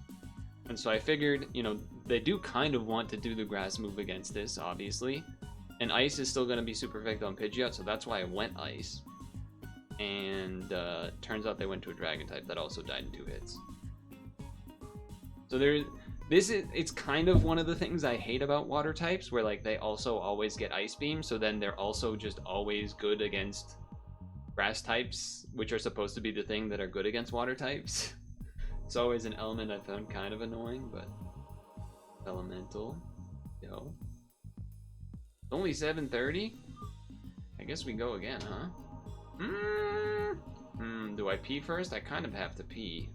And so I figured, you know, they do kind of want to do the grass move against this, obviously. And Ice is still going to be super effective on Pidgeot, so that's why I went Ice. And turns out they went to a Dragon type that also died in 2 hits. So it's kind of one of the things I hate about water types, where like they also always get Ice Beam, so then they're also just always good against grass types, which are supposed to be the thing that are good against water types. It's always an element I found kind of annoying, but elemental, yo. Only 7:30? I guess we go again, huh? Do I pee first? I kind of have to pee.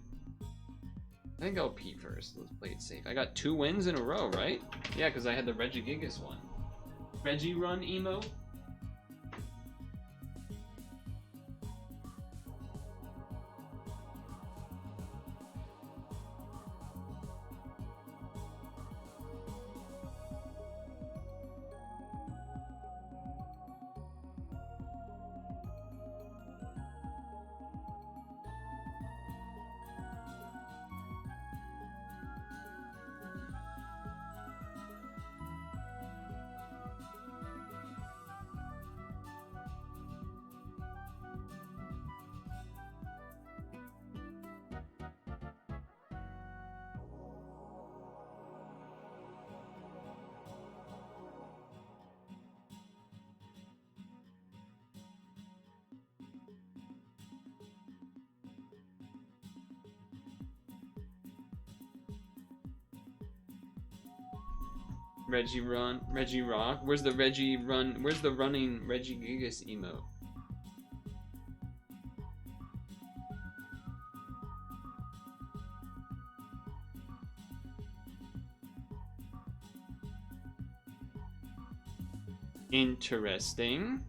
I think I'll pee first. Let's play it safe. I got 2 wins in a row, right? Yeah, because I had the Regigigas one. Reggie run emo. Reggie Run, Reggie Rock. Where's the Reggie Run? Where's the running Reggie Gigas emote? Interesting.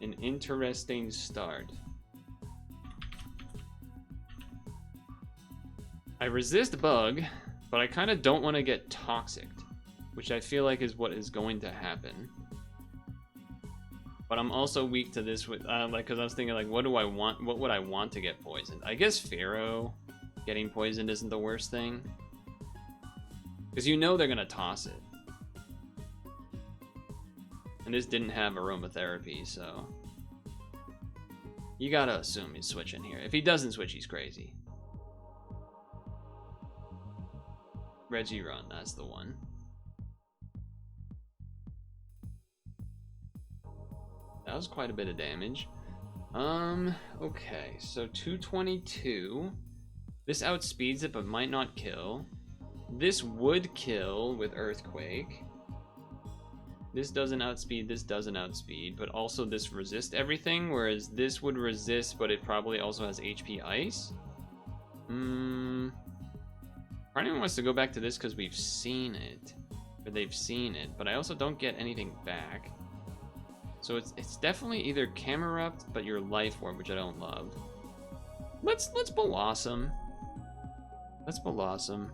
An interesting start. I resist bug, but I kind of don't want to get toxic, which I feel like is what is going to happen. But I'm also weak to this with like, because I was thinking like, what do I want? What would I want to get poisoned? I guess Pharaoh getting poisoned isn't the worst thing, because you know they're gonna toss it. And this didn't have aromatherapy, so you gotta assume he's switching here. If he doesn't switch, he's crazy. Reggie Run, that's the one. That was quite a bit of damage. Okay, so 222. This outspeeds it, but might not kill. This would kill with Earthquake. This doesn't outspeed, this doesn't outspeed, but also this resists everything, whereas this would resist, but it probably also has HP Ice. Part of me wants to go back to this because we've seen it, or they've seen it, but I also don't get anything back. So it's definitely either Camerupt, but your Life Orb, which I don't love. Let's Blossom. Let's Blossom.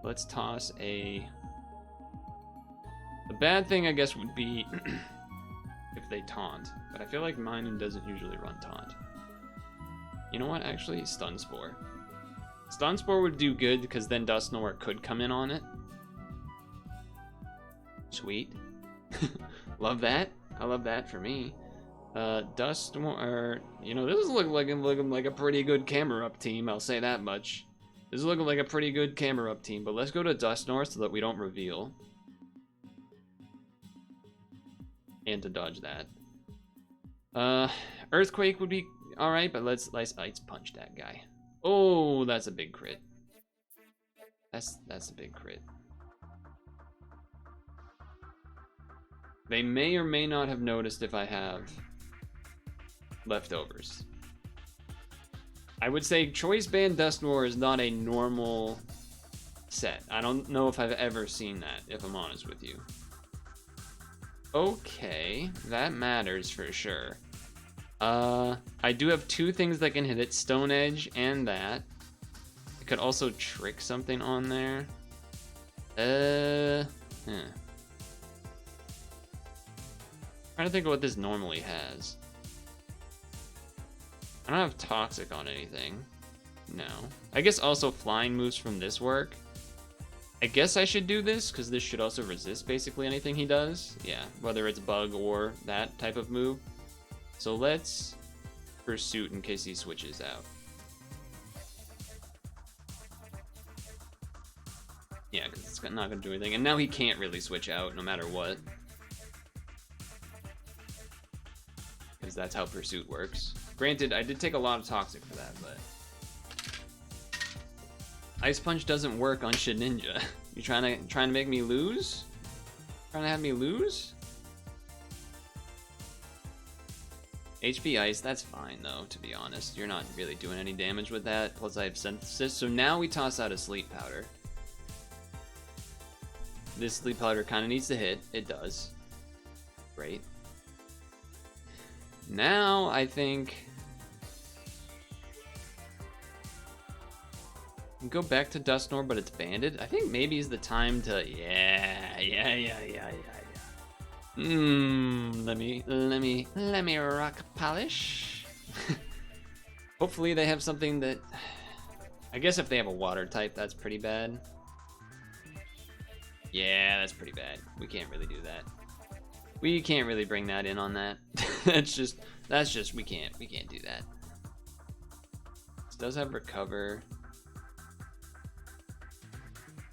Let's toss a... The bad thing, I guess, would be if they taunt, but I feel like Minun doesn't usually run taunt. You know what? Actually, Stun Spore. Stun Spore would do good because then Dusknoir could come in on it. Sweet. Love that. I love that for me. Dusknoir, you know, this is looking like a pretty good Camerupt team. I'll say that much. This is looking like a pretty good Camerupt team, but let's go to Dusknoir so that we don't reveal. And to dodge that. Earthquake would be alright, but let's Ice Punch that guy. Oh, that's a big crit. That's a big crit. They may or may not have noticed if I have leftovers. I would say Choice Band Dusknoir is not a normal set. I don't know if I've ever seen that, if I'm honest with you. Okay, that matters for sure. I do have two things that can hit it, Stone Edge and that. I could also trick something on there. Trying to think of what this normally has. I don't have Toxic on anything. No. I guess also flying moves from this work. I guess I should do this, because this should also resist basically anything he does. Yeah, whether it's bug or that type of move. So let's Pursuit in case he switches out. Yeah, because it's not going to do anything. And now he can't really switch out no matter what. Because that's how Pursuit works. Granted, I did take a lot of Toxic for that, but... Ice Punch doesn't work on Shedinja. You trying to make me lose? Trying to have me lose? HP Ice, that's fine though, to be honest. You're not really doing any damage with that. Plus I have Synthesis, so now we toss out a Sleep Powder. This Sleep Powder kind of needs to hit. It does. Great. Now I think... Go back to Dusknoir, but it's banded. I think maybe is the time to let me rock polish. Hopefully they have something that, I guess if they have a water type, that's pretty bad. Yeah, that's pretty bad. We can't really do that. We can't really bring that in on that. that's just we can't do that. This does have recover.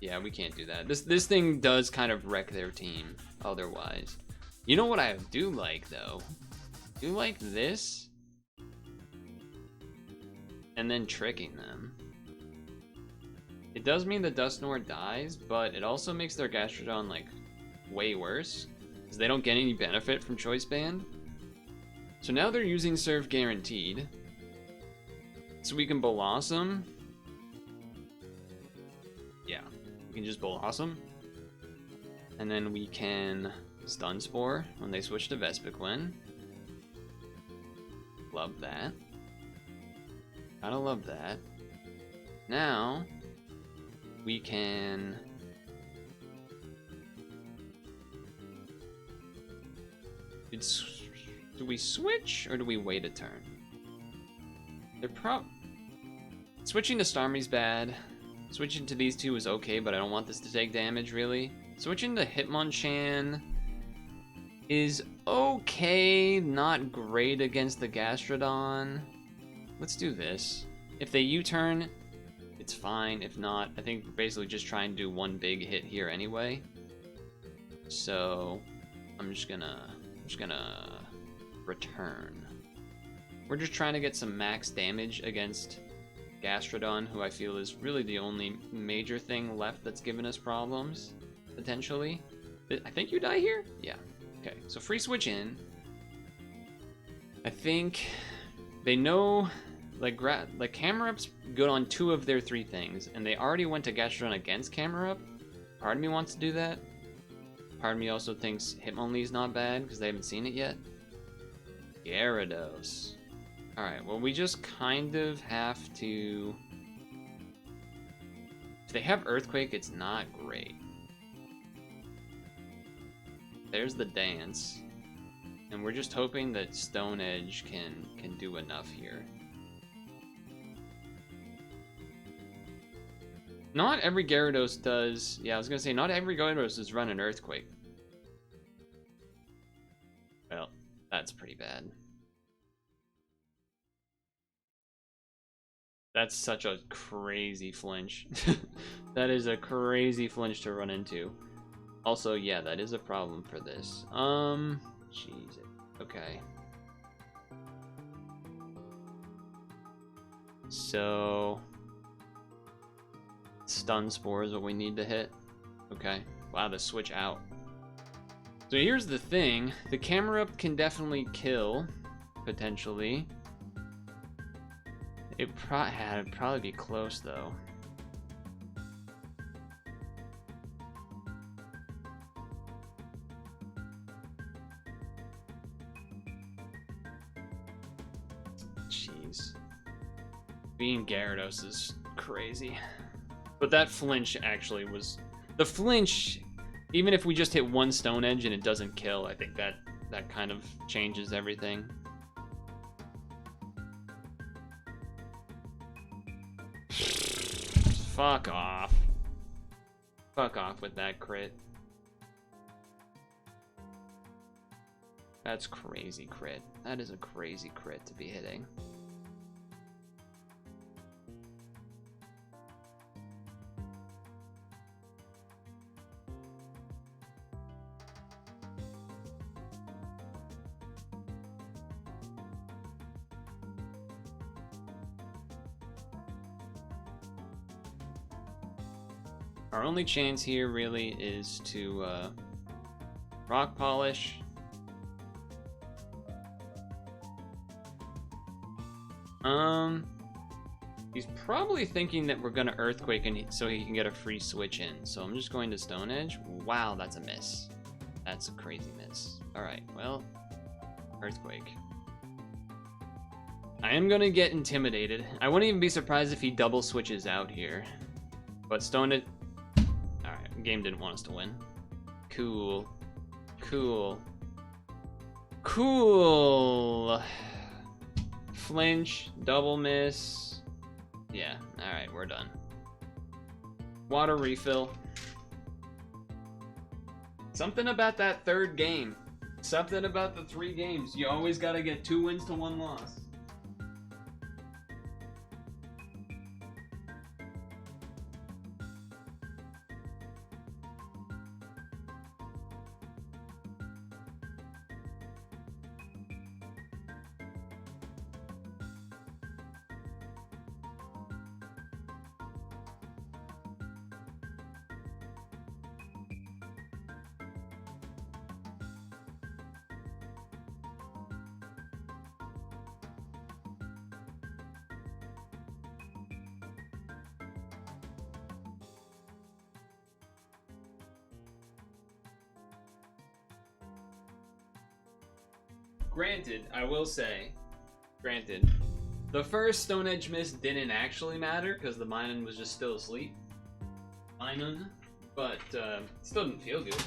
Yeah, we can't do that. This thing does kind of wreck their team otherwise. You know what I do like though? I do like this. And then tricking them. It does mean the Dusknoir dies, but it also makes their Gastrodon, like, way worse. Because they don't get any benefit from Choice Band. So now they're using Serve Guaranteed. So we can Blossom. Yeah, we can just Blossom. And then we can Stun Spore when they switch to Vespiquen. Love that. Gotta love that. Now, we can... Do we switch, or do we wait a turn? Switching to Starmie's bad. Switching to these two is okay, but I don't want this to take damage, really. Switching to Hitmonchan is okay, not great against the Gastrodon. Let's do this. If they U-turn, it's fine. If not, I think we're basically just trying to do one big hit here anyway. So I'm just gonna return. We're just trying to get some max damage against Gastrodon, who I feel is really the only major thing left that's given us problems, potentially. I think you die here? Yeah. Okay, so free switch in. I think they know, like Camerup's good on 2 of their 3 things, and they already went to Gastrodon against Camerup. Part of me wants to do that. Part of me also thinks Hitmonlee's not bad, because they haven't seen it yet. Gyarados. Alright, well we just kind of have to... If they have Earthquake, it's not great. There's the dance. And we're just hoping that Stone Edge can do enough here. Not every Gyarados does... Yeah, I was gonna say, not every Gyarados does run an Earthquake. Well, that's pretty bad. That's such a crazy flinch. That is a crazy flinch to run into. Also, yeah, that is a problem for this. Jeez. Okay. So... Stun Spore is what we need to hit. Okay. Wow, the switch out. So here's the thing. The Camerup can definitely kill, potentially. It'd probably be close, though. Jeez. Being Gyarados is crazy. But that flinch actually was... The flinch, even if we just hit one Stone Edge and it doesn't kill, I think that kind of changes everything. Fuck off. Fuck off with that crit. That's crazy crit. That is a crazy crit to be hitting. Our only chance here really is to Rock Polish. He's probably thinking that we're gonna Earthquake and so he can get a free switch in. So I'm just going to Stone Edge. Wow, that's a miss. That's a crazy miss. Alright, well, Earthquake. I am gonna get intimidated. I wouldn't even be surprised if he double switches out here. But Stone Edge... Alright, game didn't want us to win. Cool. Cool. Cool! Flinch, double miss. Yeah, alright, we're done. Water refill. Something about that third game. Something about the 3 games. You always gotta get 2 wins to 1 loss. Granted, I will say, the first Stone Edge miss didn't actually matter because the Minun was just still asleep. But still didn't feel good.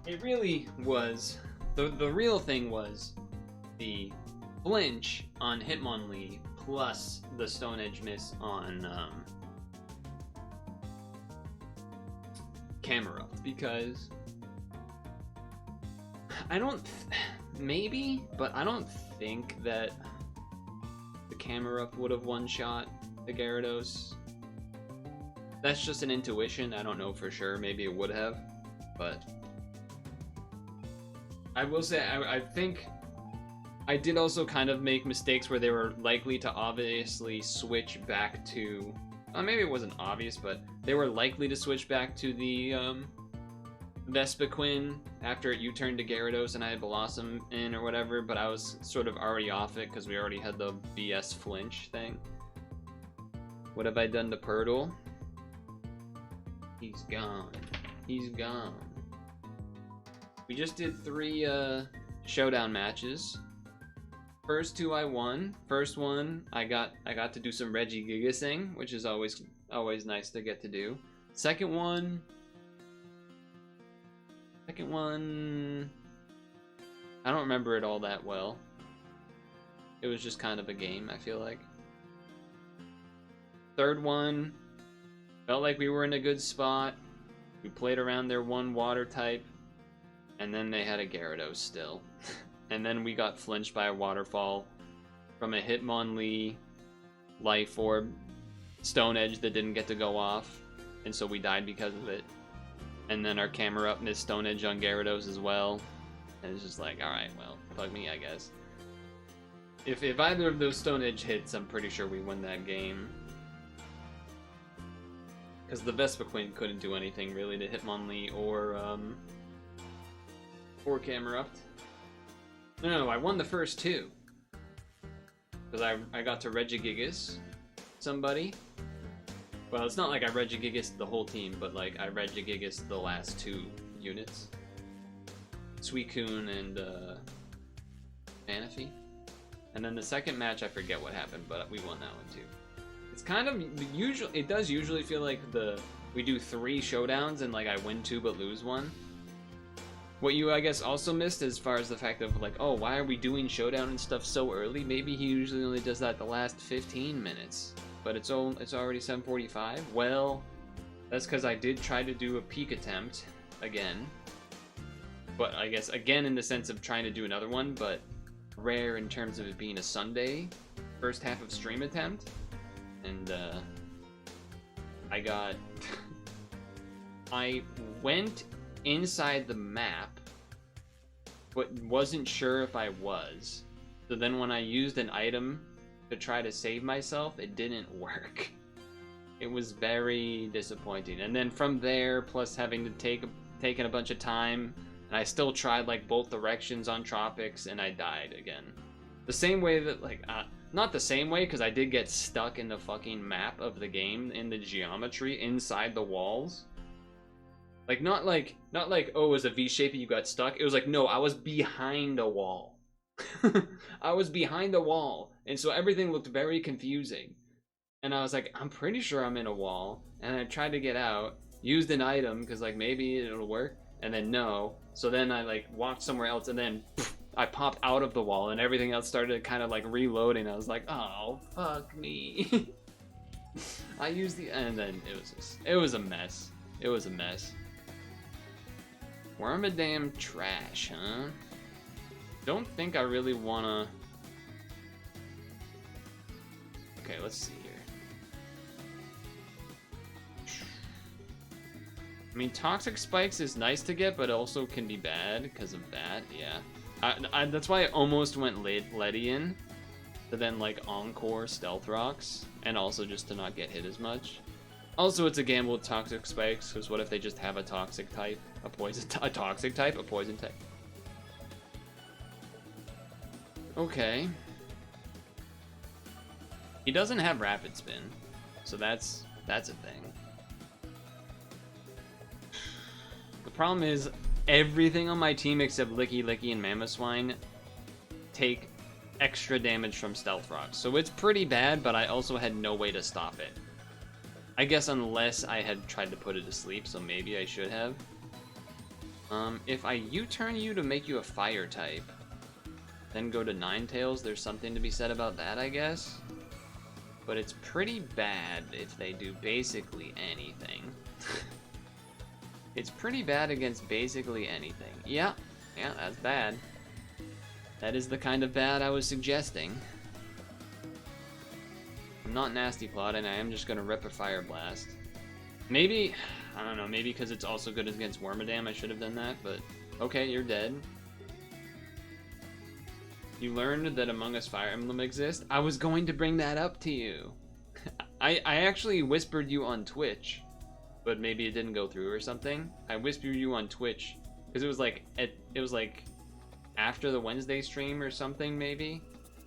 It really was, the real thing was the flinch on Hitmonlee plus the Stone Edge miss on Camerupt, because maybe, but I don't think that the Camerupt would have one-shot the Gyarados. That's just an intuition, I don't know for sure, maybe it would have, but I will say, I think I did also kind of make mistakes where they were likely to obviously switch back to, maybe it wasn't obvious, but they were likely to switch back to the Vespiquen after it U-turned to Gyarados and I had Blossom in or whatever, but I was sort of already off it because we already had the BS flinch thing. What have I done to Purtle? He's gone. He's gone. We just did 3 Showdown matches. First 2 I won. First one I got to do some Regigigasing, which is always nice to get to do. Second one I don't remember it all that well. It was just kind of a game, I feel like. Third one felt like we were in a good spot. We played around their one water type, and then they had a Gyarados still. And then we got flinched by a waterfall from a Hitmonlee Life Orb Stone Edge that didn't get to go off, and so we died because of it. And then our Camerupt missed Stone Edge on Gyarados as well, and it's just like, alright, well, bug me, I guess. If either of those Stone Edge hits, I'm pretty sure we win that game. Because the Vespiquen couldn't do anything really to Hitmonlee or Camerupt. No, I won the first 2. Because I got to Regigigas somebody. Well, it's not like I Regigigas the whole team, but like I Regigigas the last 2 units. Suicune and Manaphy. And then the second match, I forget what happened, but we won that one too. It's kind of usual. It does usually feel like we do 3 showdowns and like I win 2 but lose 1. What you I guess also missed as far as the fact of like, oh, why are we doing showdown and stuff so early? Maybe he usually only does that the last 15 minutes, but it's already 7:45. Well, that's because I did try to do a peak attempt again, but I guess again in the sense of trying to do another one, but rare in terms of it being a Sunday first half of stream attempt. And I went inside the map, but wasn't sure if I was. So then when I used an item to try to save myself, it didn't work. It was very disappointing. And then from there, plus having to taken a bunch of time, and I still tried like both directions on Tropics, and I died again. The same way that like, not the same way, because I did get stuck in the fucking map of the game, in the geometry, inside the walls. Like, not like, oh, it was a V shape and you got stuck. It was like, no, I was behind a wall. I was behind a wall, and so everything looked very confusing. And I was like, I'm pretty sure I'm in a wall. And I tried to get out, used an item, because like, maybe it'll work. And then no. So then I like walked somewhere else, and then poof, I popped out of the wall, and everything else started kind of like reloading. I was like, oh, fuck me. I used and then it was a mess. It was a mess. Wormadam trash, huh? Don't think I really wanna... Okay, let's see here. I mean, Toxic Spikes is nice to get, but also can be bad because of that, yeah. That's why I almost went Ledian, to then like Encore Stealth Rocks, and also just to not get hit as much. Also, it's a gamble with Toxic Spikes, because what if they just have a Toxic type, a Toxic type, a Poison type? Okay. He doesn't have Rapid Spin, so that's a thing. The problem is, everything on my team except Licky Licky and Mamoswine take extra damage from stealth rocks. So it's pretty bad, but I also had no way to stop it. I guess unless I had tried to put it to sleep, so maybe I should have. If I U-turn you to make you a fire type, then go to Ninetales, there's something to be said about that, I guess. But it's pretty bad if they do basically anything. It's pretty bad against basically anything. Yeah, that's bad. That is the kind of bad I was suggesting. I'm not Nasty Plot, and I am just gonna rip a Fire Blast. Maybe, I don't know, maybe because it's also good against Wormadam, I should have done that, but okay, you're dead. You learned that Among Us Fire Emblem exists? I was going to bring that up to you. I actually whispered you on Twitch, but maybe it didn't go through or something. I whispered you on Twitch, because it was like after the Wednesday stream or something, maybe.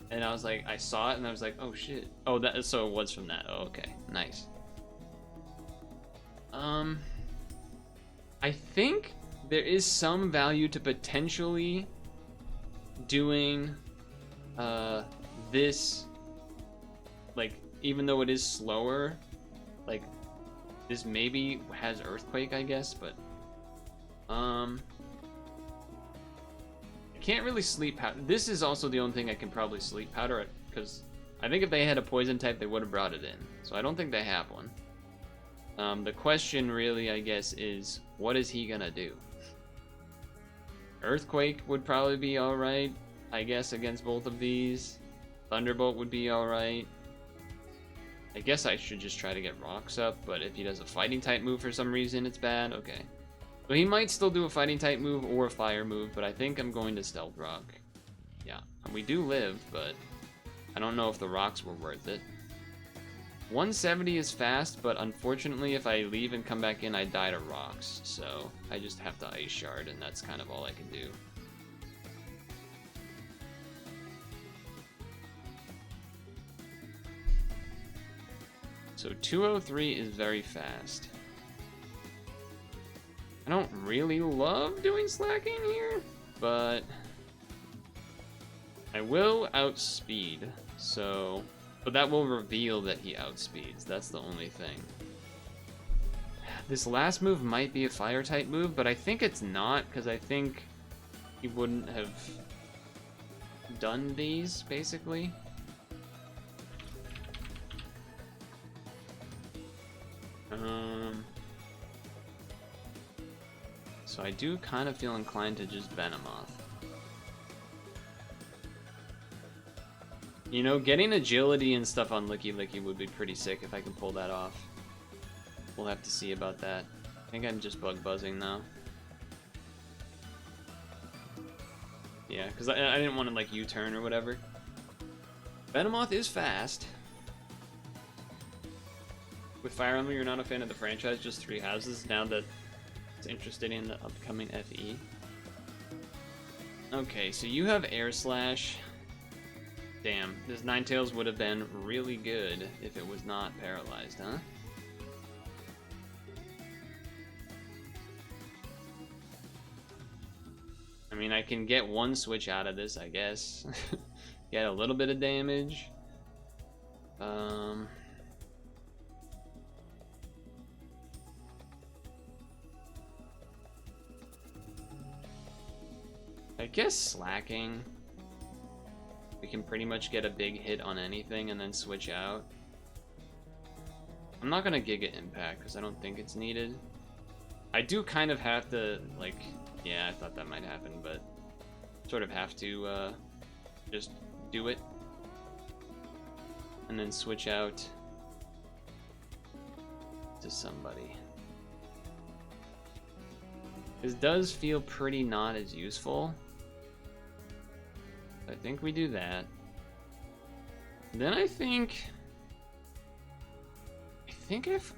And I was like, I saw it and I was like, oh shit. Oh, so it was from that. Oh, okay, nice. I think there is some value to potentially doing this, like, even though it is slower, like, this maybe has Earthquake, I guess, but I can't really Sleep Powder. This is also the only thing I can probably Sleep Powder it, because I think if they had a poison type, they would have brought it in. So I don't think they have one. The question really, I guess, is what is he gonna do? Earthquake would probably be alright, I guess, against both of these. Thunderbolt would be alright. I guess I should just try to get rocks up, but if he does a fighting type move for some reason, it's bad. Okay. So he might still do a fighting type move or a fire move, but I think I'm going to stealth rock. Yeah, and we do live, but I don't know if the rocks were worth it. 170 is fast, but unfortunately if I leave and come back in, I die to rocks. So I just have to Ice Shard, and that's kind of all I can do. So 203 is very fast. I don't really love doing slacking here, but I will outspeed, so... But that will reveal that he outspeeds, that's the only thing. This last move might be a fire type move, but I think it's not, because I think he wouldn't have done these, basically. So I do kind of feel inclined to just Venomoth. You know, getting agility and stuff on Licky Licky would be pretty sick if I can pull that off. We'll have to see about that. I think I'm just bug buzzing now. Yeah, because I didn't want to like U-turn or whatever. Venomoth is fast. With Fire Emblem, you're not a fan of the franchise, just 3 houses, now that it's interested in the upcoming FE. Okay, so you have Air Slash. Damn, this Ninetales would have been really good if it was not paralyzed, huh? I mean, I can get one switch out of this, I guess. Get a little bit of damage. I guess slacking. We can pretty much get a big hit on anything and then switch out. I'm not gonna Giga Impact because I don't think it's needed. I do kind of have to, like, yeah, I thought that might happen, but sort of have to just do it. And then switch out to somebody. This does feel pretty not as useful. I think we do that. Then I think if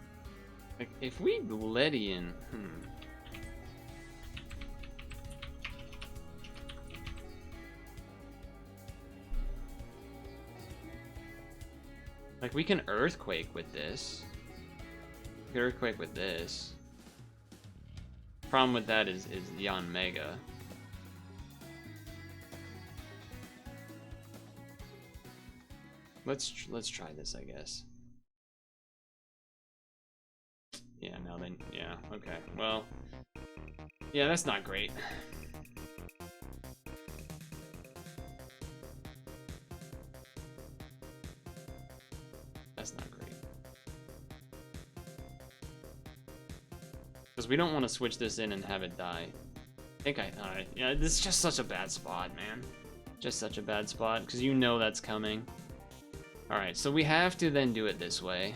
we Gledian, like we can Earthquake with this. We can Earthquake with this. Problem with that is Yanmega. let's try this, I guess. Yeah, no, then, yeah, okay. Well, yeah, that's not great. That's not great. Because we don't want to switch this in and have it die. I think yeah, this is just such a bad spot, man. Just such a bad spot, because you know that's coming. Alright, so we have to then do it this way.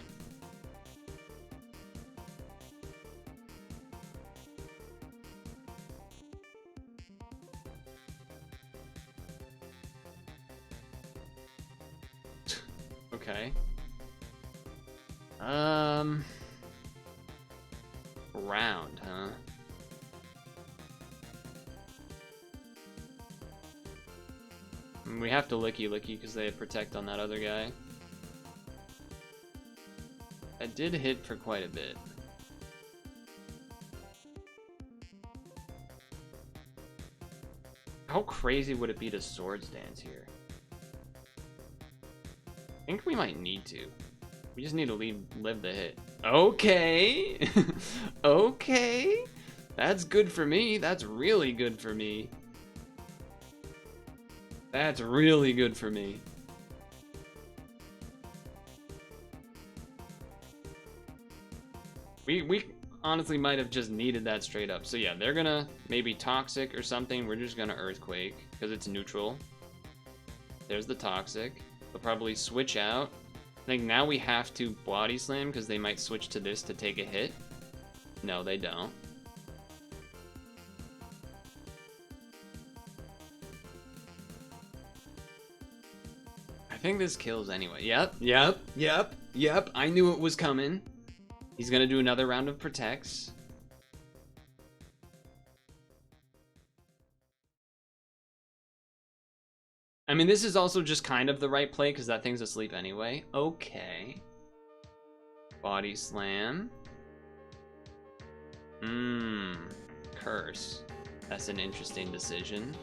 Okay. Round, huh? We have to licky because they have protect on that other guy. That did hit for quite a bit. How crazy would it be to swords dance here? I think we might need to. We just need to live the hit. Okay. Okay. That's good for me. That's really good for me. That's really good for me. We honestly might have just needed that straight up. So yeah, they're gonna maybe toxic or something. We're just gonna earthquake because it's neutral. There's the toxic. They'll probably switch out. I think now we have to body slam because they might switch to this to take a hit. No, they don't. I think this kills anyway. Yep. I knew it was coming. He's gonna do another round of protects. I mean, this is also just kind of the right play because that thing's asleep anyway. Okay. Body slam. Curse. That's an interesting decision.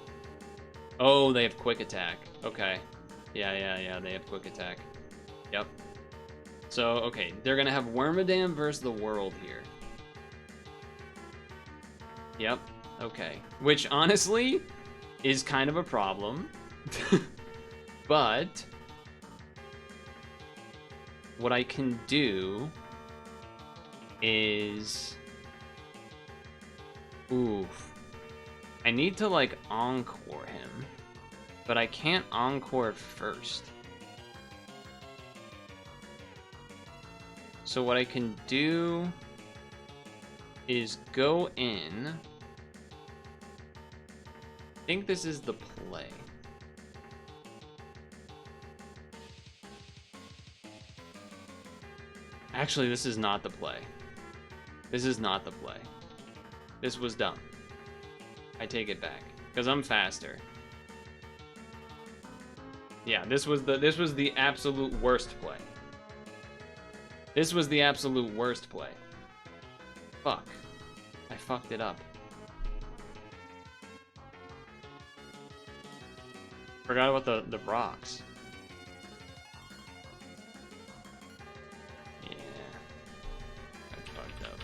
Oh, they have quick attack. Okay. Yeah, they have quick attack. Yep. So, okay, they're gonna have Wormadam versus the world here. Yep, okay. Which, honestly, is kind of a problem. But what I can do is... Oof. I need to, like, encore him. But I can't encore first. So what I can do is go in. I think this is the play. Actually, this is not the play. This is not the play. This was dumb. I take it back because I'm faster. Yeah, this was the absolute worst play. This was the absolute worst play. Fuck. I fucked it up. Forgot about the rocks. Yeah. I fucked up.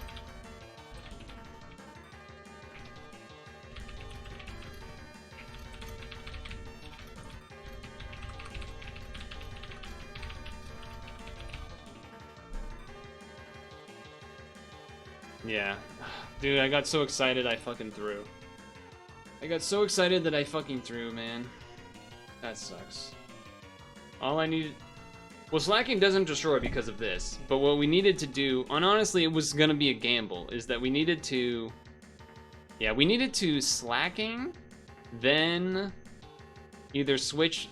Yeah. Dude, I got so excited I fucking threw. I got so excited that I fucking threw, man. That sucks. All I needed... Well, slacking doesn't destroy because of this, but what we needed to do, and honestly it was gonna be a gamble, is that we needed to... Yeah, we needed to slacking, then either switch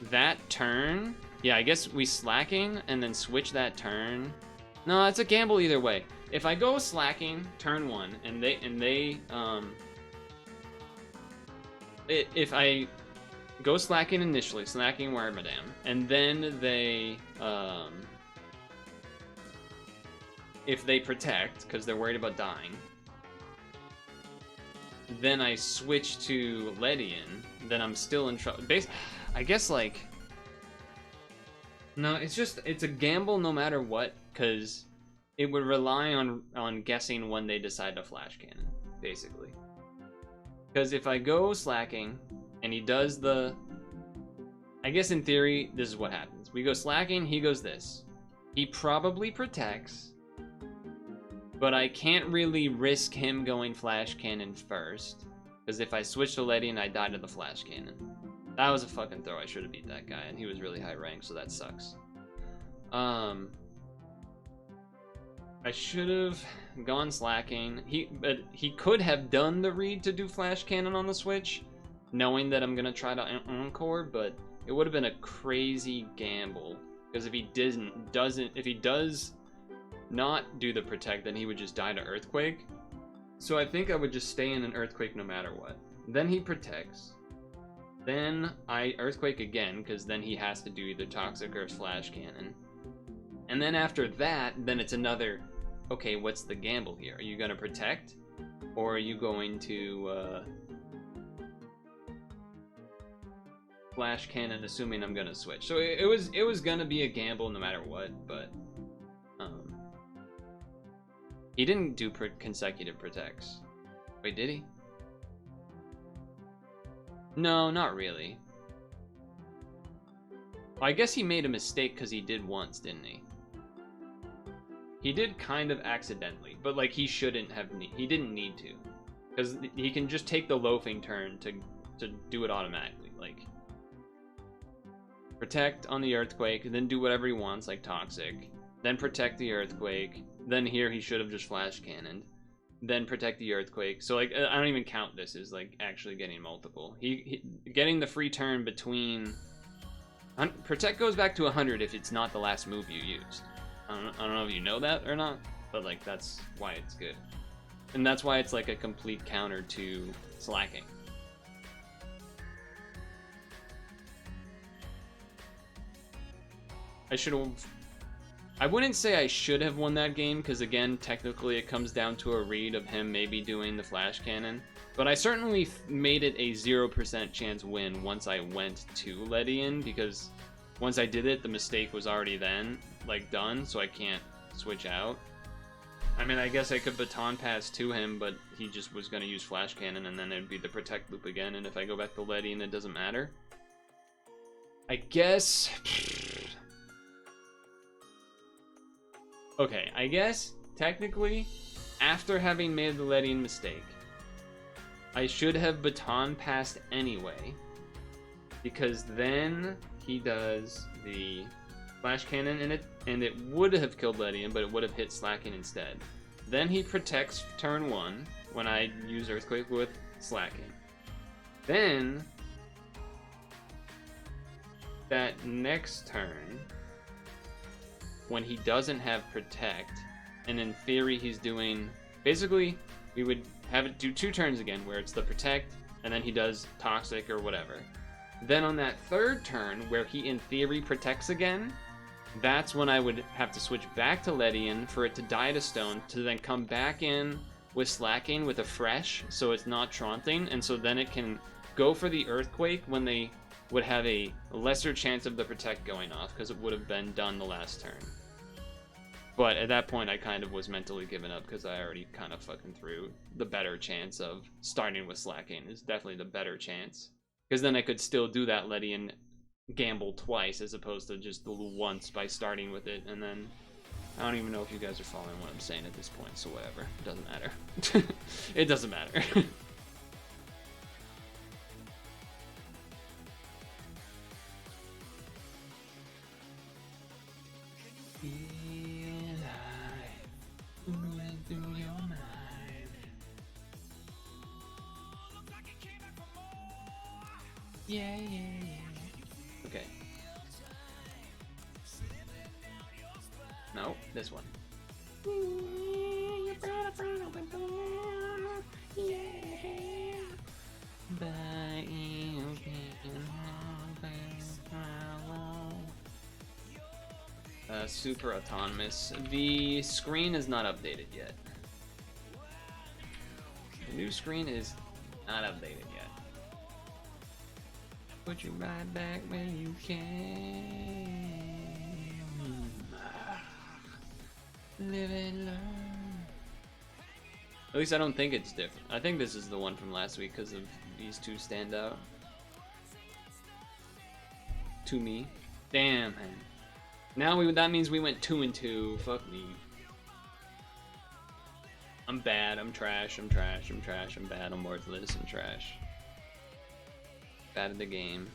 that turn. Yeah, I guess we slacking and then switch that turn. No, it's a gamble either way. If I go slacking turn one and if I go slacking initially, slacking Wormadam, and then they if they protect because they're worried about dying, then I switch to Ledian, then I'm still in trouble. I guess, like, No, it's a gamble no matter what, because it would rely on guessing when they decide to flash cannon, basically. Because if I go slacking, and he does the... I guess in theory, this is what happens. We go slacking, he goes this. He probably protects, but I can't really risk him going flash cannon first, because if I switch to Ledian, I die to the flash cannon. That was a fucking throw. I should have beat that guy, and he was really high ranked, so that sucks. I should have gone slacking. But he could have done the read to do flash cannon on the switch, knowing that I'm gonna try to encore, but it would have been a crazy gamble, because if he does not do the protect, then he would just die to earthquake. So I think I would just stay in an earthquake no matter what. Then he protects. Then I earthquake again, because then he has to do either toxic or flash cannon. And then after that, then it's another, okay, what's the gamble here? Are you gonna protect? Or are you going to flash cannon, assuming I'm gonna switch? So it was gonna be a gamble no matter what, but he didn't do consecutive protects. Wait, did he? No, not really. Well, I guess he made a mistake because he did once, didn't he? He did kind of accidentally, but like he shouldn't have. He didn't need to, because he can just take the loafing turn to do it automatically. Like protect on the earthquake, then do whatever he wants, like toxic. Then protect the earthquake. Then here he should have just flash cannoned. Then protect the earthquake. So like I don't even count this as like actually getting multiple. He getting the free turn between. Protect goes back to 100 if it's not the last move you used. I don't know if you know that or not, but like that's why it's good, and that's why it's like a complete counter to slacking. I wouldn't say I should have won that game, because again, technically it comes down to a read of him maybe doing the flash cannon, but I certainly made it a 0% chance win once I went to Ledian, because once I did it, the mistake was already then like done, so I can't switch out. I mean, I guess I could baton pass to him, but he just was going to use flash cannon, and then it'd be the protect loop again, and if I go back to Ledian, it doesn't matter. I guess... Okay, I guess, technically, after having made the Ledian mistake, I should have baton passed anyway, because then he does the flash cannon and it would have killed Ledian, but it would have hit slacking instead. Then he protects turn 1 when I use earthquake with slacking. Then that next turn, when he doesn't have protect, and in theory he's doing, basically we would have it do 2 turns again where it's the protect and then he does toxic or whatever. Then on that third turn where he in theory protects again, that's when I would have to switch back to Ledian for it to die to stone, to then come back in with slacking with a fresh, so it's not taunting, and so then it can go for the earthquake when they would have a lesser chance of the protect going off, because it would have been done the last turn. But at that point I kind of was mentally giving up, because I already kind of fucking threw the better chance of starting with slacking. Is definitely the better chance, because then I could still do that Ledian gamble twice as opposed to just the once by starting with it. And then I don't even know if you guys are following what I'm saying at this point, so whatever, it doesn't matter. It doesn't matter. Yeah, yeah, yeah. Okay. No, this one. Super autonomous. The screen is not updated yet. The new screen is not updated yet. Put you right back where you can. Live and learn. At least I don't think it's different. I think this is the one from last week because of these two stand out. To me. Damn, man. Now that means we went 2 and 2. Fuck me. I'm bad, I'm trash, I'm trash, I'm trash, I'm bad, I'm worthless, I'm trash. Bad at the game.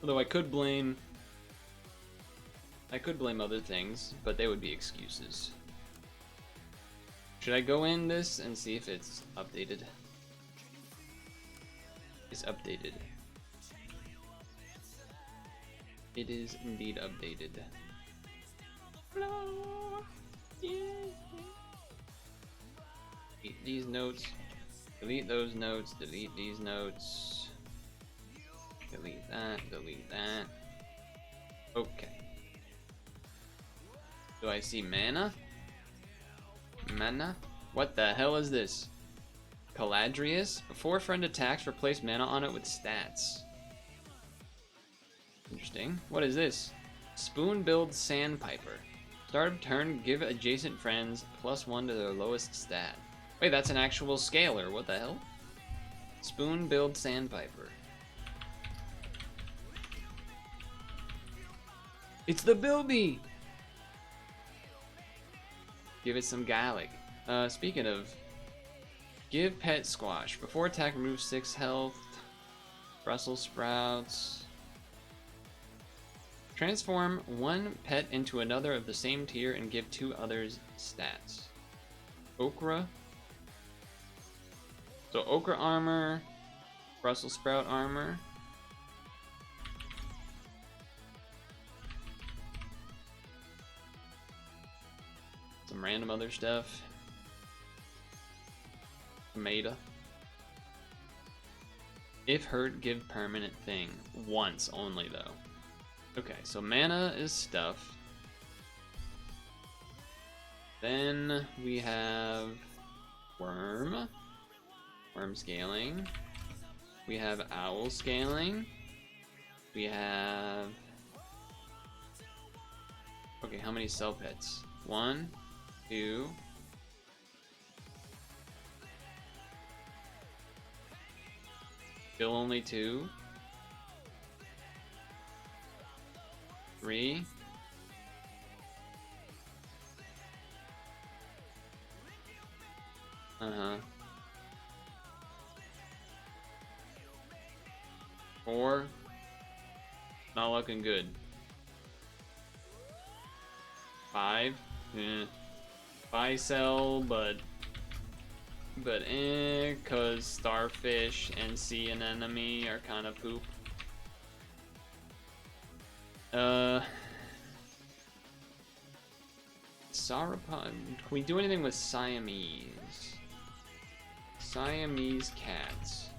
Although I could blame other things, but they would be excuses. Should I go in this and see if it's updated? It's updated. It is indeed updated. Delete these notes. Delete those notes. Delete these notes. Delete that. Delete that. Okay. Do I see mana? Mana? What the hell is this? Caladrius? Before a friend attacks, replace mana on it with stats. Interesting. What is this? Spoon build Sandpiper. Start of turn, give adjacent friends +1 to their lowest stat. Wait, that's an actual scaler. What the hell? Spoon build Sandpiper. It's the Bilby! Give it some Gallic. Speaking of, give pet Squash. Before attack, remove 6 health. Brussels sprouts. Transform one pet into another of the same tier and give 2 others stats. Okra. So okra armor, Brussels sprout armor. Some random other stuff. Tomato. If hurt, give permanent thing. Once only though. Okay, so mana is stuff. Then we have worm. Worm scaling. We have owl scaling. We have... Okay, how many cell pets? 1, 2... Still only 2. 3. Uh-huh. 4. Not looking good. 5. Buy sell, but cause starfish and sea anemone are kind of poop. Sauropod. Can we do anything with Siamese? Siamese cats.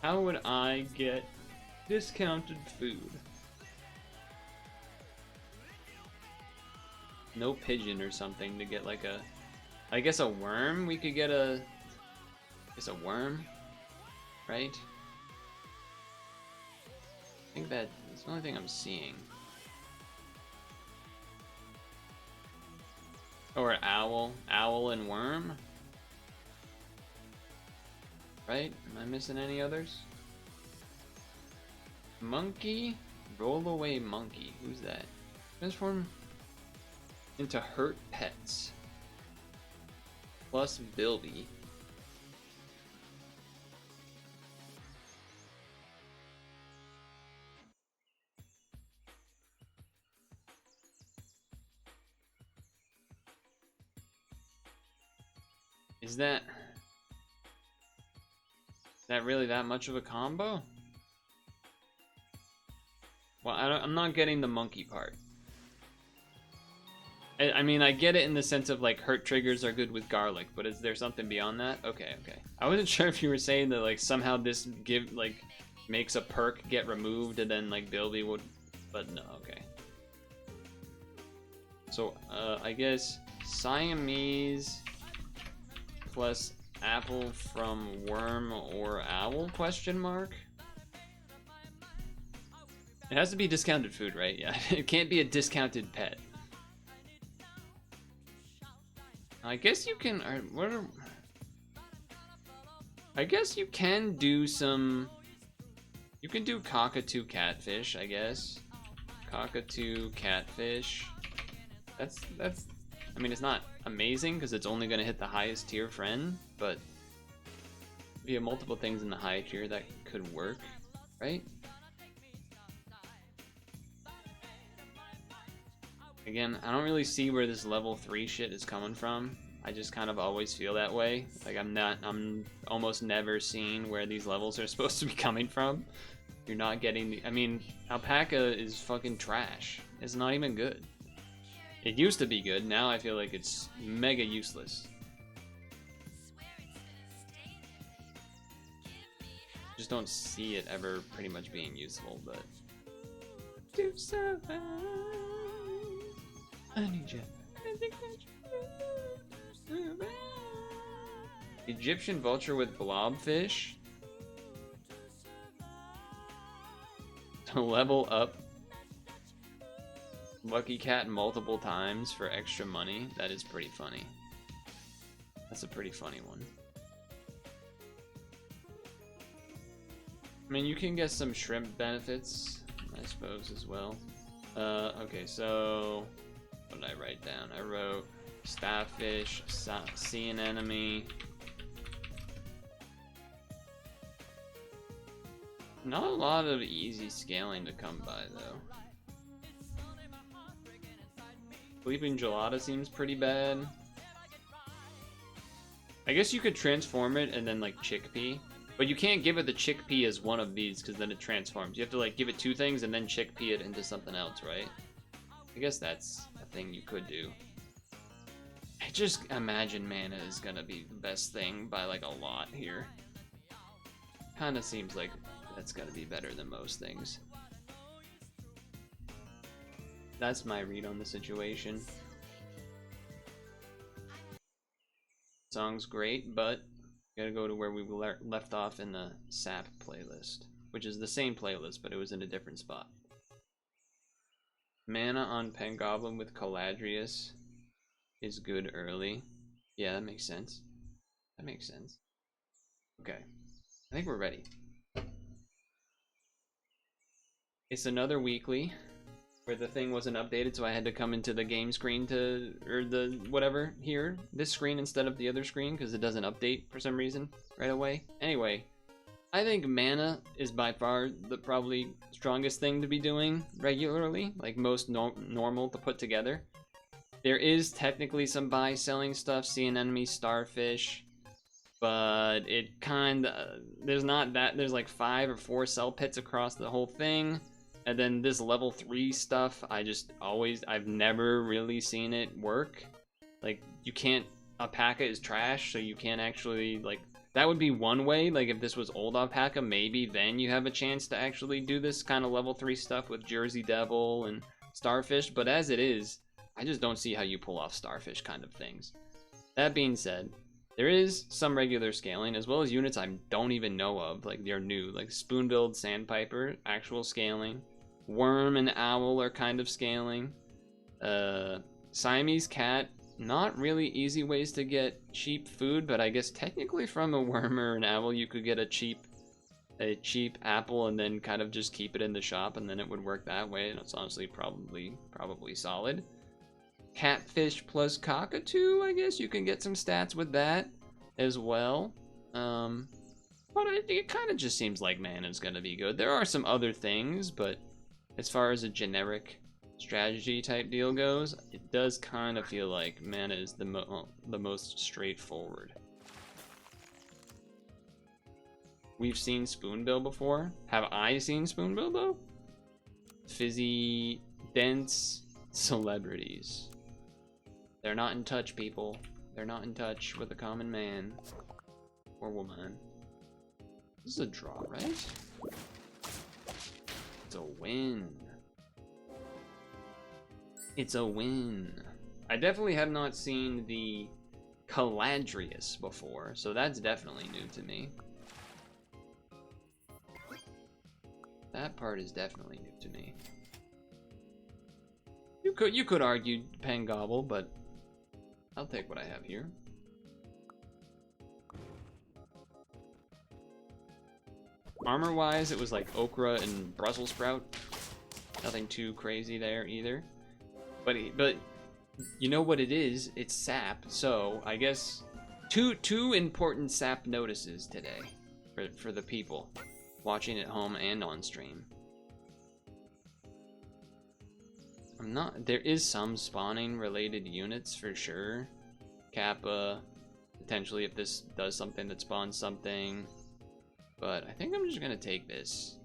How would I get discounted food? No pigeon or something to get like a... I guess a worm? We could get a... I guess a worm? Right? I think that's the only thing I'm seeing. Or owl. Owl and worm? Right? Am I missing any others? Monkey? Roll away monkey. Who's that? Transform into hurt pets. Plus Bilby. Is that really that much of a combo? Well, I'm not getting the monkey part. I mean, I get it in the sense of like hurt triggers are good with garlic, but is there something beyond that? Okay. I wasn't sure if you were saying that like somehow this makes a perk get removed and then like Bilby would, but no, okay. So I guess Siamese plus apple from worm or owl question mark? It has to be discounted food, right? Yeah, it can't be a discounted pet. I guess you can. I guess you can do some. You can do cockatoo catfish, I guess. Cockatoo catfish. That's. I mean, it's not amazing because it's only gonna hit the highest tier friend, but if you have multiple things in the high tier, that could work, right? Again, I don't really see where this level 3 shit is coming from. I just kind of always feel that way. Like I'm almost never seeing where these levels are supposed to be coming from. You're not getting the, I mean, alpaca is fucking trash. It's not even good. It used to be good, now I feel like it's mega useless. Just don't see it ever pretty much being useful, but to survive, I need you. Egyptian vulture with blobfish to level up Lucky Cat multiple times for extra money. That is pretty funny. That's a pretty funny one. I mean, you can get some shrimp benefits, I suppose, as well. Okay, so what did I write down? I wrote starfish, sea anemone. Not a lot of easy scaling to come by, though. Sleeping gelada seems pretty bad. I guess you could transform it and then like chickpea, but you can't give it the chickpea as one of these because then it transforms. You have to like give it two things and then chickpea it into something else, right? I guess that's a thing you could do. I just imagine mana is gonna be the best thing by like a lot here. Kinda seems like that's gotta be better than most things. That's my read on the situation. Song's great, but gotta go to where we left off in the SAP playlist, which is the same playlist, but it was in a different spot. Mana on Pengoblin with Caladrius is good early. Yeah, that makes sense. That makes sense. Okay, I think we're ready. It's another weekly where the thing wasn't updated, so I had to come into the game screen or the whatever here, this screen instead of the other screen because it doesn't update for some reason right away. Anyway, I think mana is by far the probably strongest thing to be doing regularly, like most normal to put together. There is technically some buy-selling stuff, sea anemone, starfish, but it kinda, there's not that, there's like 5 or 4 sell pits across the whole thing. And then this level 3 stuff, I've never really seen it work. Like, you can't, alpaca is trash, so you can't actually, like, that would be one way. Like, if this was old alpaca, maybe then you have a chance to actually do this kind of level 3 stuff with Jersey Devil and Starfish. But as it is, I just don't see how you pull off Starfish kind of things. That being said, there is some regular scaling, as well as units I don't even know of, like they're new, like Spoonbilled Sandpiper, actual scaling. Worm and Owl are kind of scaling. Siamese Cat, not really easy ways to get cheap food, but I guess technically from a worm or an owl you could get a cheap apple and then kind of just keep it in the shop and then it would work that way, and it's honestly probably solid. Catfish plus cockatoo, I guess you can get some stats with that as well. But it kind of just seems like mana's gonna be good. There are some other things, but as far as a generic strategy type deal goes, it does kind of feel like mana is the most straightforward. We've seen Spoonbill before. Have I seen Spoonbill though? Fizzy, dense celebrities. They're not in touch, people. They're not in touch with the common man or woman. This is a draw, right? It's a win. It's a win. I definitely have not seen the Caladrius before, so that's definitely new to me. That part is definitely new to me. You could argue Pangobble, but I'll take what I have here. Armor-wise, it was like okra and Brussels sprout. Nothing too crazy there either. But you know what it is? It's sap. So I guess two important sap notices today for the people watching at home and on stream. There is some spawning related units for sure. Kappa, potentially if this does something that spawns something. But I think I'm just gonna take this.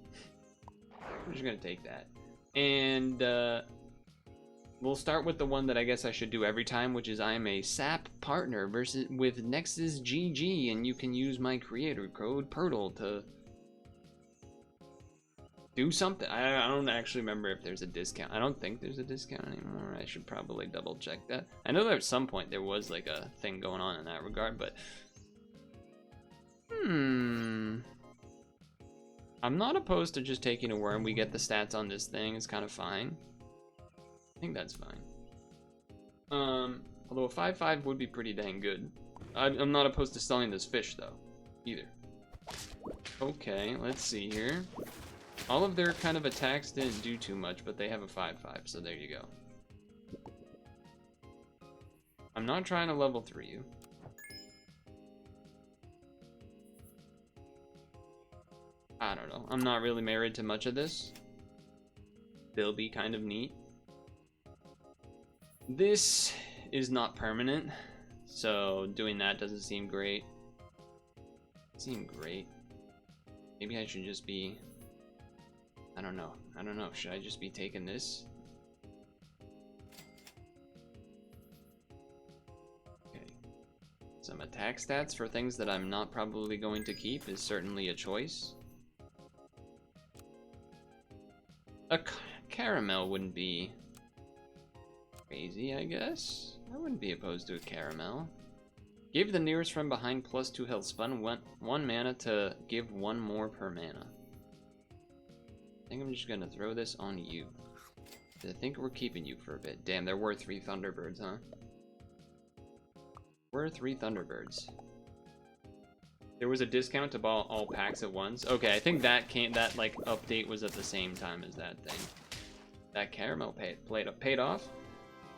I'm just gonna take that. And we'll start with the one that I guess I should do every time, which is I am a SAP partner with Nexus GG, and you can use my creator code Purtle to do something. I don't actually remember if there's a discount. I don't think there's a discount anymore. I should probably double check that. I know that at some point there was like a thing going on in that regard, but I'm not opposed to just taking a worm. We get the stats on this thing. It's kind of fine. I think that's fine. Although a 5/5 would be pretty dang good. I'm not opposed to selling this fish though, either. Okay, let's see here. All of their kind of attacks didn't do too much, but they have a 5/5, so there you go. I'm not trying to level 3 you. I don't know. I'm not really married to much of this. They'll be kind of neat. This is not permanent, so doing that doesn't seem great. Maybe I should just be... I don't know. Should I just be taking this? Okay. Some attack stats for things that I'm not probably going to keep is certainly a choice. A caramel wouldn't be crazy, I guess. I wouldn't be opposed to a caramel. Give the nearest from behind +2 health. Spun one mana to give 1 more per mana. I think I'm just gonna throw this on you. I think we're keeping you for a bit. Damn, there were 3 Thunderbirds, huh? There was a discount to buy all packs at once. Okay, I think that like update was at the same time as that thing. That caramel paid off.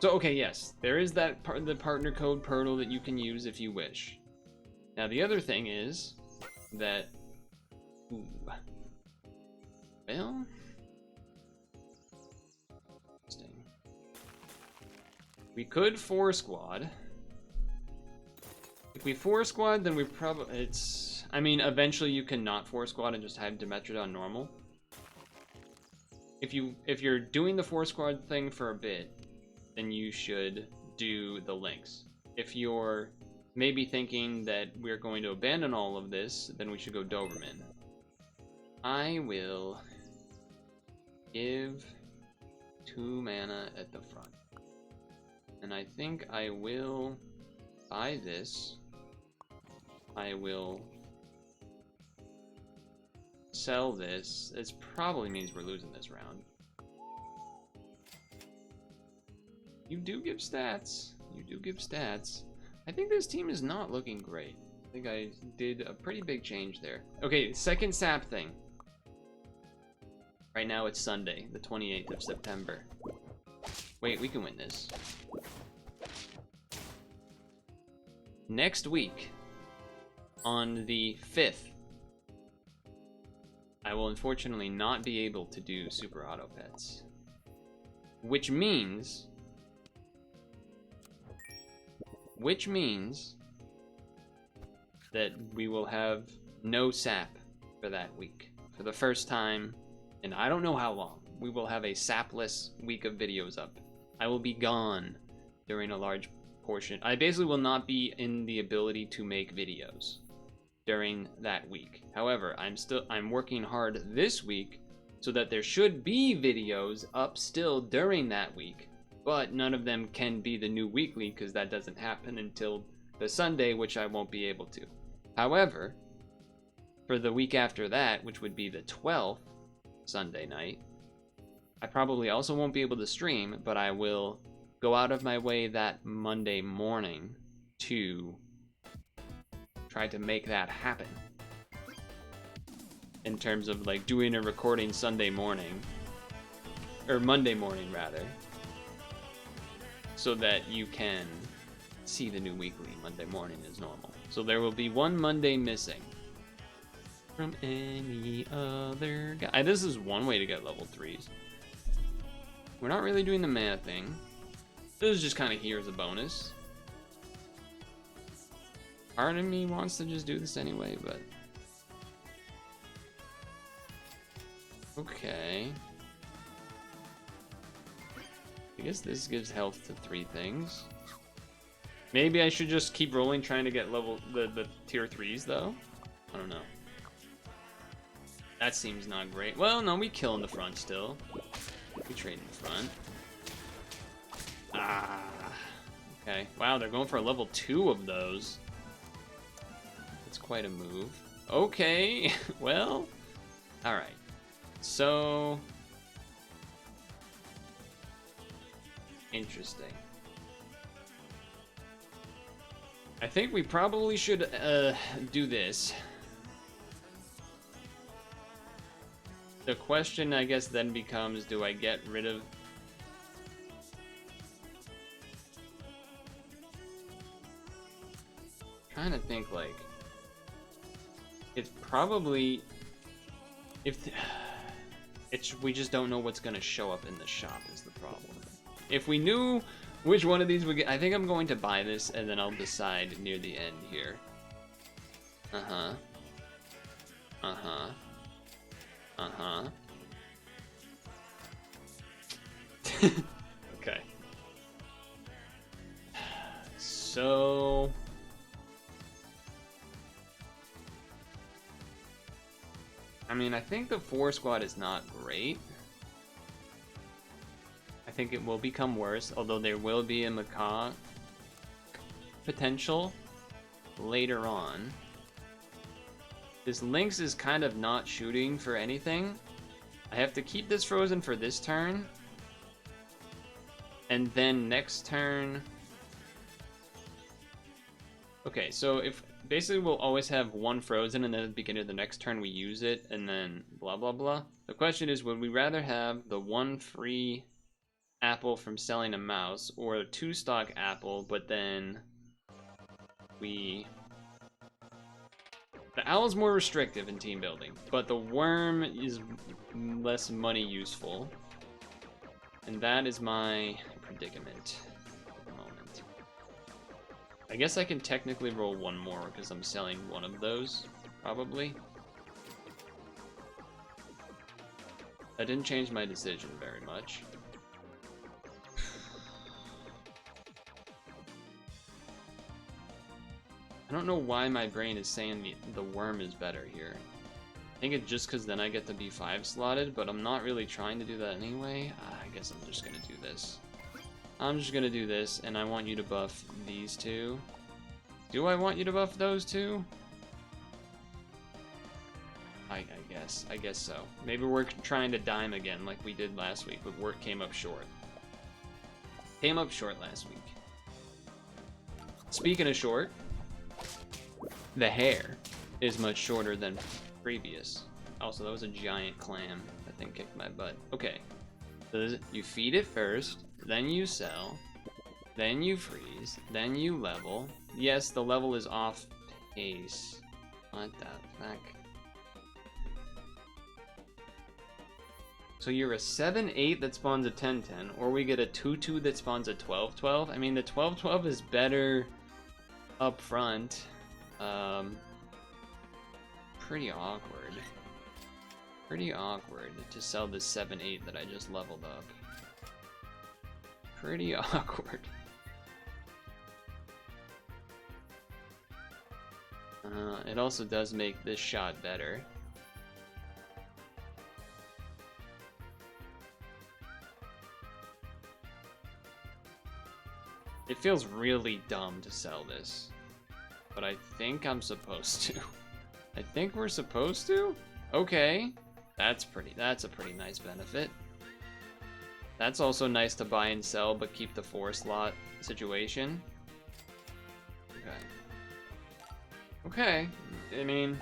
So okay, yes, there is the partner code Purtle that you can use if you wish. Now the other thing is that, well, interesting. We could 4 squad. If we 4 squad, then we probably I mean, eventually you can not 4 squad and just have Dimetrodon normal. If you're doing the 4 squad thing for a bit, then you should do the links. If you're maybe thinking that we're going to abandon all of this, then we should go Doberman. I will give 2 mana at the front. And I think I will buy this. I will sell this. This probably means we're losing this round. You do give stats. I think this team is not looking great. I think I did a pretty big change there. Okay, second sap thing. Right now it's Sunday, the 28th of September. Wait, we can win this. Next week, on the 5th, I will unfortunately not be able to do Superautopets. Which means that we will have no sap for that week. For the first time, and I don't know how long, we will have a sapless week of videos up. I will be gone during a large portion. I basically will not be in the ability to make videos during that week. However, I'm working hard this week so that there should be videos up still during that week, but none of them can be the new weekly because that doesn't happen until the Sunday, which I won't be able to. However, for the week after that, which would be the 12th, Sunday night. I probably also won't be able to stream, but I will go out of my way that Monday morning to try to make that happen. In terms of like doing a recording Sunday morning, or Monday morning rather, so that you can see the new weekly Monday morning as normal. So there will be one Monday missing from any other guy. This is one way to get level 3s. We're not really doing the mana thing. This is just kind of here as a bonus. Part of me wants to just do this anyway, but... Okay. I guess this gives health to 3 things. Maybe I should just keep rolling trying to get the tier 3s though? I don't know. That seems not great. Well, no, we kill in the front still. We trade in the front. Ah. Okay. Wow, they're going for a level 2 of those. That's quite a move. Okay. Well. Alright. So. Interesting. I think we probably should do this. The question, I guess, then becomes, do I get rid of... I'm trying to think, like... It's probably... We just don't know what's going to show up in the shop is the problem. If we knew which one of these we get... I think I'm going to buy this, and then I'll decide near the end here. Uh-huh. Uh-huh. Uh-huh. Okay. So... I mean, I think the 4 squad is not great. I think it will become worse, although there will be a macaw potential later on. This Lynx is kind of not shooting for anything. I have to keep this frozen for this turn. And then next turn... Okay, so if... Basically, we'll always have one frozen, and then at the beginning of the next turn we use it, and then blah blah blah. The question is, would we rather have the 1 free apple from selling a mouse, or a 2 stock apple, but then we... The owl's more restrictive in team building, but the worm is less money useful. And that is my predicament at the moment. I guess I can technically roll 1 more because I'm selling one of those, probably. That didn't change my decision very much. I don't know why my brain is saying the worm is better here. I think it's just because then I get to be 5 slotted, but I'm not really trying to do that anyway. I guess I'm just going to do this. I'm just going to do this, and I want you to buff these 2. Do I want you to buff those 2? I guess so. Maybe we're trying to dime again like we did last week, but work came up short. Came up short last week. Speaking of short, the hair is much shorter than previous. Also, that was a giant clam. That thing kicked my butt. Okay. So you feed it first, then you sell, then you freeze, then you level. Yes, the level is off pace. What the fuck? So you're a 7-8 that spawns a 10-10, or we get a 2-2 that spawns a 12-12. I mean, the 12-12 is better up front. Pretty awkward. Pretty awkward to sell this 7-8 that I just leveled up. Pretty awkward. It also does make this shot better. It feels really dumb to sell this, but I think I'm supposed to. I think we're supposed to? Okay. That's a pretty nice benefit. That's also nice to buy and sell, but keep the 4-slot situation. Okay. Okay. I mean,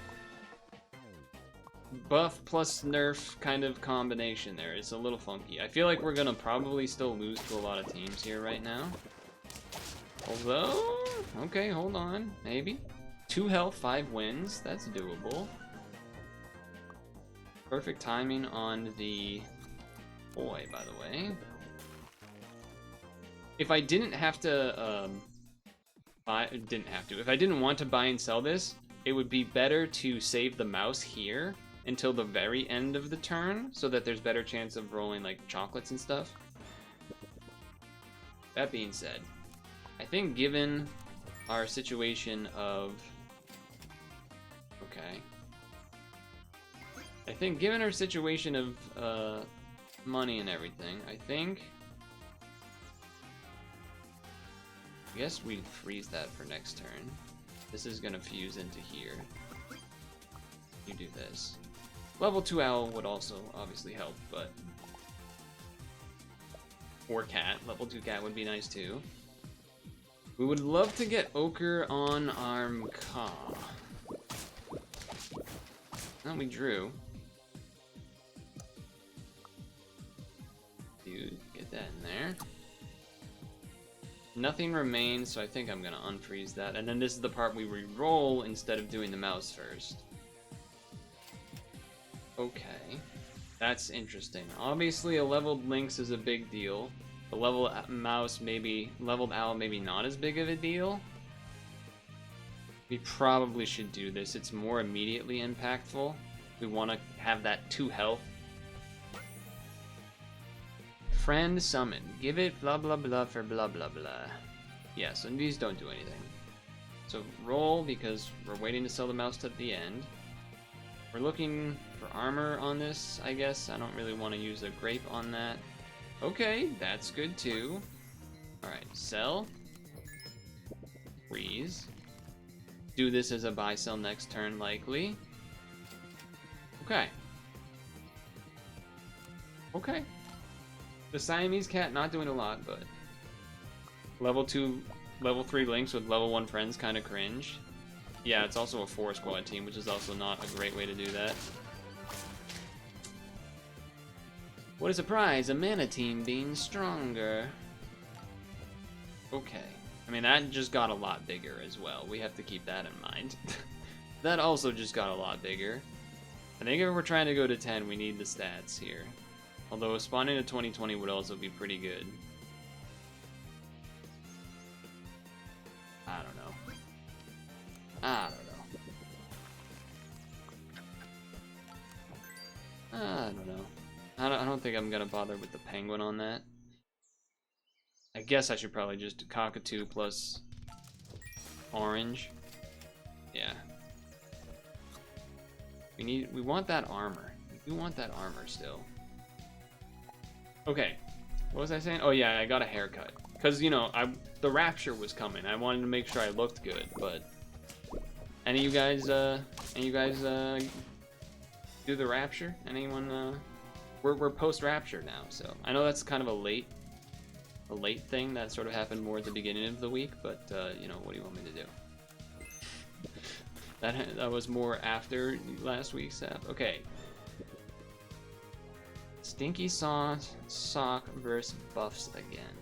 buff plus nerf kind of combination there. It's a little funky. I feel like we're gonna probably still lose to a lot of teams here right now. Although, okay, hold on. Maybe. 2 health, 5 wins. That's doable. Perfect timing on the boy, by the way. If I didn't have to, if I didn't want to buy and sell this, it would be better to save the mouse here until the very end of the turn, so that there's better chance of rolling like chocolates and stuff. That being said, I think given our situation of, okay. I think given our situation of money and everything, I guess we freeze that for next turn. This is gonna fuse into here. You do this. Level 2 owl would also obviously help, but or cat. Level 2 cat would be nice too. We would love to get ochre on arm Ka. Oh, we drew. Dude, get that in there. Nothing remains, so I think I'm gonna unfreeze that. And then this is the part we re-roll instead of doing the mouse first. Okay. That's interesting. Obviously, a leveled lynx is a big deal. The leveled mouse leveled owl maybe not as big of a deal. We probably should do this. It's more immediately impactful. We want to have that 2 health. Friend summon. Give it blah blah blah for blah blah blah. Yes, and these don't do anything. So roll, because we're waiting to sell the mouse to the end. We're looking for armor on this, I guess. I don't really want to use a grape on that. Okay, that's good too. Alright, sell. Freeze. Do this as a buy sell next turn, likely. Okay. Okay. The Siamese cat not doing a lot, but level 2, level 3 links with level 1 friends kind of cringe. Yeah, it's also a 4-squad team, which is also not a great way to do that. What a surprise, a mana team being stronger. Okay. I mean, that just got a lot bigger as well. We have to keep that in mind. That also just got a lot bigger. I think if we're trying to go to 10, we need the stats here. Although spawning to 2020 would also be pretty good. I don't know. I don't know. I don't think I'm gonna bother with the penguin on that. I guess I should probably just do cockatoo plus orange. Yeah. We want that armor. We want that armor still. Okay. What was I saying? Oh yeah, I got a haircut. Cause you know, the rapture was coming. I wanted to make sure I looked good, but any of you guys do the rapture? Anyone we're post rapture now, so I know that's kind of a late thing that sort of happened more at the beginning of the week, but you know, what do you want me to do? That was more after last week's app. Okay. Stinky Sock versus Buffs again.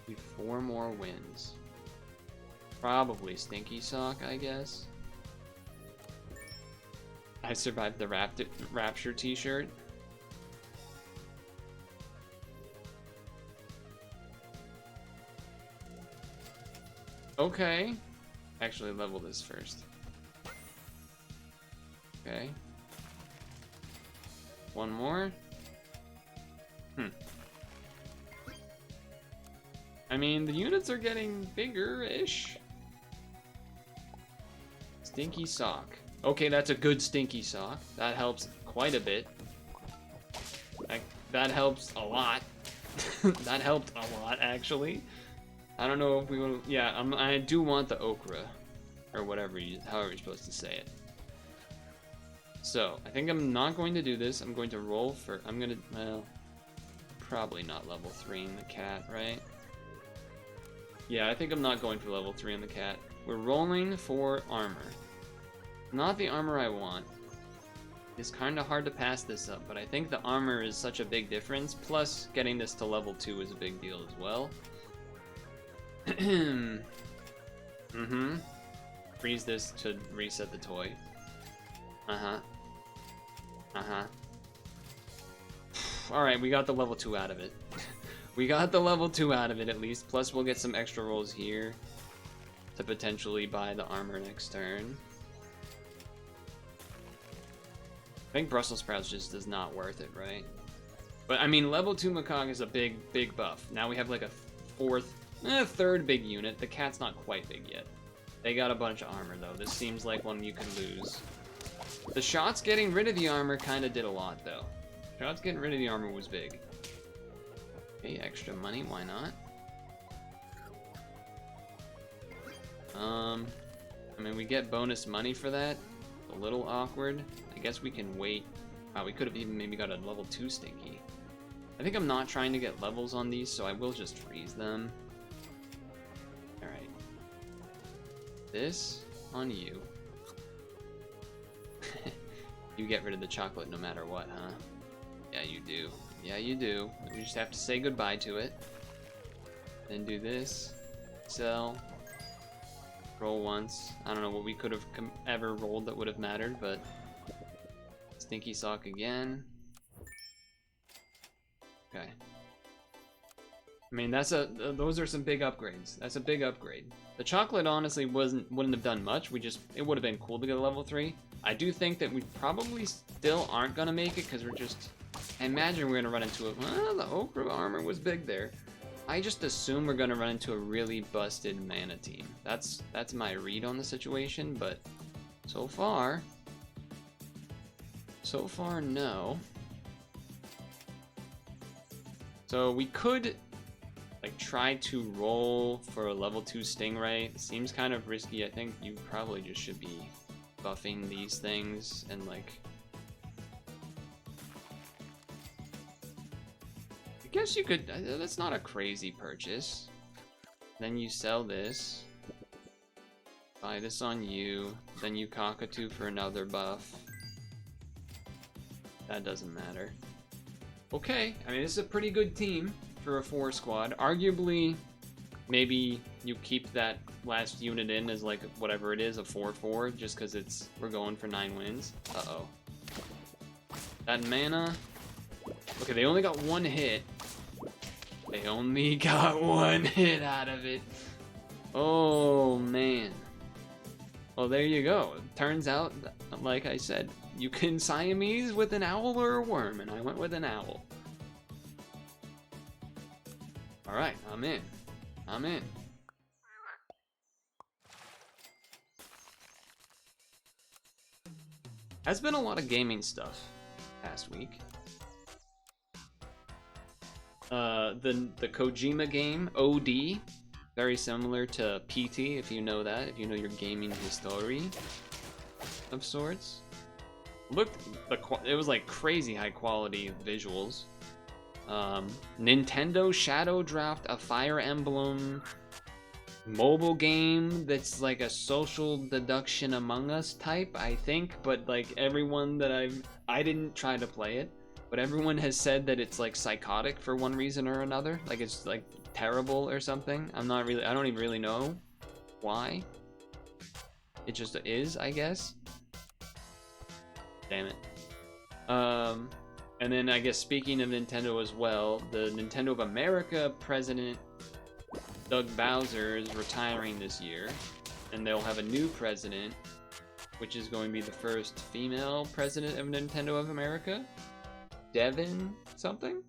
We 4 more wins. Probably Stinky Sock, I guess. I survived the Rapture t-shirt. Okay. Actually level this first. Okay. 1 more. I mean, the units are getting bigger-ish. Stinky Sock. Okay, that's a good Stinky Sock. That helps quite a bit. That helps a lot. That helped a lot, actually. I don't know if we want to... Yeah, I do want the okra. Or whatever, however you're supposed to say it. So, I think I'm not going to do this. I'm going to roll for... I'm going to... Well, probably not level 3 in the cat, right? Yeah, I think I'm not going for level 3 on the cat. We're rolling for armor. Not the armor I want. It's kind of hard to pass this up, but I think the armor is such a big difference. Plus, getting this to level 2 is a big deal as well. Freeze this to reset the toy. Alright, we got the level 2 out of it. We got the level 2 out of it at least. Plus, we'll get some extra rolls here to potentially buy the armor next turn. I think Brussels sprouts just is not worth it, right? But I mean, level 2 Macaque is a big buff. Now we have like a third big unit. The cat's not quite big yet. They got a bunch of armor though. This seems like one you can lose. The shots getting rid of the armor kind of did a lot though. Shots getting rid of the armor was big. Okay, extra money, why not? I mean, we get bonus money for that. A little awkward. I guess we can wait. Wow, we could have even maybe got a level 2 Stinky. I think I'm not trying to get levels on these, so I will just freeze them. Alright. This on you. You get rid of the chocolate no matter what, huh? Yeah, you do. Yeah, you do. We just have to say goodbye to it. Then do this. Sell. Roll once. I don't know what we could have ever rolled that would have mattered, but... Stinky Sock again. Okay. I mean, those are some big upgrades. That's a big upgrade. The chocolate honestly wouldn't have done much. It would have been cool to get a level 3. I do think that we probably still aren't gonna make it because we're just... I imagine we're gonna run into it. Well, the Okra armor was big there. I just assume we're gonna run into a really busted mana team. That's my read on the situation, but so far, no. So we could like try to roll for a level 2 Stingray. It seems kind of risky. I think you probably just should be buffing these things and like... I guess you could, that's not a crazy purchase. Then you sell this. Buy this on you. Then you cockatoo for another buff. That doesn't matter. Okay, I mean, this is a pretty good team for a 4 squad. Arguably, maybe you keep that last unit in as like whatever it is, a 4-4, just because we're going for 9 wins. Uh-oh. That mana... Okay, they only got 1 hit. They only got 1 hit out of it. Oh, man. Well, there you go. Turns out, like I said, you can Siamese with an owl or a worm, and I went with an owl. Alright, I'm in. I'm in. Has been a lot of gaming stuff past week. The Kojima game, OD, very similar to PT, if you know that, if you know your gaming history of sorts. It was like crazy high quality visuals. Nintendo Shadow Draft, a Fire Emblem mobile game that's like a social deduction Among Us type, I think, but like everyone that I didn't try to play it, but everyone has said that it's like psychotic for one reason or another, like it's like terrible or something. I don't even really know why. It just is, I guess. Damn it. And then I guess speaking of Nintendo as well, the Nintendo of America president Doug Bowser is retiring this year, and they'll have a new president, which is going to be the first female president of Nintendo of America, Devin something.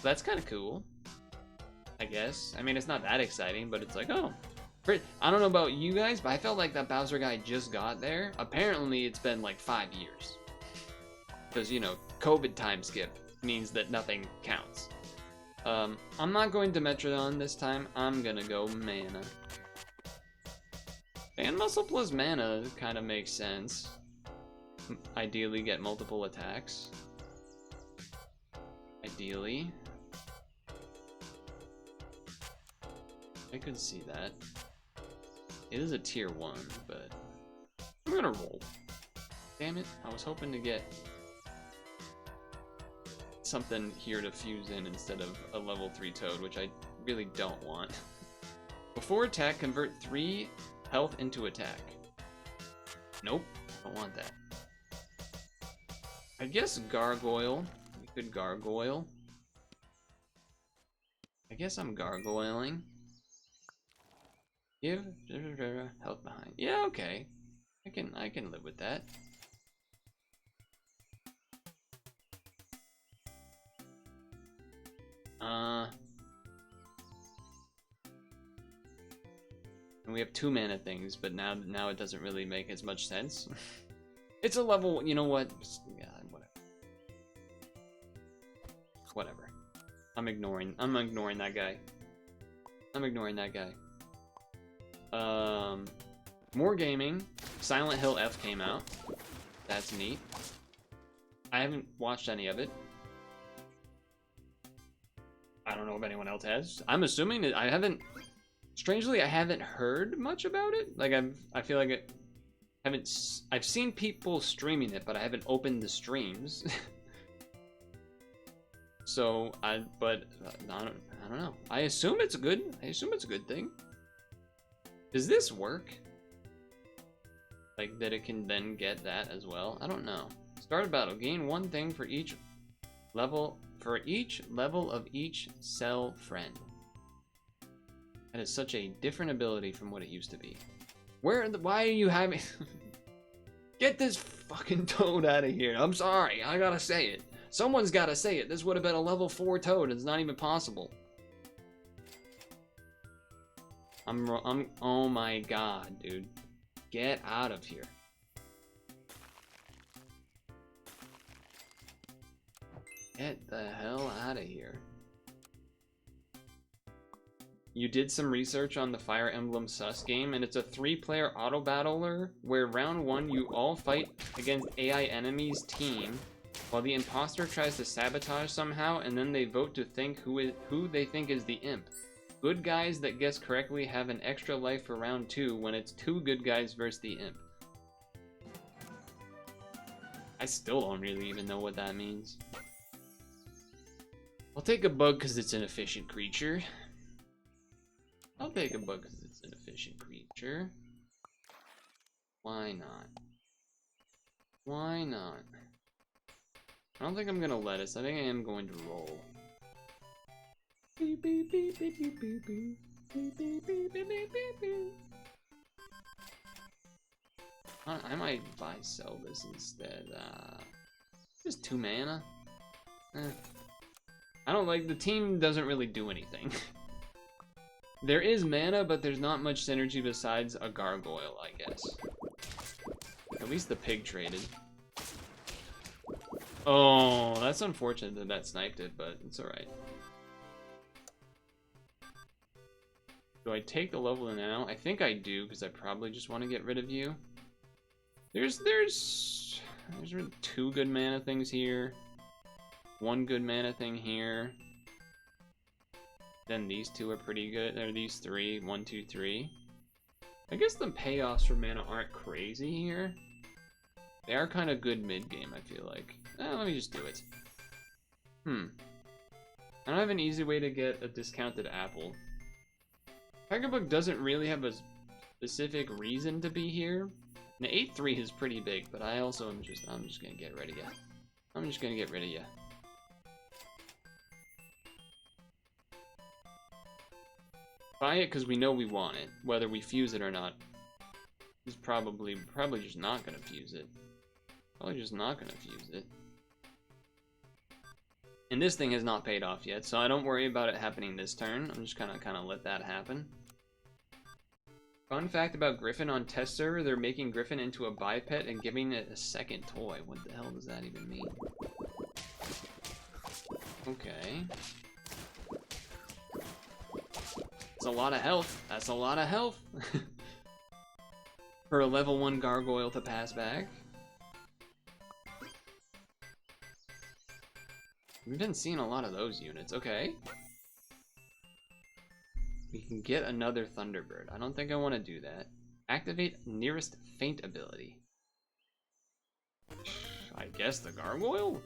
That's kind of cool, I guess. I mean, it's not that exciting, but it's like, oh, I don't know about you guys, but I felt like that Bowser guy just got there. Apparently, it's been like 5 years. Because, you know, COVID time skip means that nothing counts. I'm not going to Metrodon this time. I'm gonna go mana. Fan muscle plus mana kind of makes sense. ideally get multiple attacks. Ideally. I could see that. It is a tier 1, but I'm gonna roll. Damn it, I was hoping to get something here to fuse in instead of a level 3 Toad, which I really don't want. Before attack, convert 3 health into attack. Nope, don't want that. I guess Gargoyle. We could Gargoyle. I guess I'm gargoyling. Give health behind. Yeah, okay. I can live with that. And we have 2 mana things, but now it doesn't really make as much sense. It's a level, you know what? Yeah, whatever. Whatever. I'm ignoring that guy. I'm ignoring that guy. More gaming. Silent Hill F came out. That's neat. I haven't watched any of it. I don't know if anyone else has. I'm assuming that I haven't. Strangely, I haven't heard much about it. Like I feel like I've seen people streaming it, but I haven't opened the streams. So I don't know. I assume it's good. I assume it's a good thing. Does this work? Like that it can then get that as well? I don't know. Start a battle. Gain 1 thing for each level of each cell friend. That is such a different ability from what it used to be. Why are you having Get this fucking Toad out of here. I'm sorry, I gotta say it. Someone's gotta say it. This would have been a level 4 Toad. It's not even possible. Oh my god, dude. Get out of here. Get the hell out of here. You did some research on the Fire Emblem Sus game, and it's a 3-player auto battler where round 1 you all fight against AI enemies team, while the imposter tries to sabotage somehow, and then they vote to think who they think is the imp. Good guys that guess correctly have an extra life for round 2 when it's 2 good guys versus the imp. I still don't really even know what that means. I'll take a bug because it's an efficient creature. I'll take a bug because it's an efficient creature. Why not? Why not? I don't think I'm gonna lettuce. I think I am going to roll. I might sell this instead. Just 2 mana. I don't like the team doesn't really do anything. There is mana, but there's not much synergy besides a gargoyle, I guess. At least the pig traded. Oh, that's unfortunate that that sniped it, but it's alright. Do I take the level now? I think I do, because I probably just want to get rid of you. There's 2 good mana things here. 1 good mana thing here. Then these 2 are pretty good. There are these 3. 1, 2, 3. I guess the payoffs for mana aren't crazy here. They are kind of good mid-game, I feel like. Let me just do it. I don't have an easy way to get a discounted apple. Pocketbook doesn't really have a specific reason to be here. An 8-3 is pretty big, but I also I'm just gonna get rid of you. I'm just gonna get rid of you. Buy it because we know we want it, whether we fuse it or not. He's probably just not gonna fuse it. Probably just not gonna fuse it. And this thing has not paid off yet, so I don't worry about it happening this turn. I'm just gonna kind of let that happen. Fun fact about Griffin on test server, they're making Griffin into a biped and giving it a second toy. What the hell does that even mean? Okay. That's a lot of health. That's a lot of health. For a level 1 gargoyle to pass back. We've been seeing a lot of those units. Okay. We can get another Thunderbird. I don't think I want to do that. Activate nearest feint ability. I guess the gargoyle?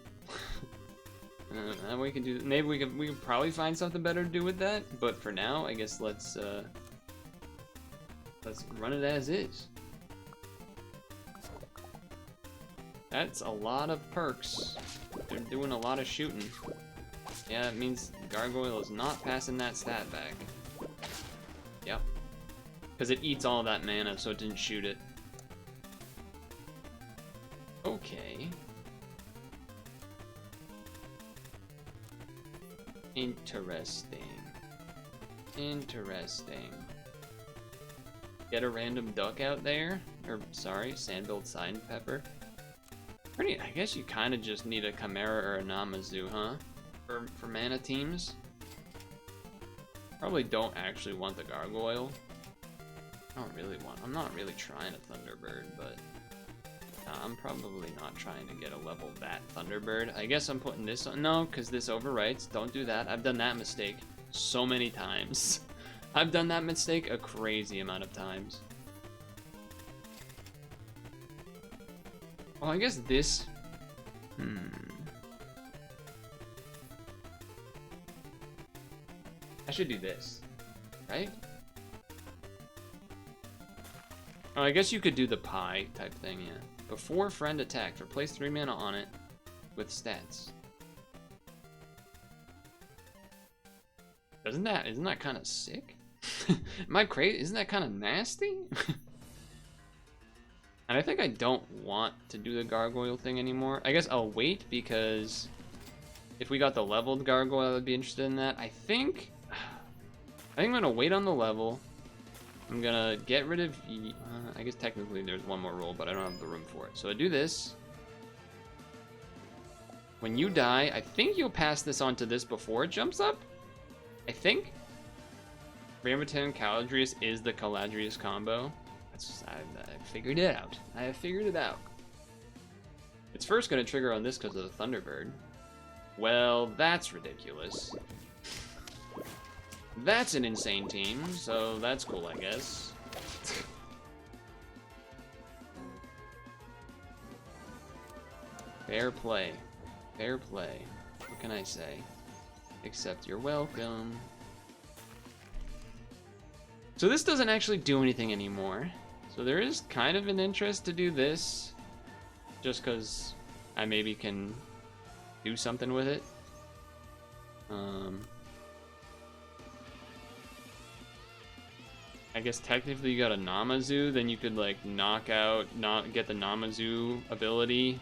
We can do. Maybe we can probably find something better to do with that. But for now, I guess let's run it as is. That's a lot of perks. They're doing a lot of shooting. Yeah, it means gargoyle is not passing that stat back. Yep. Because it eats all that mana, so it didn't shoot it. Okay. Interesting. Interesting. Get a random duck out there. Or, sorry, sandbilled sign pepper. I guess you kind of just need a Chimera or a Namazu, huh? For mana teams. Probably don't actually want the gargoyle. I'm not really trying a Thunderbird, but I'm probably not trying to get a level that Thunderbird. I guess I'm putting this on. No, because this overwrites. Don't do that. I've done that mistake so many times. I've done that mistake a crazy amount of times. Well, I guess this... I should do this, right? Oh, I guess you could do the pie type thing, yeah. Before friend attacked, replace 3 mana on it with stats. Isn't that kind of sick? Am I crazy? Isn't that kind of nasty? And I think I don't want to do the gargoyle thing anymore. I guess I'll wait because if we got the leveled gargoyle, I would be interested in that. I think I'm gonna wait on the level. I'm gonna get rid of. I guess technically there's one more roll, but I don't have the room for it. So I do this. When you die, I think you'll pass this on to this before it jumps up. I think. Rambutan Caladrius is the Caladrius combo. I figured it out. I have figured it out. It's first going to trigger on this because of the Thunderbird. Well, that's ridiculous. That's an insane team, so that's cool, I guess. Fair play. Fair play. What can I say? Except you're welcome. So this doesn't actually do anything anymore. So there is kind of an interest to do this, just because I maybe can do something with it. I guess technically you got a Namazu, then you could like get the Namazu ability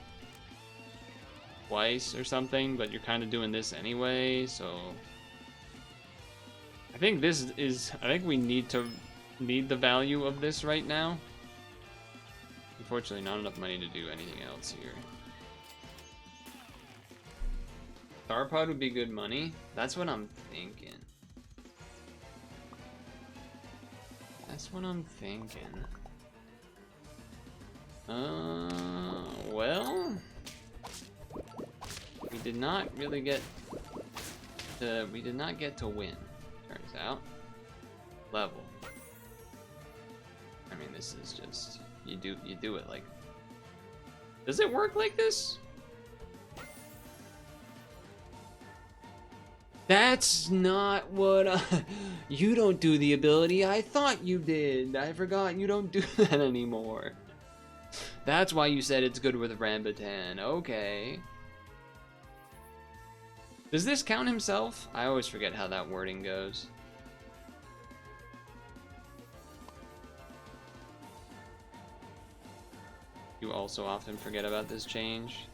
twice or something, but you're kind of doing this anyway, so I think we need the value of this right now. Unfortunately, not enough money to do anything else here. Starpod would be good money. That's what I'm thinking. That's what I'm thinking. Well, we did not really get to win. Turns out, level. I mean, this is just you do it like. Does it work like this? That's not what you don't do the ability. I thought you did. I forgot you don't do that anymore. That's why you said it's good with Rambutan. Okay. Does this count himself? I always forget how that wording goes. You also often forget about this change.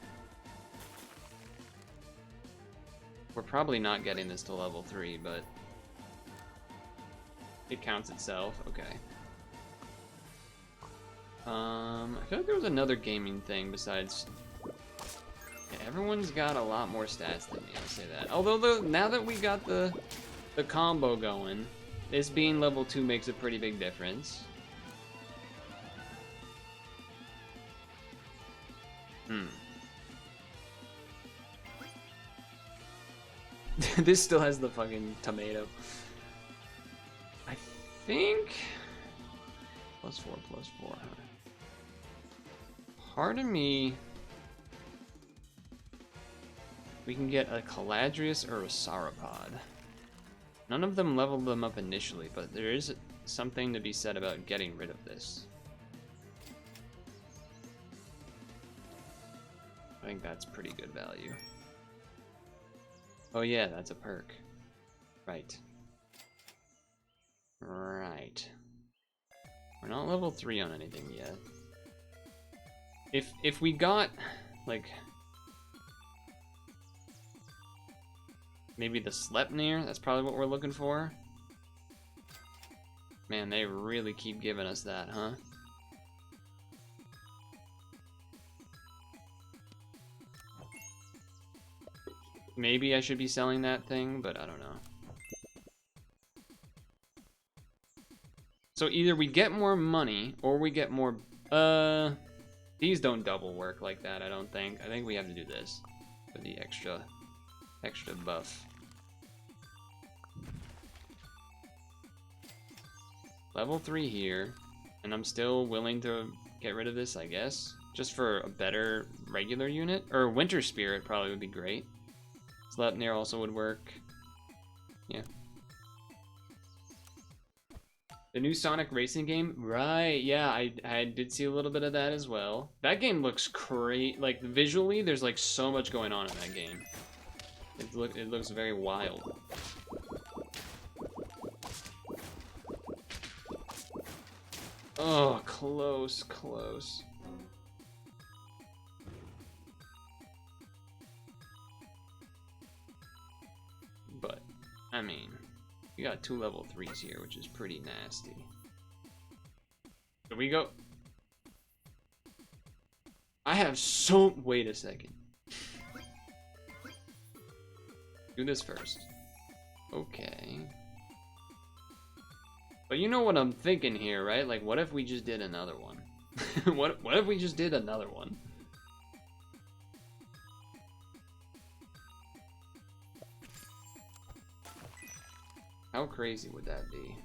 We're probably not getting this to level 3, but it counts itself. Okay. I feel like there was another gaming thing besides. Yeah, everyone's got a lot more stats than me. I'll say that. Although now that we got the combo going, this being level 2 makes a pretty big difference. This still has the fucking tomato. I think +4, +4. Part of me, we can get a Caladrius or a Sauropod. None of them leveled them up initially, but there is something to be said about getting rid of this. I think that's pretty good value. Oh yeah, that's a perk. Right. Right. We're not level 3 on anything yet. If we got, like, maybe the Sleipnir, that's probably what we're looking for. Man, they really keep giving us that, huh? Maybe I should be selling that thing, but I don't know. So either we get more money, or we get more... These don't double work like that, I don't think. I think we have to do this for the extra buff. Level 3 here, and I'm still willing to get rid of this, I guess. Just for a better regular unit. Or Winter Spirit probably would be great. Sleipnir also would work. Yeah. The new Sonic racing game? Right, yeah, I did see a little bit of that as well. That game looks great. Like, visually, there's like so much going on in that game. It looks very wild. Oh, close, close. But, I mean, we got 2 level 3s here, which is pretty nasty. Here we go. I have so... Wait a second. Do this first. Okay. But you know what I'm thinking here, right? Like, what if we just did another one? What if we just did another one? How crazy would that be?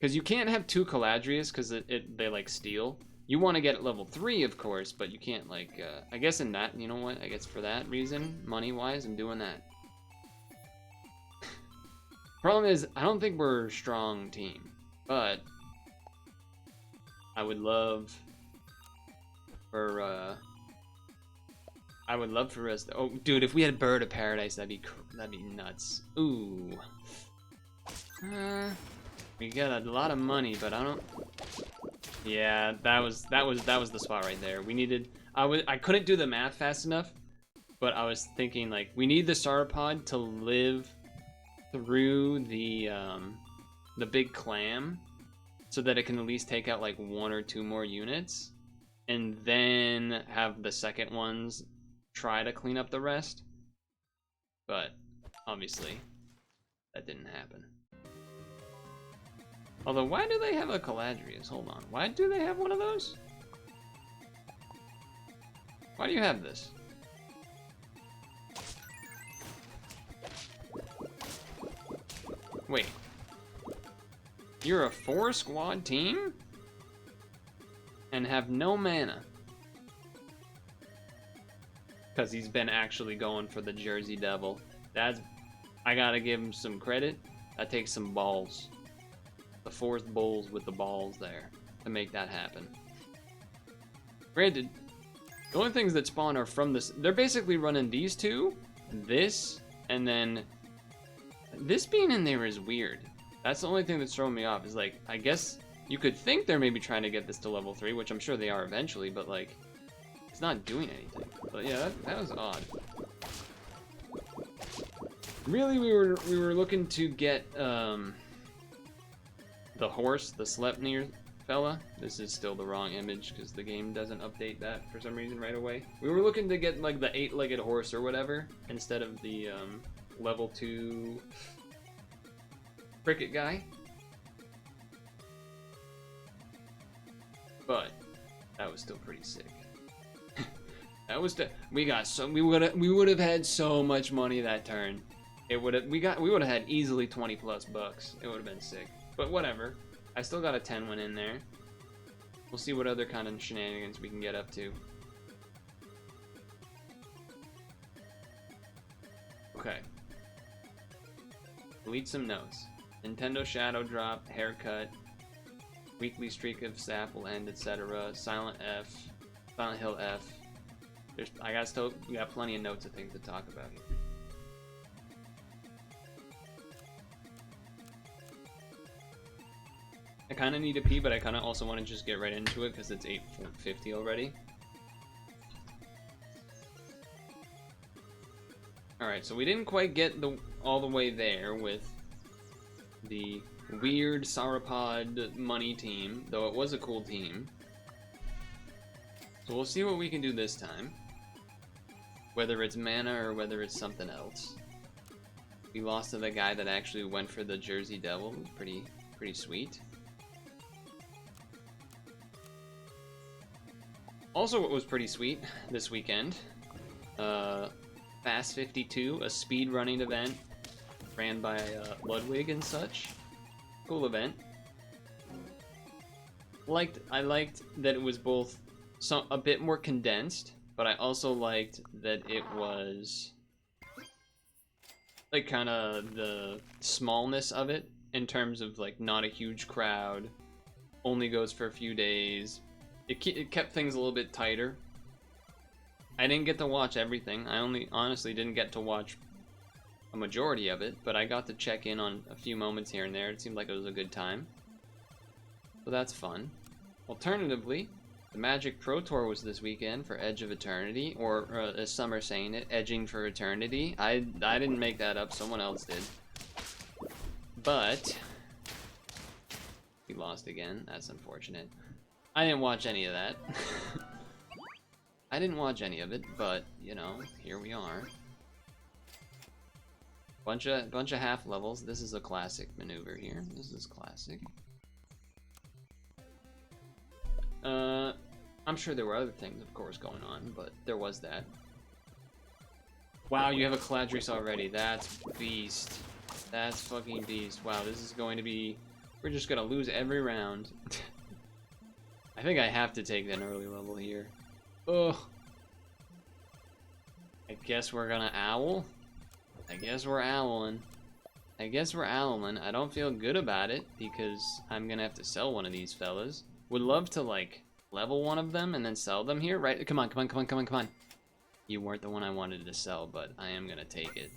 Because you can't have 2 Caladrius because they like steal. You want to get at level 3, of course, but you can't like, I guess in that, you know what? I guess for that reason, money-wise, I'm doing that. Problem is, I don't think we're a strong team, but I would love for us to, oh dude, if we had Bird of Paradise, that'd be nuts. Ooh. We got a lot of money, but I don't. Yeah, that was the spot right there. We needed. I couldn't do the math fast enough, but I was thinking like we need the Sauropod to live through the big clam, so that it can at least take out like 1 or 2 more units, and then have the second ones try to clean up the rest. But obviously, that didn't happen. Although, why do they have a Caladrius? Hold on. Why do they have one of those? Why do you have this? Wait. You're a 4-squad team? And have no mana. Because he's been actually going for the Jersey Devil. I gotta give him some credit. That takes some balls. The 4th Bulls with the balls there to make that happen. Granted, the only things that spawn are from this. They're basically running these 2, this, and then this being in there is weird. That's the only thing that's throwing me off. Is like, I guess you could think they're maybe trying to get this to level 3, which I'm sure they are eventually, but like, it's not doing anything. But yeah, that was odd. Really, we were looking to get the horse, the Sleipnir fella. This is still the wrong image because the game doesn't update that for some reason right away. We were looking to get like the 8-legged horse or whatever instead of the level 2 cricket guy. But that was still pretty sick. That was we would have had so much money that turn. We would have had easily 20 plus bucks. It would have been sick. But whatever. I still got a 10 one in there. We'll see what other kind of shenanigans we can get up to. Okay. Delete some notes. Nintendo Shadow Drop, haircut, weekly streak of sap will end, etc. Silent Hill F. We got plenty of notes of things to talk about here. I kind of need to pee, but I kind of also want to just get right into it because it's 8:50 already. Alright, so we didn't quite get all the way there with the weird sauropod money team, though it was a cool team. So we'll see what we can do this time. Whether it's mana or whether it's something else. We lost to the guy that actually went for the Jersey Devil. It was pretty sweet. Also, what was pretty sweet this weekend, Fast 52, a speed running event ran by Ludwig and such. Cool event. I liked that it was both a bit more condensed, but I also liked that it was like kind of the smallness of it in terms of like not a huge crowd, only goes for a few days. It kept things a little bit tighter. I didn't get to watch everything. I honestly didn't get to watch a majority of it, but I got to check in on a few moments here and there. It seemed like it was a good time. So that's fun. Alternatively, the Magic Pro Tour was this weekend for Edge of Eternity, or as some are saying it, Edging for Eternity. I didn't make that up, someone else did. But we lost again. That's unfortunate. I didn't watch any of that. I didn't watch any of it, but you know, here we are. Bunch of half levels. This is a classic maneuver here. This is classic. I'm sure there were other things, of course, going on, but there was that. Wow, you have a Cladris already. That's beast. That's fucking beast. Wow, this is going to be... We're just gonna lose every round. I think I have to take an early level here. Ugh. I guess we're gonna owl. I guess we're owling. I don't feel good about it because I'm gonna have to sell one of these fellas. Would love to like level one of them and then sell them here, right? Come on. You weren't the one I wanted to sell, but I am gonna take it.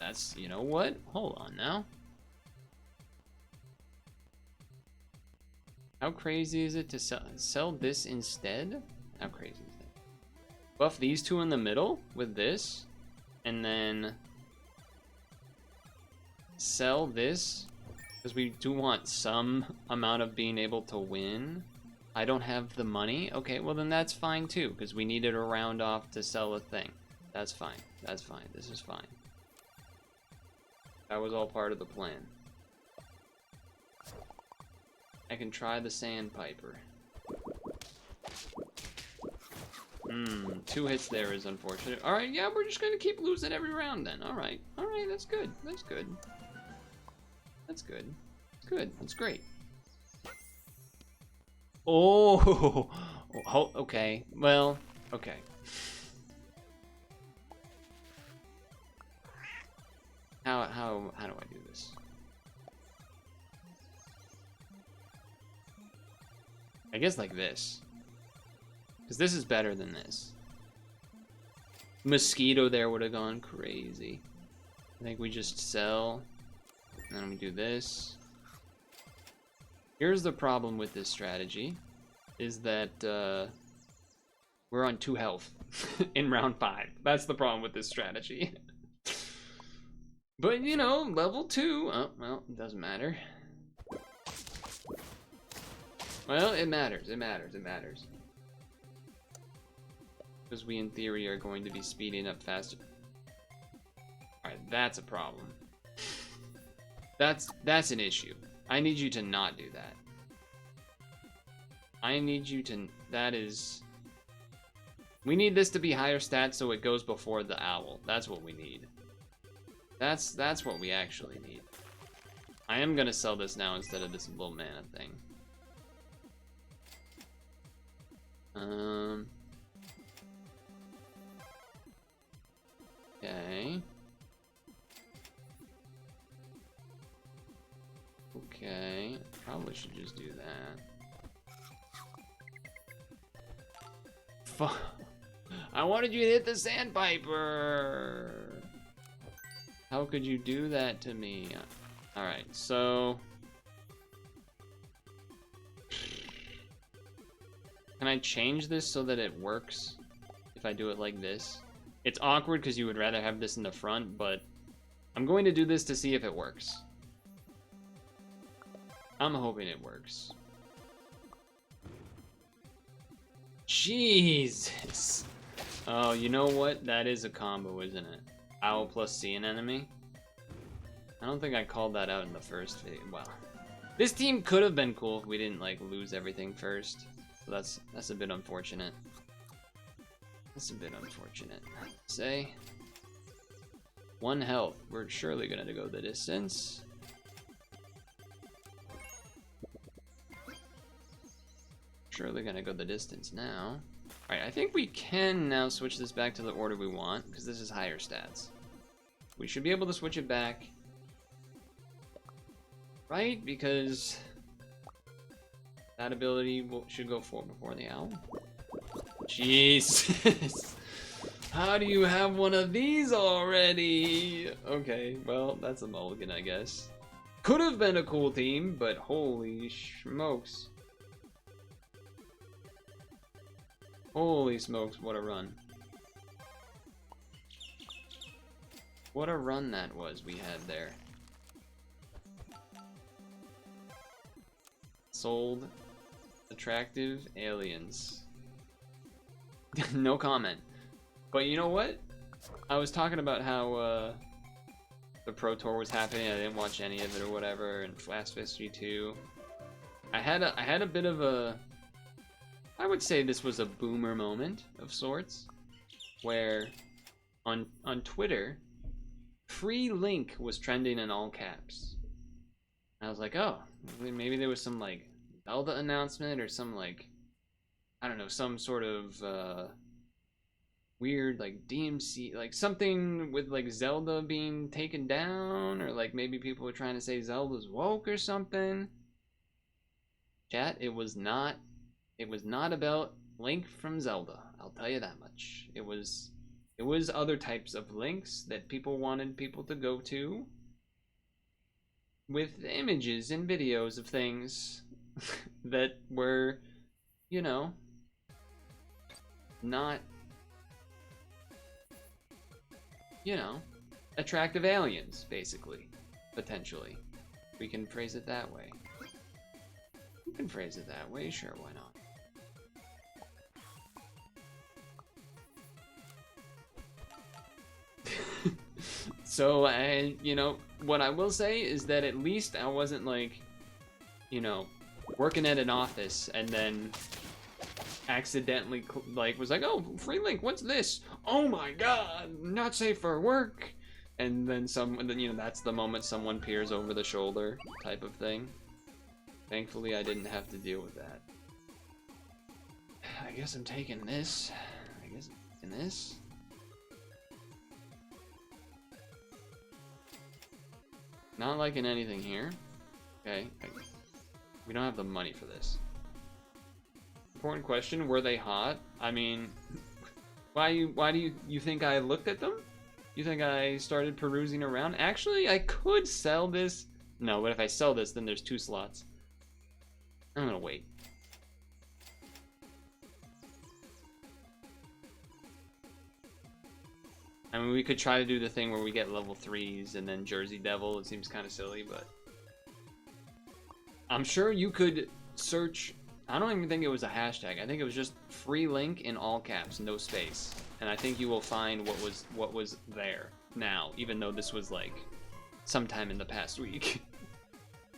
That's, you know what? Hold on now. How crazy is it to sell this instead? How crazy is that? Buff these two in the middle with this, and then sell this, because we do want some amount of being able to win. I don't have the money. Okay, well then that's fine too, because we needed a round off to sell a thing. That's fine. That's fine. This is fine. That was all part of the plan. I can try the Sandpiper. 2 hits there is unfortunate. Alright, yeah, we're just gonna keep losing every round then. Alright, that's good. That's good. That's good. Good, that's great. Oh, okay. Well, okay. How do I do this? I guess like this. Because this is better than this. Mosquito there would have gone crazy. I think we just sell. And then we do this. Here's the problem with this strategy. Is that we're on 2 health in round 5. That's the problem with this strategy. But, you know, level 2. Oh, well, it doesn't matter. Well, it matters. Because we, in theory, are going to be speeding up faster. Alright, that's a problem. That's an issue. I need you to not do that. I need you to... That is... We need this to be higher stats so it goes before the owl. That's what we need. That's what we actually need. I am gonna sell this now instead of this little mana thing. Okay. Okay. Probably should just do that. Fuck. I wanted you to hit the sandpiper. How could you do that to me? Alright, so... Can I change this so that it works if I do it like this? It's awkward because you would rather have this in the front, but I'm going to do this to see if it works. I'm hoping it works. Jesus! Oh, you know what? That is a combo, isn't it? Owl plus see an enemy. I don't think I called that out in the first video. Well, this team could have been cool if we didn't like lose everything first. So that's a bit unfortunate. That's a bit unfortunate. Say 1 health. We're surely gonna go the distance. Surely gonna go the distance now. Alright, I think we can now switch this back to the order we want, because this is higher stats. We should be able to switch it back. Right? Because that ability should go before the owl. Jesus! How do you have one of these already? Okay, well, that's a mulligan, I guess. Could have been a cool team, but holy smokes. Holy smokes, what a run. What a run that was we had there. Sold attractive aliens. No comment. But you know what? I was talking about how the Pro Tour was happening. I didn't watch any of it or whatever, and Fast History 2. I had a bit of a, I would say this was a boomer moment of sorts, where on Twitter, free link was trending in all caps. And I was like, oh, maybe there was some like Zelda announcement or some like, I don't know, some sort of weird like DMC, like something with like Zelda being taken down, or like maybe people were trying to say Zelda's woke or something. Chat, it was not about Link from Zelda, I'll tell you that much. It was other types of links that people wanted people to go to with images and videos of things that were, you know, not, you know, attractive aliens, basically, potentially. We can phrase it that way. We can phrase it that way, sure, why not? So, you know, what I will say is that at least I wasn't like, you know, working at an office and then accidentally like was like, oh, free link, what's this? Oh my god, not safe for work. And then you know, that's the moment someone peers over the shoulder type of thing. Thankfully, I didn't have to deal with that. I guess I'm taking this. I guess I'm taking this. Not liking anything here. Okay. We don't have the money for this. Important question, were they hot? I mean, why do you think I looked at them? You think I started perusing around? Actually, I could sell this. No, but if I sell this, then there's 2 slots. I'm gonna wait. I mean, we could try to do the thing where we get level 3s and then Jersey Devil. It seems kind of silly, but I'm sure you could search. I don't even think it was a hashtag. I think it was just free link in all caps, no space. And I think you will find what was there now, even though this was like sometime in the past week.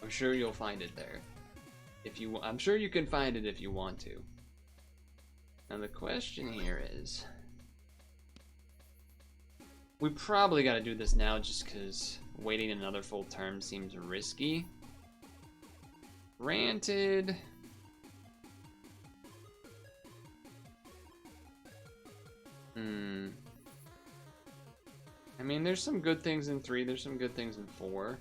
I'm sure you'll find it there. I'm sure you can find it if you want to. And the question here is, we probably got to do this now just because waiting another full term seems risky. Granted, I mean, there's some good things in 3, there's some good things in 4.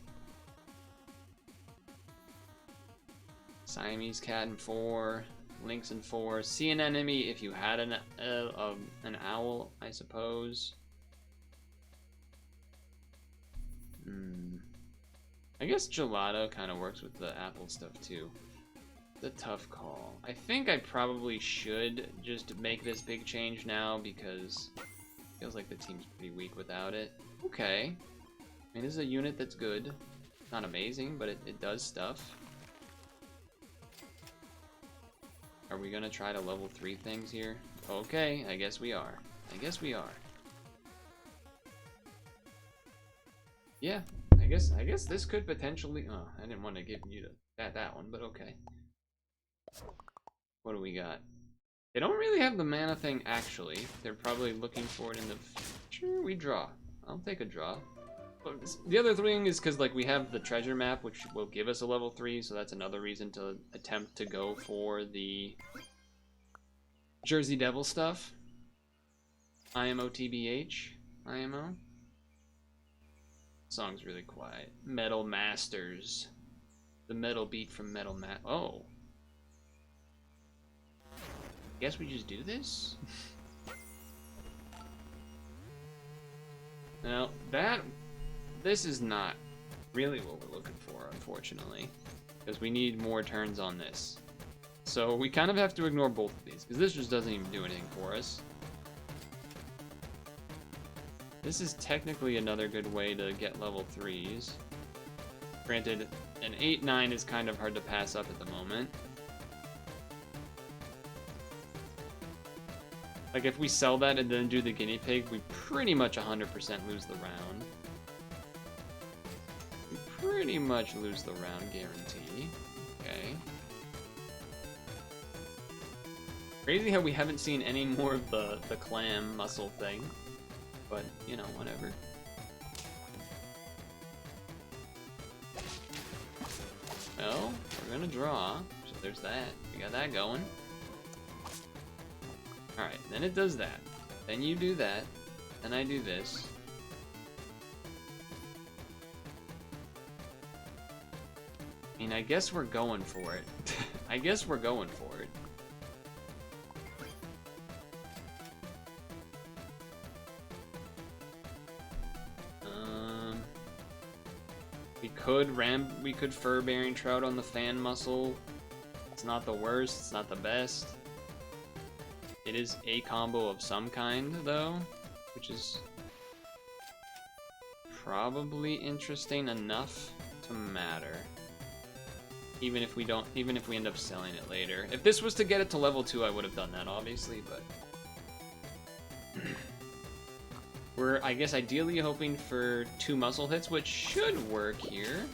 Siamese cat in 4, lynx in 4. See an enemy if you had an owl, I suppose. I guess gelato kind of works with the apple stuff too. The tough call. I think I probably should just make this big change now because it feels like the team's pretty weak without it. Okay. I mean, this is a unit that's good. Not amazing, but it does stuff. Are we gonna try to level 3 things here? Okay, I guess we are. I guess we are. Yeah, I guess this could potentially. Oh, I didn't want to give you that one, but okay. What do we got? They don't really have the mana thing actually. They're probably looking for it in the future. We draw. I'll take a draw. But the other thing is because like we have the treasure map, which will give us a level 3, so that's another reason to attempt to go for the Jersey Devil stuff. IMO TBH. IMO. Song's really quiet. Metal Masters. The metal beat from Metal Oh. Guess we just do this? Now, this is not really what we're looking for, unfortunately. Because we need more turns on this. So we kind of have to ignore both of these, because this just doesn't even do anything for us. This is technically another good way to get level 3s. Granted, an 8-9 is kind of hard to pass up at the moment. Like, if we sell that and then do the guinea pig, we pretty much 100% lose the round. We pretty much lose the round guarantee. Okay. Crazy how we haven't seen any more of the clam muscle thing. But, you know, whatever. Well, we're gonna draw. So there's that. We got that going. Alright, then it does that. Then you do that. Then I do this. I mean, I guess we're going for it. I guess we're going for it. We could fur-bearing trout on the fan muscle. It's not the worst, it's not the best. It is a combo of some kind, though, which is probably interesting enough to matter. Even if we end up selling it later. If this was to get it to level 2, I would have done that, obviously, but we're, I guess, ideally hoping for 2 muscle hits, which should work here.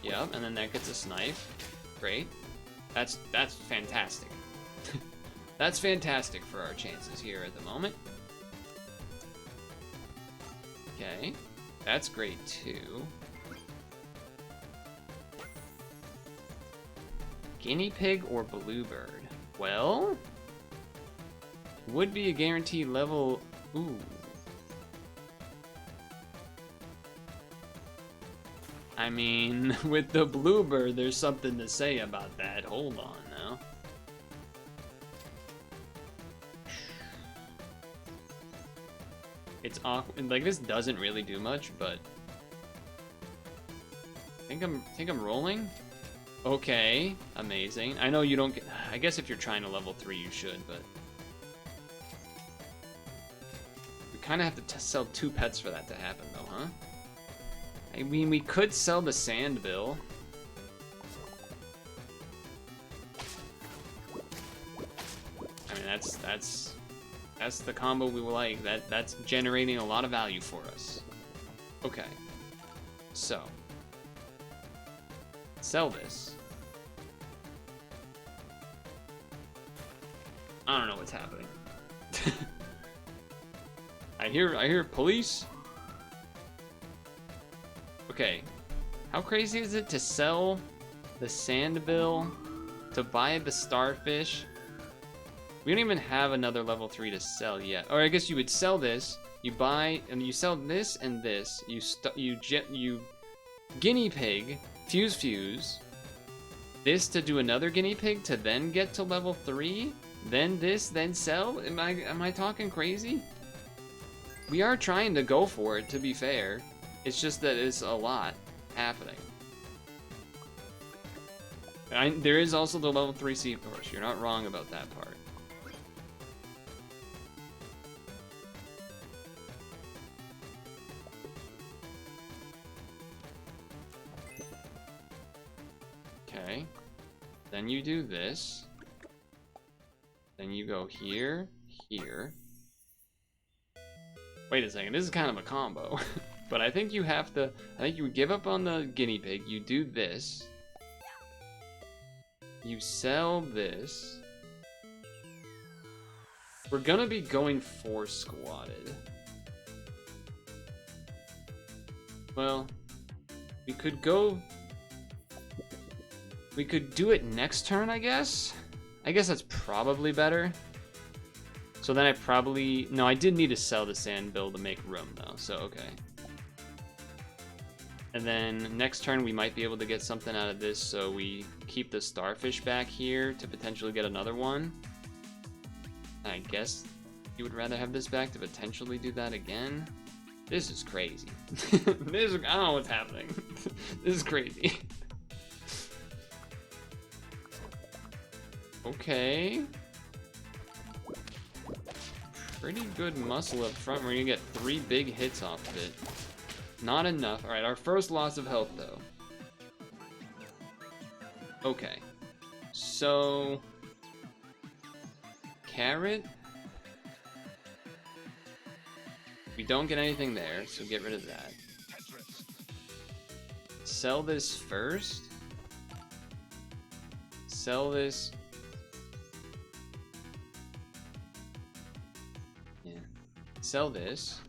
Yep, and then that gets a snipe. Great. That's fantastic. That's fantastic for our chances here at the moment. Okay, that's great too. Guinea pig or bluebird? Well, would be a guaranteed level. Ooh. I mean, with the bluebird, there's something to say about that. Hold on now. It's awkward. Like, this doesn't really do much, but I think I'm rolling. Okay, amazing. I know you don't get. I guess if you're trying to level 3, you should, but we kind of have to sell 2 pets for that to happen, though, huh? I mean, we could sell the sand bill. I mean, that's the combo we like. That's generating a lot of value for us. Okay. So, sell this. I don't know what's happening. I hear police. Okay. How crazy is it to sell the sand bill to buy the starfish? We don't even have another level 3 to sell yet. Or I guess you would sell this, you buy, and you sell this and this. You guinea pig, fuse, this to do another guinea pig to then get to level 3, then this, then sell? Am I talking crazy? We are trying to go for it, to be fair. It's just that it's a lot happening. There is also the level 3 seahorse. You're not wrong about that part. Okay. Then you do this. Then you go here, here. Wait a second, this is kind of a combo. But I think you have to, I think you would give up on the guinea pig, you do this. You sell this. We're gonna be going for squatted. Well, we could go, we could do it next turn, I guess? I guess that's probably better. So then I probably... No, I did need to sell the sand bill to make room, though, so okay. And then next turn we might be able to get something out of this, so we keep the starfish back here to potentially get another one. I guess you would rather have this back to potentially do that again? This is crazy. I don't know what's happening. This is crazy. Okay. Pretty good muscle up front. We're gonna get 3 big hits off of it. Not enough. Alright, our first loss of health, though. Okay. So... Carrot? We don't get anything there, so get rid of that. Sell this first. Sell this... Sell this,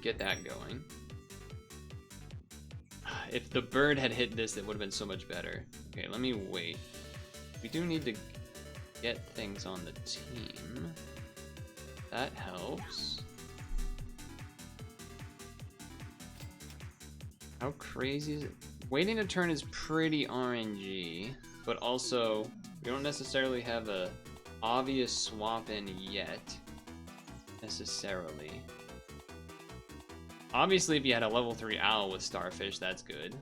get that going. If the bird had hit this, it would have been so much better. Okay, let me wait. We do need to get things on the team. That helps. How crazy is it? Waiting a turn is pretty RNG, but also we don't necessarily have a obvious swap in yet. Necessarily. Obviously, if you had a level 3 owl with starfish, that's good.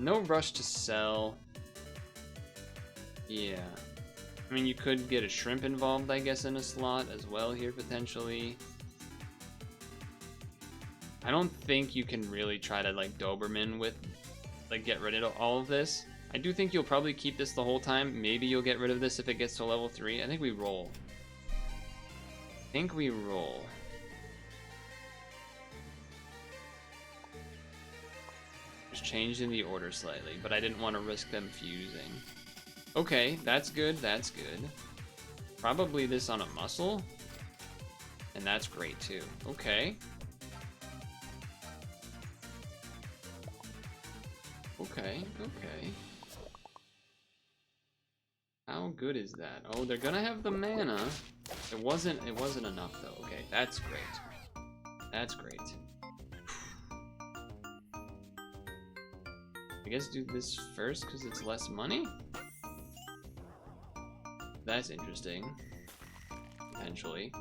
No rush to sell. Yeah. I mean, you could get a shrimp involved, I guess, in a slot as well here, potentially. I don't think you can really try to, like, Doberman with, like, get rid of all of this. I do think you'll probably keep this the whole time. Maybe you'll get rid of this if it gets to level 3. I think we roll. Just changing the order slightly, but I didn't want to risk them fusing. Okay, that's good, that's good. Probably this on a muscle. And that's great too. Okay. Okay. How good is that? Oh, they're gonna have the mana. It wasn't enough though. Okay, that's great. That's great. I guess do this first because it's less money? That's interesting. Potentially.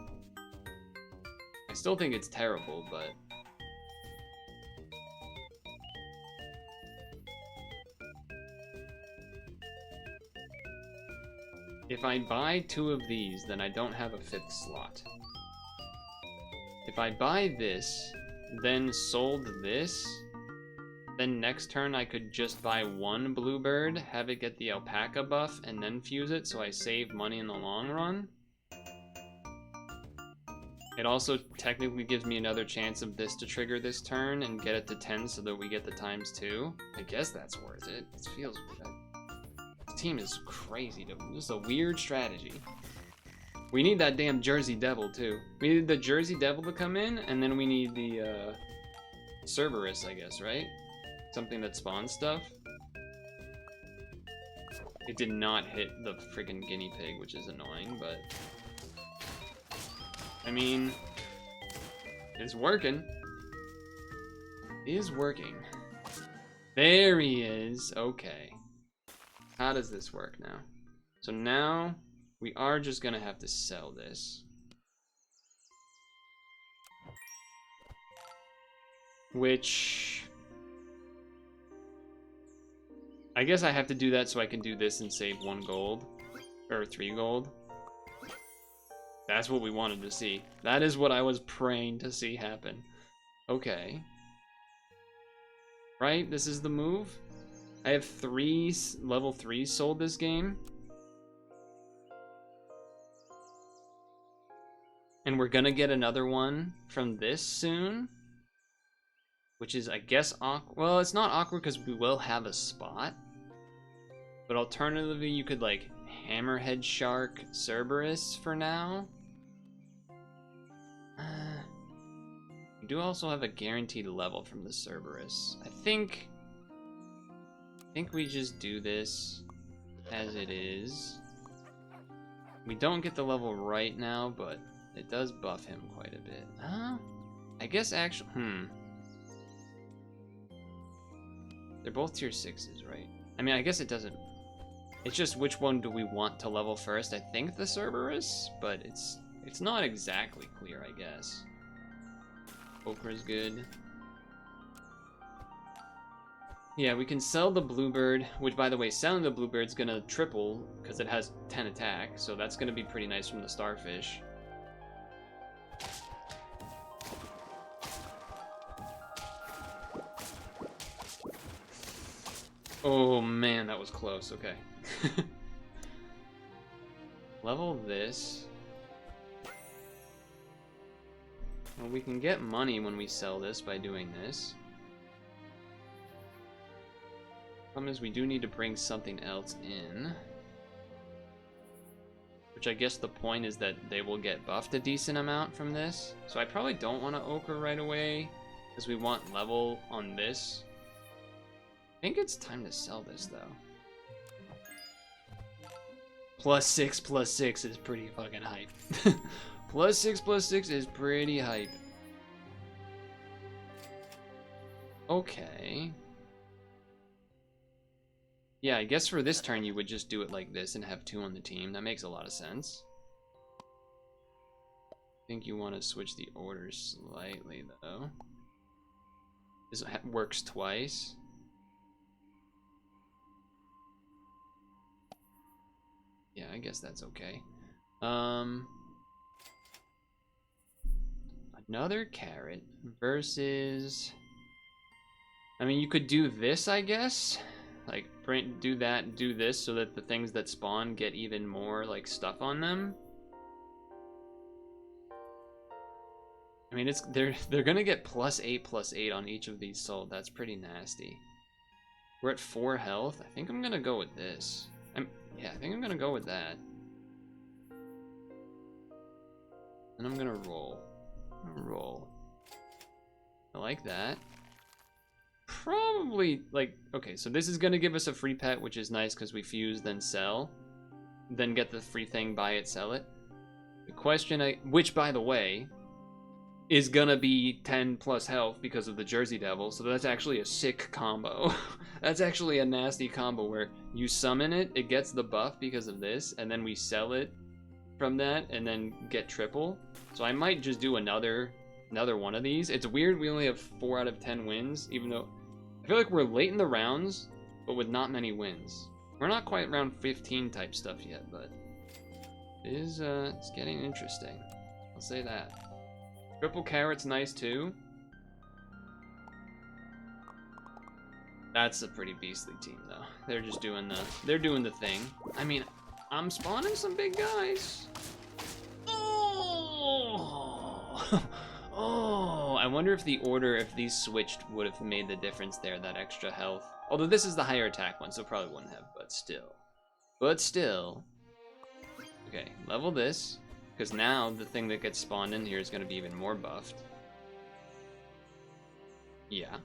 I still think it's terrible, but... If I buy 2 of these, then I don't have a 5th slot. If I buy this, then sold this, then next turn I could just buy 1 bluebird, have it get the alpaca buff, and then fuse it so I save money in the long run. It also technically gives me another chance of this to trigger this turn and get it to 10 so that we get the ×2. I guess that's worth it. It feels weird. This team is crazy. This is a weird strategy. We need that damn Jersey Devil too. We need the Jersey Devil to come in, and then we need the Cerberus, I guess, right? Something that spawns stuff. It did not hit the friggin' guinea pig, which is annoying, but... I mean... It's working. It is working. There he is. Okay. How does this work now? So now, we are just gonna have to sell this. Which... I guess I have to do that so I can do this and save 1 gold. Or 3 gold. That's what we wanted to see. That is what I was praying to see happen. Okay. Right? This is the move? I have 3 level 3s sold this game. And we're gonna get another one from this soon. Which is, I guess, awkward. Well, it's not awkward because we will have a spot. But alternatively, you could, like, Hammerhead Shark Cerberus for now. We do also have a guaranteed level from the Cerberus. I think we just do this as it is. We don't get the level right now, but it does buff him quite a bit. I guess actually, They're both tier 6s, right? I mean, I guess it doesn't. It's just which one do we want to level first? I think the Cerberus, but it's not exactly clear, I guess. Okra's good. Yeah, we can sell the Bluebird, which, by the way, selling the Bluebird's gonna triple because it has 10 attack, so that's gonna be pretty nice from the Starfish. Oh man, that was close. Okay. Level this. Well, we can get money when we sell this by doing this. Problem is, we do need to bring something else in. Which I guess the point is that they will get buffed a decent amount from this. So I probably don't want to Ochre right away, because we want level on this. I think it's time to sell this, though. +6/+6 is pretty fucking hype. +6/+6 is pretty hype. Okay. Yeah, I guess for this turn you would just do it like this and have 2 on the team. That makes a lot of sense. I think you want to switch the order slightly, though. This works twice. Yeah, I guess that's okay. Another carrot versus... I mean, you could do this, I guess. Like, do that, do this, so that the things that spawn get even more, like, stuff on them. I mean, they're gonna get +8/+8 on each of these sold. That's pretty nasty. We're at 4 health. I think I'm gonna go with this. Yeah, I think I'm gonna go with that. And I'm gonna roll. I like that. Probably, like, okay, so this is gonna give us a free pet, which is nice because we fuse, then sell. Then get the free thing, buy it, sell it. The question, which, by the way, is gonna be 10+ health because of the Jersey Devil, so that's actually a sick combo. That's actually a nasty combo where you summon it, it gets the buff because of this, and then we sell it from that, and then get triple. So I might just do another one of these. It's weird we only have 4 out of 10 wins, even though I feel like we're late in the rounds, but with not many wins. We're not quite round 15 type stuff yet, but it is, it's getting interesting. I'll say that. Triple carrot's nice too. That's a pretty beastly team though. They're just doing the thing. I mean, I'm spawning some big guys. Oh! Oh, I wonder if the order, if these switched, would have made the difference there, that extra health. Although this is the higher attack one, so probably wouldn't have, but still. But still. Okay, level this, because now the thing that gets spawned in here is going to be even more buffed. Yeah.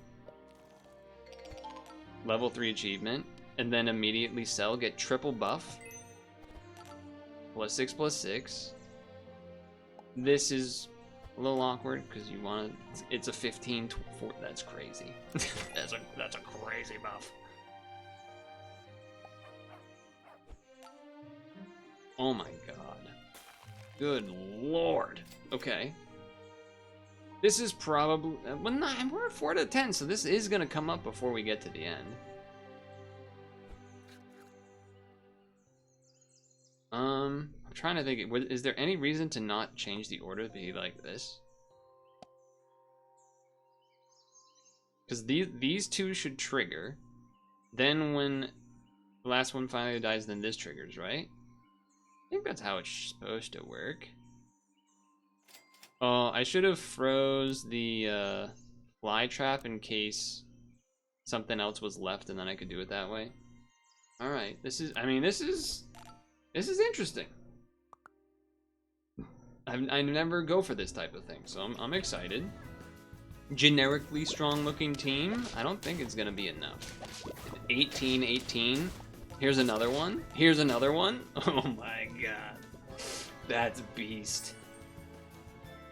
Level 3 achievement, and then immediately sell, get triple buff. +6/+6. This is a little awkward because you want to. It's a 15 to 4. That's crazy. that's a crazy buff. Oh my god. Good lord. Okay. This is probably. Well, we're at 4 to 10, so this is gonna come up before we get to the end. I'm trying to think. Is there any reason to not change the order to be like this? Because these two should trigger. Then when the last one finally dies, then this triggers, right? I think that's how it's supposed to work. Oh, I should have froze the fly trap in case something else was left, and then I could do it that way. All right, this is. I mean, this is interesting. I never go for this type of thing, so I'm excited. Generically strong-looking team. I don't think it's gonna be enough. 18. Here's another one. Here's another one. Oh my god, that's beast.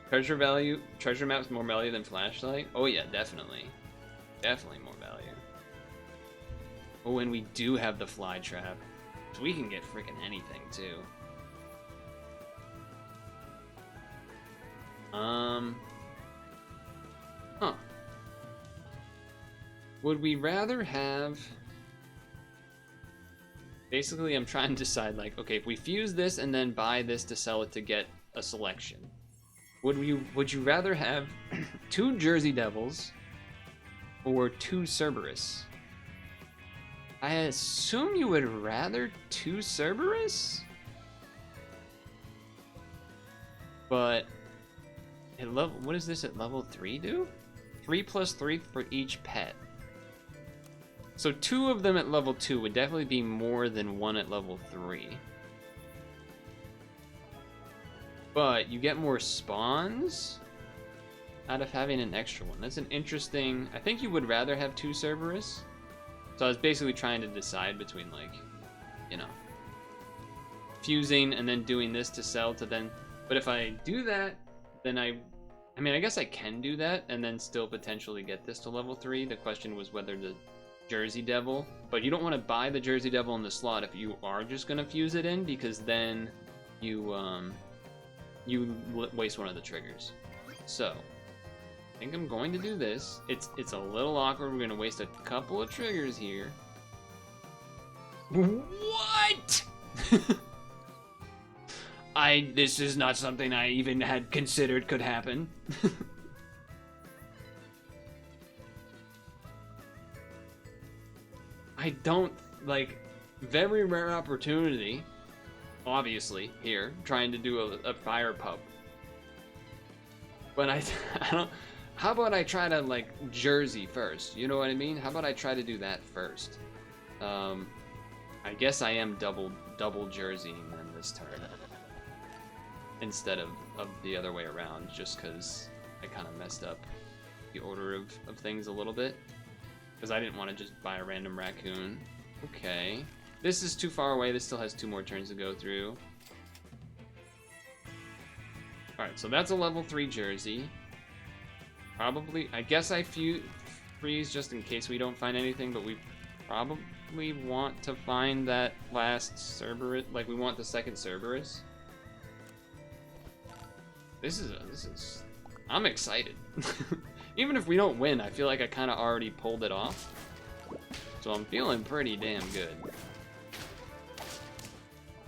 Treasure value. Treasure map's more value than flashlight. Oh yeah, definitely. Definitely more value. Oh, and we do have the fly trap, so we can get freaking anything too. Huh. Would we rather have... Basically, I'm trying to decide, like, okay, if we fuse this and then buy this to sell it to get a selection, would you rather have 2 Jersey Devils or 2 Cerberus? I assume you would rather 2 Cerberus? But at level, what does this at level 3 do? 3+3 for each pet. So 2 of them at level 2 would definitely be more than 1 at level 3. But you get more spawns out of having an extra one. That's an interesting... I think you would rather have 2 Cerberus. So I was basically trying to decide between, like, you know, fusing and then doing this to sell to then... But if I do that, then I mean, I guess I can do that and then still potentially get this to level 3. The question was whether the Jersey Devil, but you don't want to buy the Jersey Devil in the slot if you are just going to fuse it in, because then you waste one of the triggers. So I think I'm going to do this. It's a little awkward. We're going to waste a couple of triggers here. What? This is not something I even had considered could happen. I don't, like, very rare opportunity, obviously, here, trying to do a fire pup. But I don't, how about I try to, like, Jersey first, you know what I mean? How about I try to do that first? I guess I am double Jerseying then this turn. Instead of the other way around, just because I kind of messed up the order of things a little bit. Because I didn't want to just buy a random raccoon. Okay. This is too far away. This still has 2 more turns to go through. Alright, so that's a level 3 Jersey. Probably, I guess I freeze just in case we don't find anything, but we probably want to find that last Cerberus. Like, we want the second Cerberus. This is I'm excited. Even if we don't win, I feel like I kind of already pulled it off. So I'm feeling pretty damn good.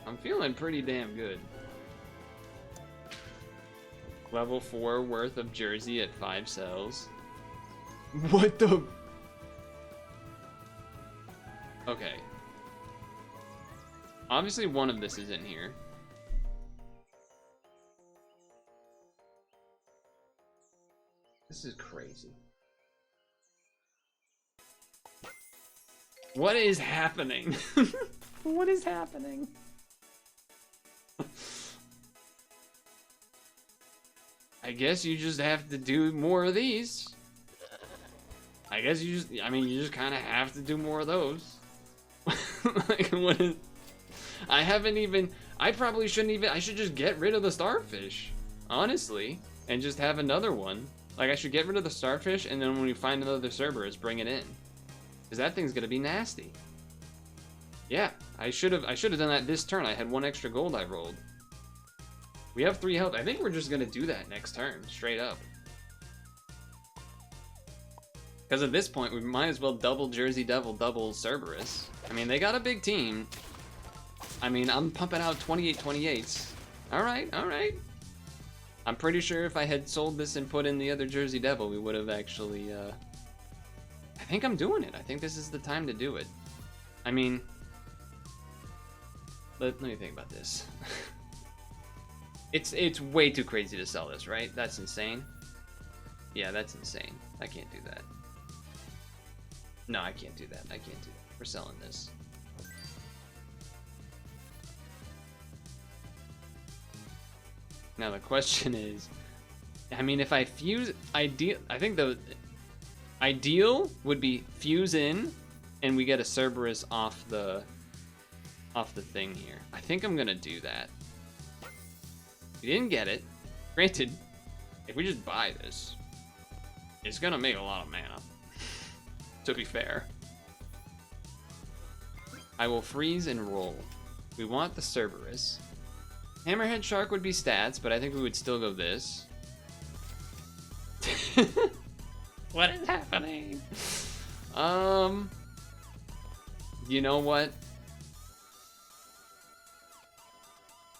I'm feeling pretty damn good. Level 4 worth of Jersey at 5 cells. What the? Okay. Obviously one of this is in here. This is crazy. What is happening? What is happening? I guess you just have to do more of these. I guess you just, I mean, you just kind of have to do more of those. Like, what is... I haven't even, I probably shouldn't even, I should just get rid of the starfish, honestly, and just have another one. Like, I should get rid of the starfish, and then when we find another Cerberus, bring it in. Because that thing's gonna be nasty. Yeah, I should have done that this turn. I had 1 extra gold I rolled. We have 3 health. I think we're just gonna do that next turn, straight up. Because at this point, we might as well double Jersey Devil, double Cerberus. I mean, they got a big team. I mean, I'm pumping out 28/28s. Alright, alright. I'm pretty sure if I had sold this and put in the other Jersey Devil, we would have actually, I think I'm doing it. I think this is the time to do it. I mean, let me think about this. It's way too crazy to sell this, right? That's insane. Yeah, that's insane. I can't do that. No, I can't do that. I can't do that. We're selling this. Now the question is, I mean, if I fuse ideal, I think the ideal would be fuse in, and we get a Cerberus off the thing here. I think I'm gonna do that. We didn't get it. Granted, if we just buy this, it's gonna make a lot of mana. To be fair. I will freeze and roll. We want the Cerberus. Hammerhead Shark would be stats, but I think we would still go this. What is happening? You know what?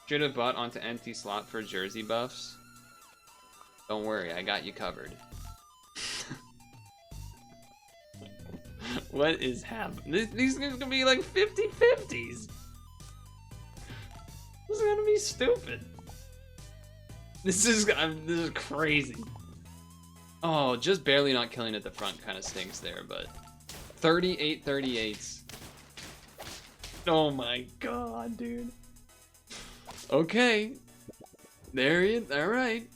Should have bought onto empty slot for Jersey buffs. Don't worry, I got you covered. What is happening? These are gonna be like 50/50s. This is gonna be stupid. This is crazy. Oh, just barely not killing at the front kind of stinks there, but 38/38s. Oh my god, dude. Okay. There you, all right.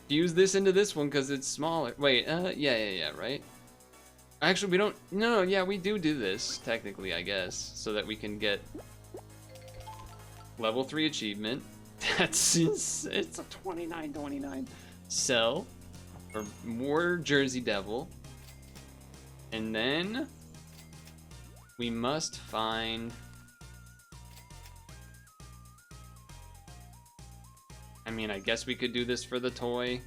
Fuse this into this one because it's smaller. Wait, yeah, right? Actually, we don't, no, yeah, we do this, technically, I guess, so that we can get level 3 achievement. That's, it's a 29/29. Sell for more Jersey Devil. And then we must find, I mean, I guess we could do this for the toy.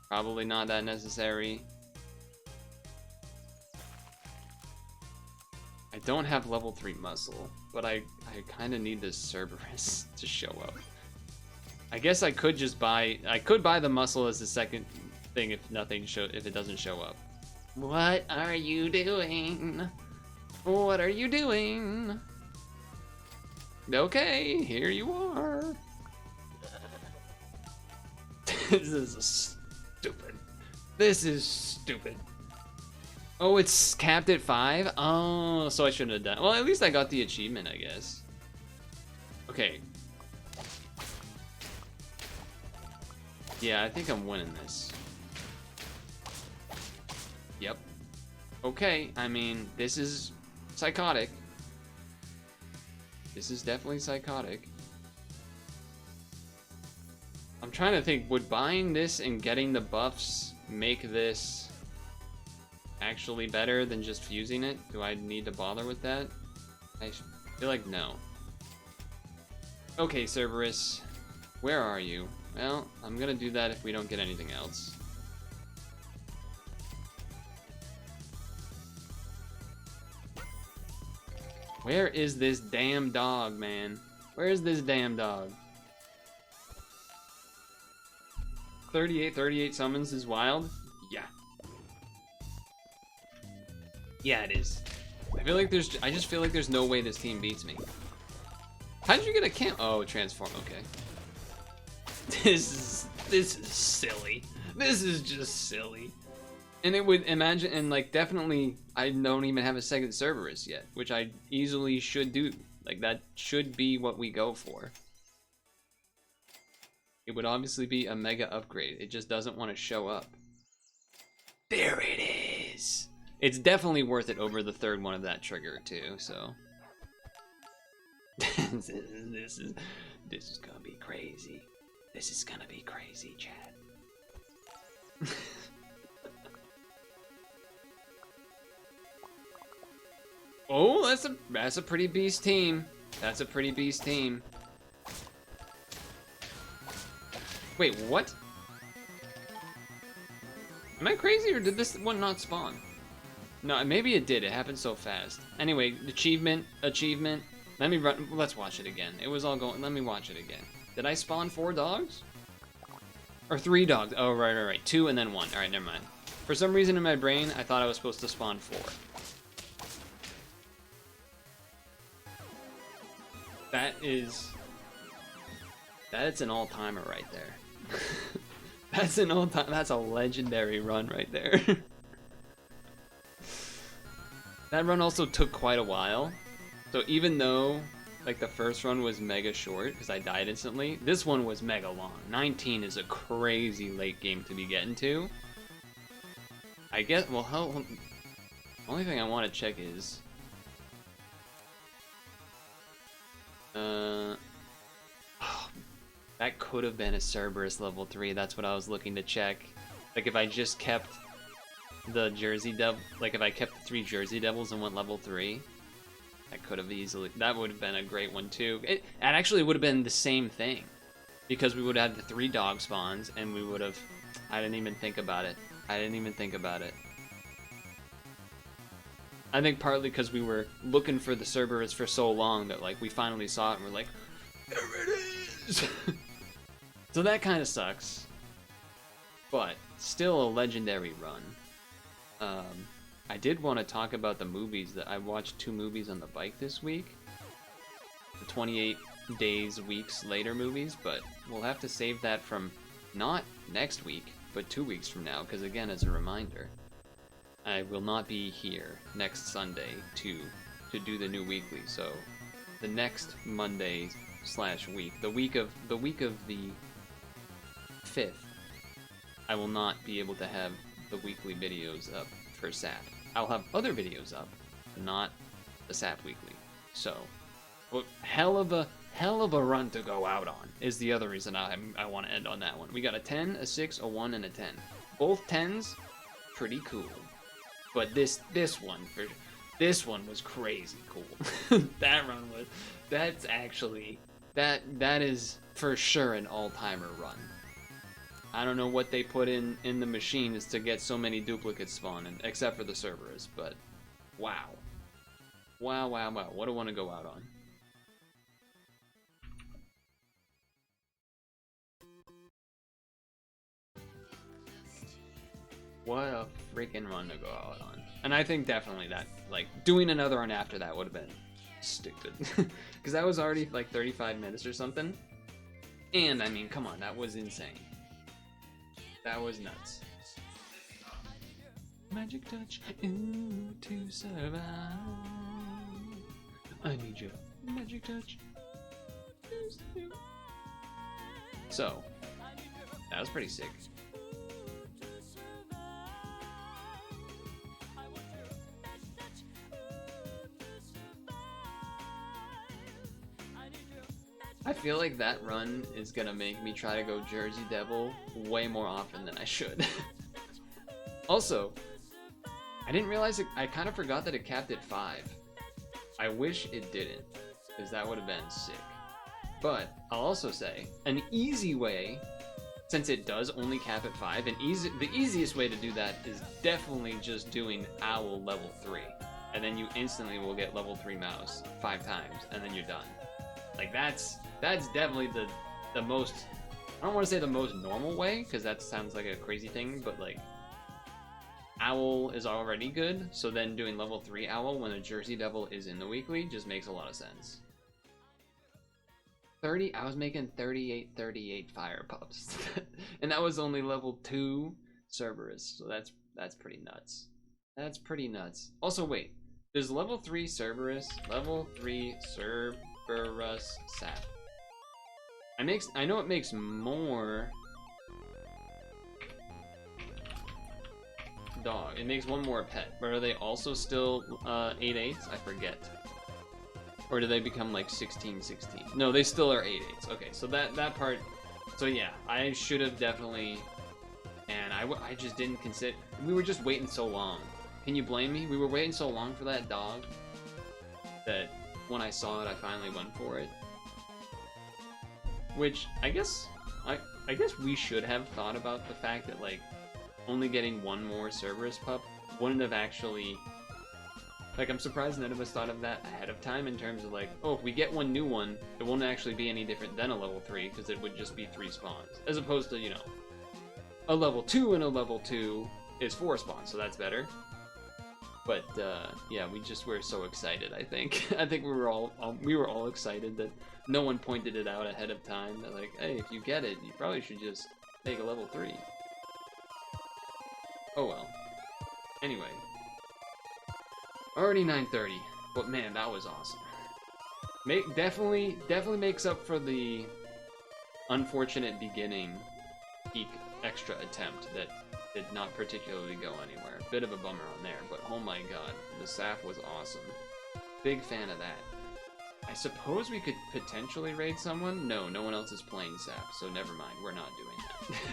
Probably not that necessary. I don't have level 3 muscle, but I kind of need this Cerberus to show up. I guess I could just buy, I could buy the muscle as the second thing if it doesn't show up. What are you doing? What are you doing? Okay, here you are. This is stupid. This is stupid. Oh, it's capped at 5? Oh, so I shouldn't have done. Well, at least I got the achievement, I guess. Okay. Yeah, I think I'm winning this. Yep. Okay, I mean, this is psychotic. This is definitely psychotic. I'm trying to think, would buying this and getting the buffs make this actually better than just fusing it? Do I need to bother with that? I feel like no. Okay, Cerberus, where are you? Well, I'm gonna do that if we don't get anything else. Where is this damn dog, man? Where is this damn dog? 38 summons is wild? Yeah. Yeah, it is. I just feel like there's no way this team beats me. How did you get a cant? Oh, transform, okay. This is silly. This is just silly. And it would imagine, and like definitely, I don't even have a second Cerberus yet, which I easily should do. Like that should be what we go for. It would obviously be a mega upgrade. It just doesn't want to show up. There it is. It's definitely worth it over the third one of that trigger too. So this is gonna be crazy. This is gonna be crazy, Chad. Oh, that's a pretty beast team. That's a pretty beast team. Wait, what? Am I crazy or did this one not spawn? No, maybe it did. It happened so fast. Anyway, achievement. Let me run. Let's watch it again. It was all going. Let me watch it again. Did I spawn 4 dogs? Or 3 dogs? Oh, right. 2 and then 1. All right, never mind. For some reason in my brain, I thought I was supposed to spawn 4. That's an all-timer right there. That's an all-time. That's a legendary run right there. That run also took quite a while. So even though like the first run was mega short because I died instantly, this one was mega long. 19 is a crazy late game to be getting to. I guess. Well, only thing I want to check is. That could have been a Cerberus level 3. That's what I was looking to check. Like if I just kept the Jersey Devil, like if I kept the 3 Jersey Devils and went level 3, I could have easily. That would have been a great one too. It actually would have been the same thing, because we would have had the 3 dog spawns, and we would have. I didn't even think about it. I think partly because we were looking for the Cerberus for so long that like we finally saw it and we're like, there it is. So that kind of sucks, but still a legendary run. I did want to talk about the movies that I watched 2 movies on the bike this week. The 28 days, weeks later movies, but we'll have to save that from not next week, but 2 weeks from now, because again, as a reminder, I will not be here next Sunday to do the new weekly. So the next Monday / week, the week of the 5th, I will not be able to have the weekly videos up for SAP. I'll have other videos up, not the SAP weekly. So, well, hell of a run to go out on is the other reason I want to end on that one. We got a 10, a 6, a 1, and a 10. Both 10s, pretty cool. But this one was crazy cool. That run was. That's actually that is for sure an all-timer run. I don't know what they put in the machines to get so many duplicates spawning, except for the Cerberus, but wow. Wow. What do I want to go out on? What a freaking run to go out on. And I think definitely that, like, doing another run after that would have been stupid. Because that was already like 35 minutes or something. And I mean, come on, that was insane. That was nuts. Magic touch, ooh, to survive. I need your magic touch. So, that was pretty sick. I feel like that run is gonna make me try to go Jersey Devil way more often than I should. Also, I didn't realize it, I kind of forgot that it capped at 5. I wish it didn't, because that would have been sick. But I'll also say, an easy way, since it does only cap at 5, the easiest way to do that is definitely just doing Owl level 3. And then you instantly will get level 3 mouse 5 times, and then you're done. Like that's definitely the most, I don't want to say the most normal way, because that sounds like a crazy thing, but like Owl is already good, so then doing level 3 Owl when a Jersey Devil is in the weekly just makes a lot of sense. 30. I was making 38 fire pups, and that was only level 2 Cerberus. So that's pretty nuts. That's pretty nuts. Also, wait. There's level 3 Cerberus, level 3 Cerberus sap. I know it makes more dog. It makes one more pet, but are they also still 8/8s? I forget. Or do they become like 16/16? No, they still are 8/8s. Okay, so that part. So yeah, I should have definitely. And I just didn't consider. We were just waiting so long. Can you blame me? We were waiting so long for that dog that when I saw it, I finally went for it. Which I guess we should have thought about the fact that like only getting one more Cerberus pup wouldn't have actually. Like, I'm surprised none of us thought of that ahead of time in terms of like, oh, if we get one new one, it won't actually be any different than a level 3 because it would just be 3 spawns, as opposed to, you know, a level 2 and a level 2 is 4 spawns, so that's better. But yeah, we just were so excited. I think we were all excited that no one pointed it out ahead of time. That like, hey, if you get it, you probably should just make a level 3. Oh well. Anyway. Already 9:30, but man, that was awesome. Definitely makes up for the unfortunate beginning peak extra attempt that did not particularly go anywhere. Bit of a bummer on there, but oh my god, the SAF was awesome. Big fan of that. I suppose we could potentially raid someone? No, no one else is playing SAF, so never mind, we're not doing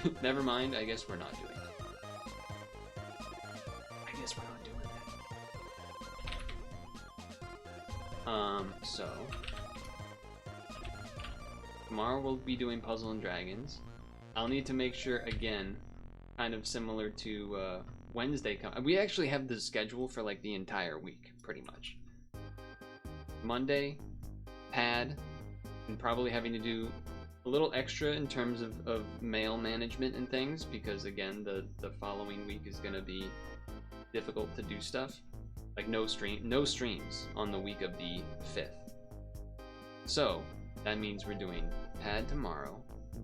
that. Never mind, I guess we're not doing that. So tomorrow we'll be doing Puzzle and Dragons. I'll need to make sure again, kind of similar to Wednesday. We actually have the schedule for like the entire week, pretty much. Monday, pad, and probably having to do a little extra in terms of mail management and things, because again, the following week is gonna be difficult to do stuff. Like no streams on the week of the 5th. So that means we're doing pad tomorrow,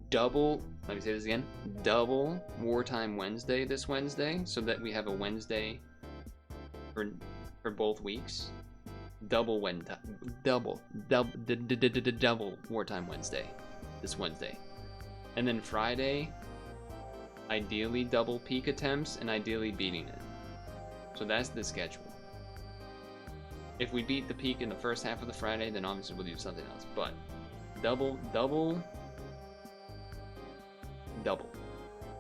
double, let me say this again, double Wartime Wednesday this Wednesday, so that we have a Wednesday for both weeks. Double Wartime Wednesday this Wednesday. And then Friday, ideally double peak attempts and ideally beating it. So that's the schedule. If we beat the peak in the first half of the Friday, then obviously we'll do something else. But double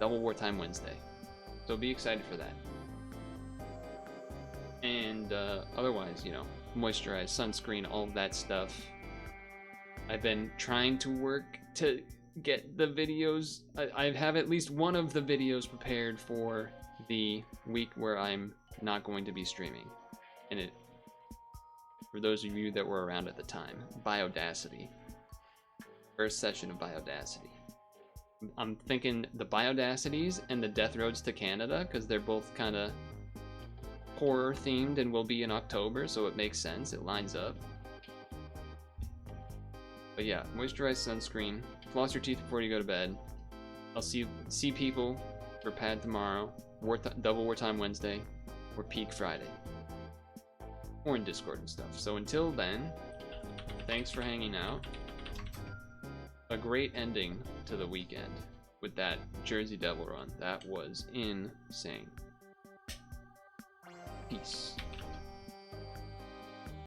Wartime Wednesday. So be excited for that. And otherwise, you know, moisturize, sunscreen, all of that stuff. I've been trying to work to get the videos. I have at least one of the videos prepared for the week where I'm not going to be streaming. And it, for those of you that were around at the time, Biodacity. First session of Biodacity. I'm thinking the Biodacities and the Death Roads to Canada, because they're both kind of horror themed and will be in October, so it makes sense. It lines up. But yeah, moisturize, sunscreen, floss your teeth before you go to bed. I'll see people for pad tomorrow, double Wartime Wednesday, or peak Friday. Or in Discord and stuff. So until then, thanks for hanging out. A great ending to the weekend with that Jersey Devil run. That was insane. Peace.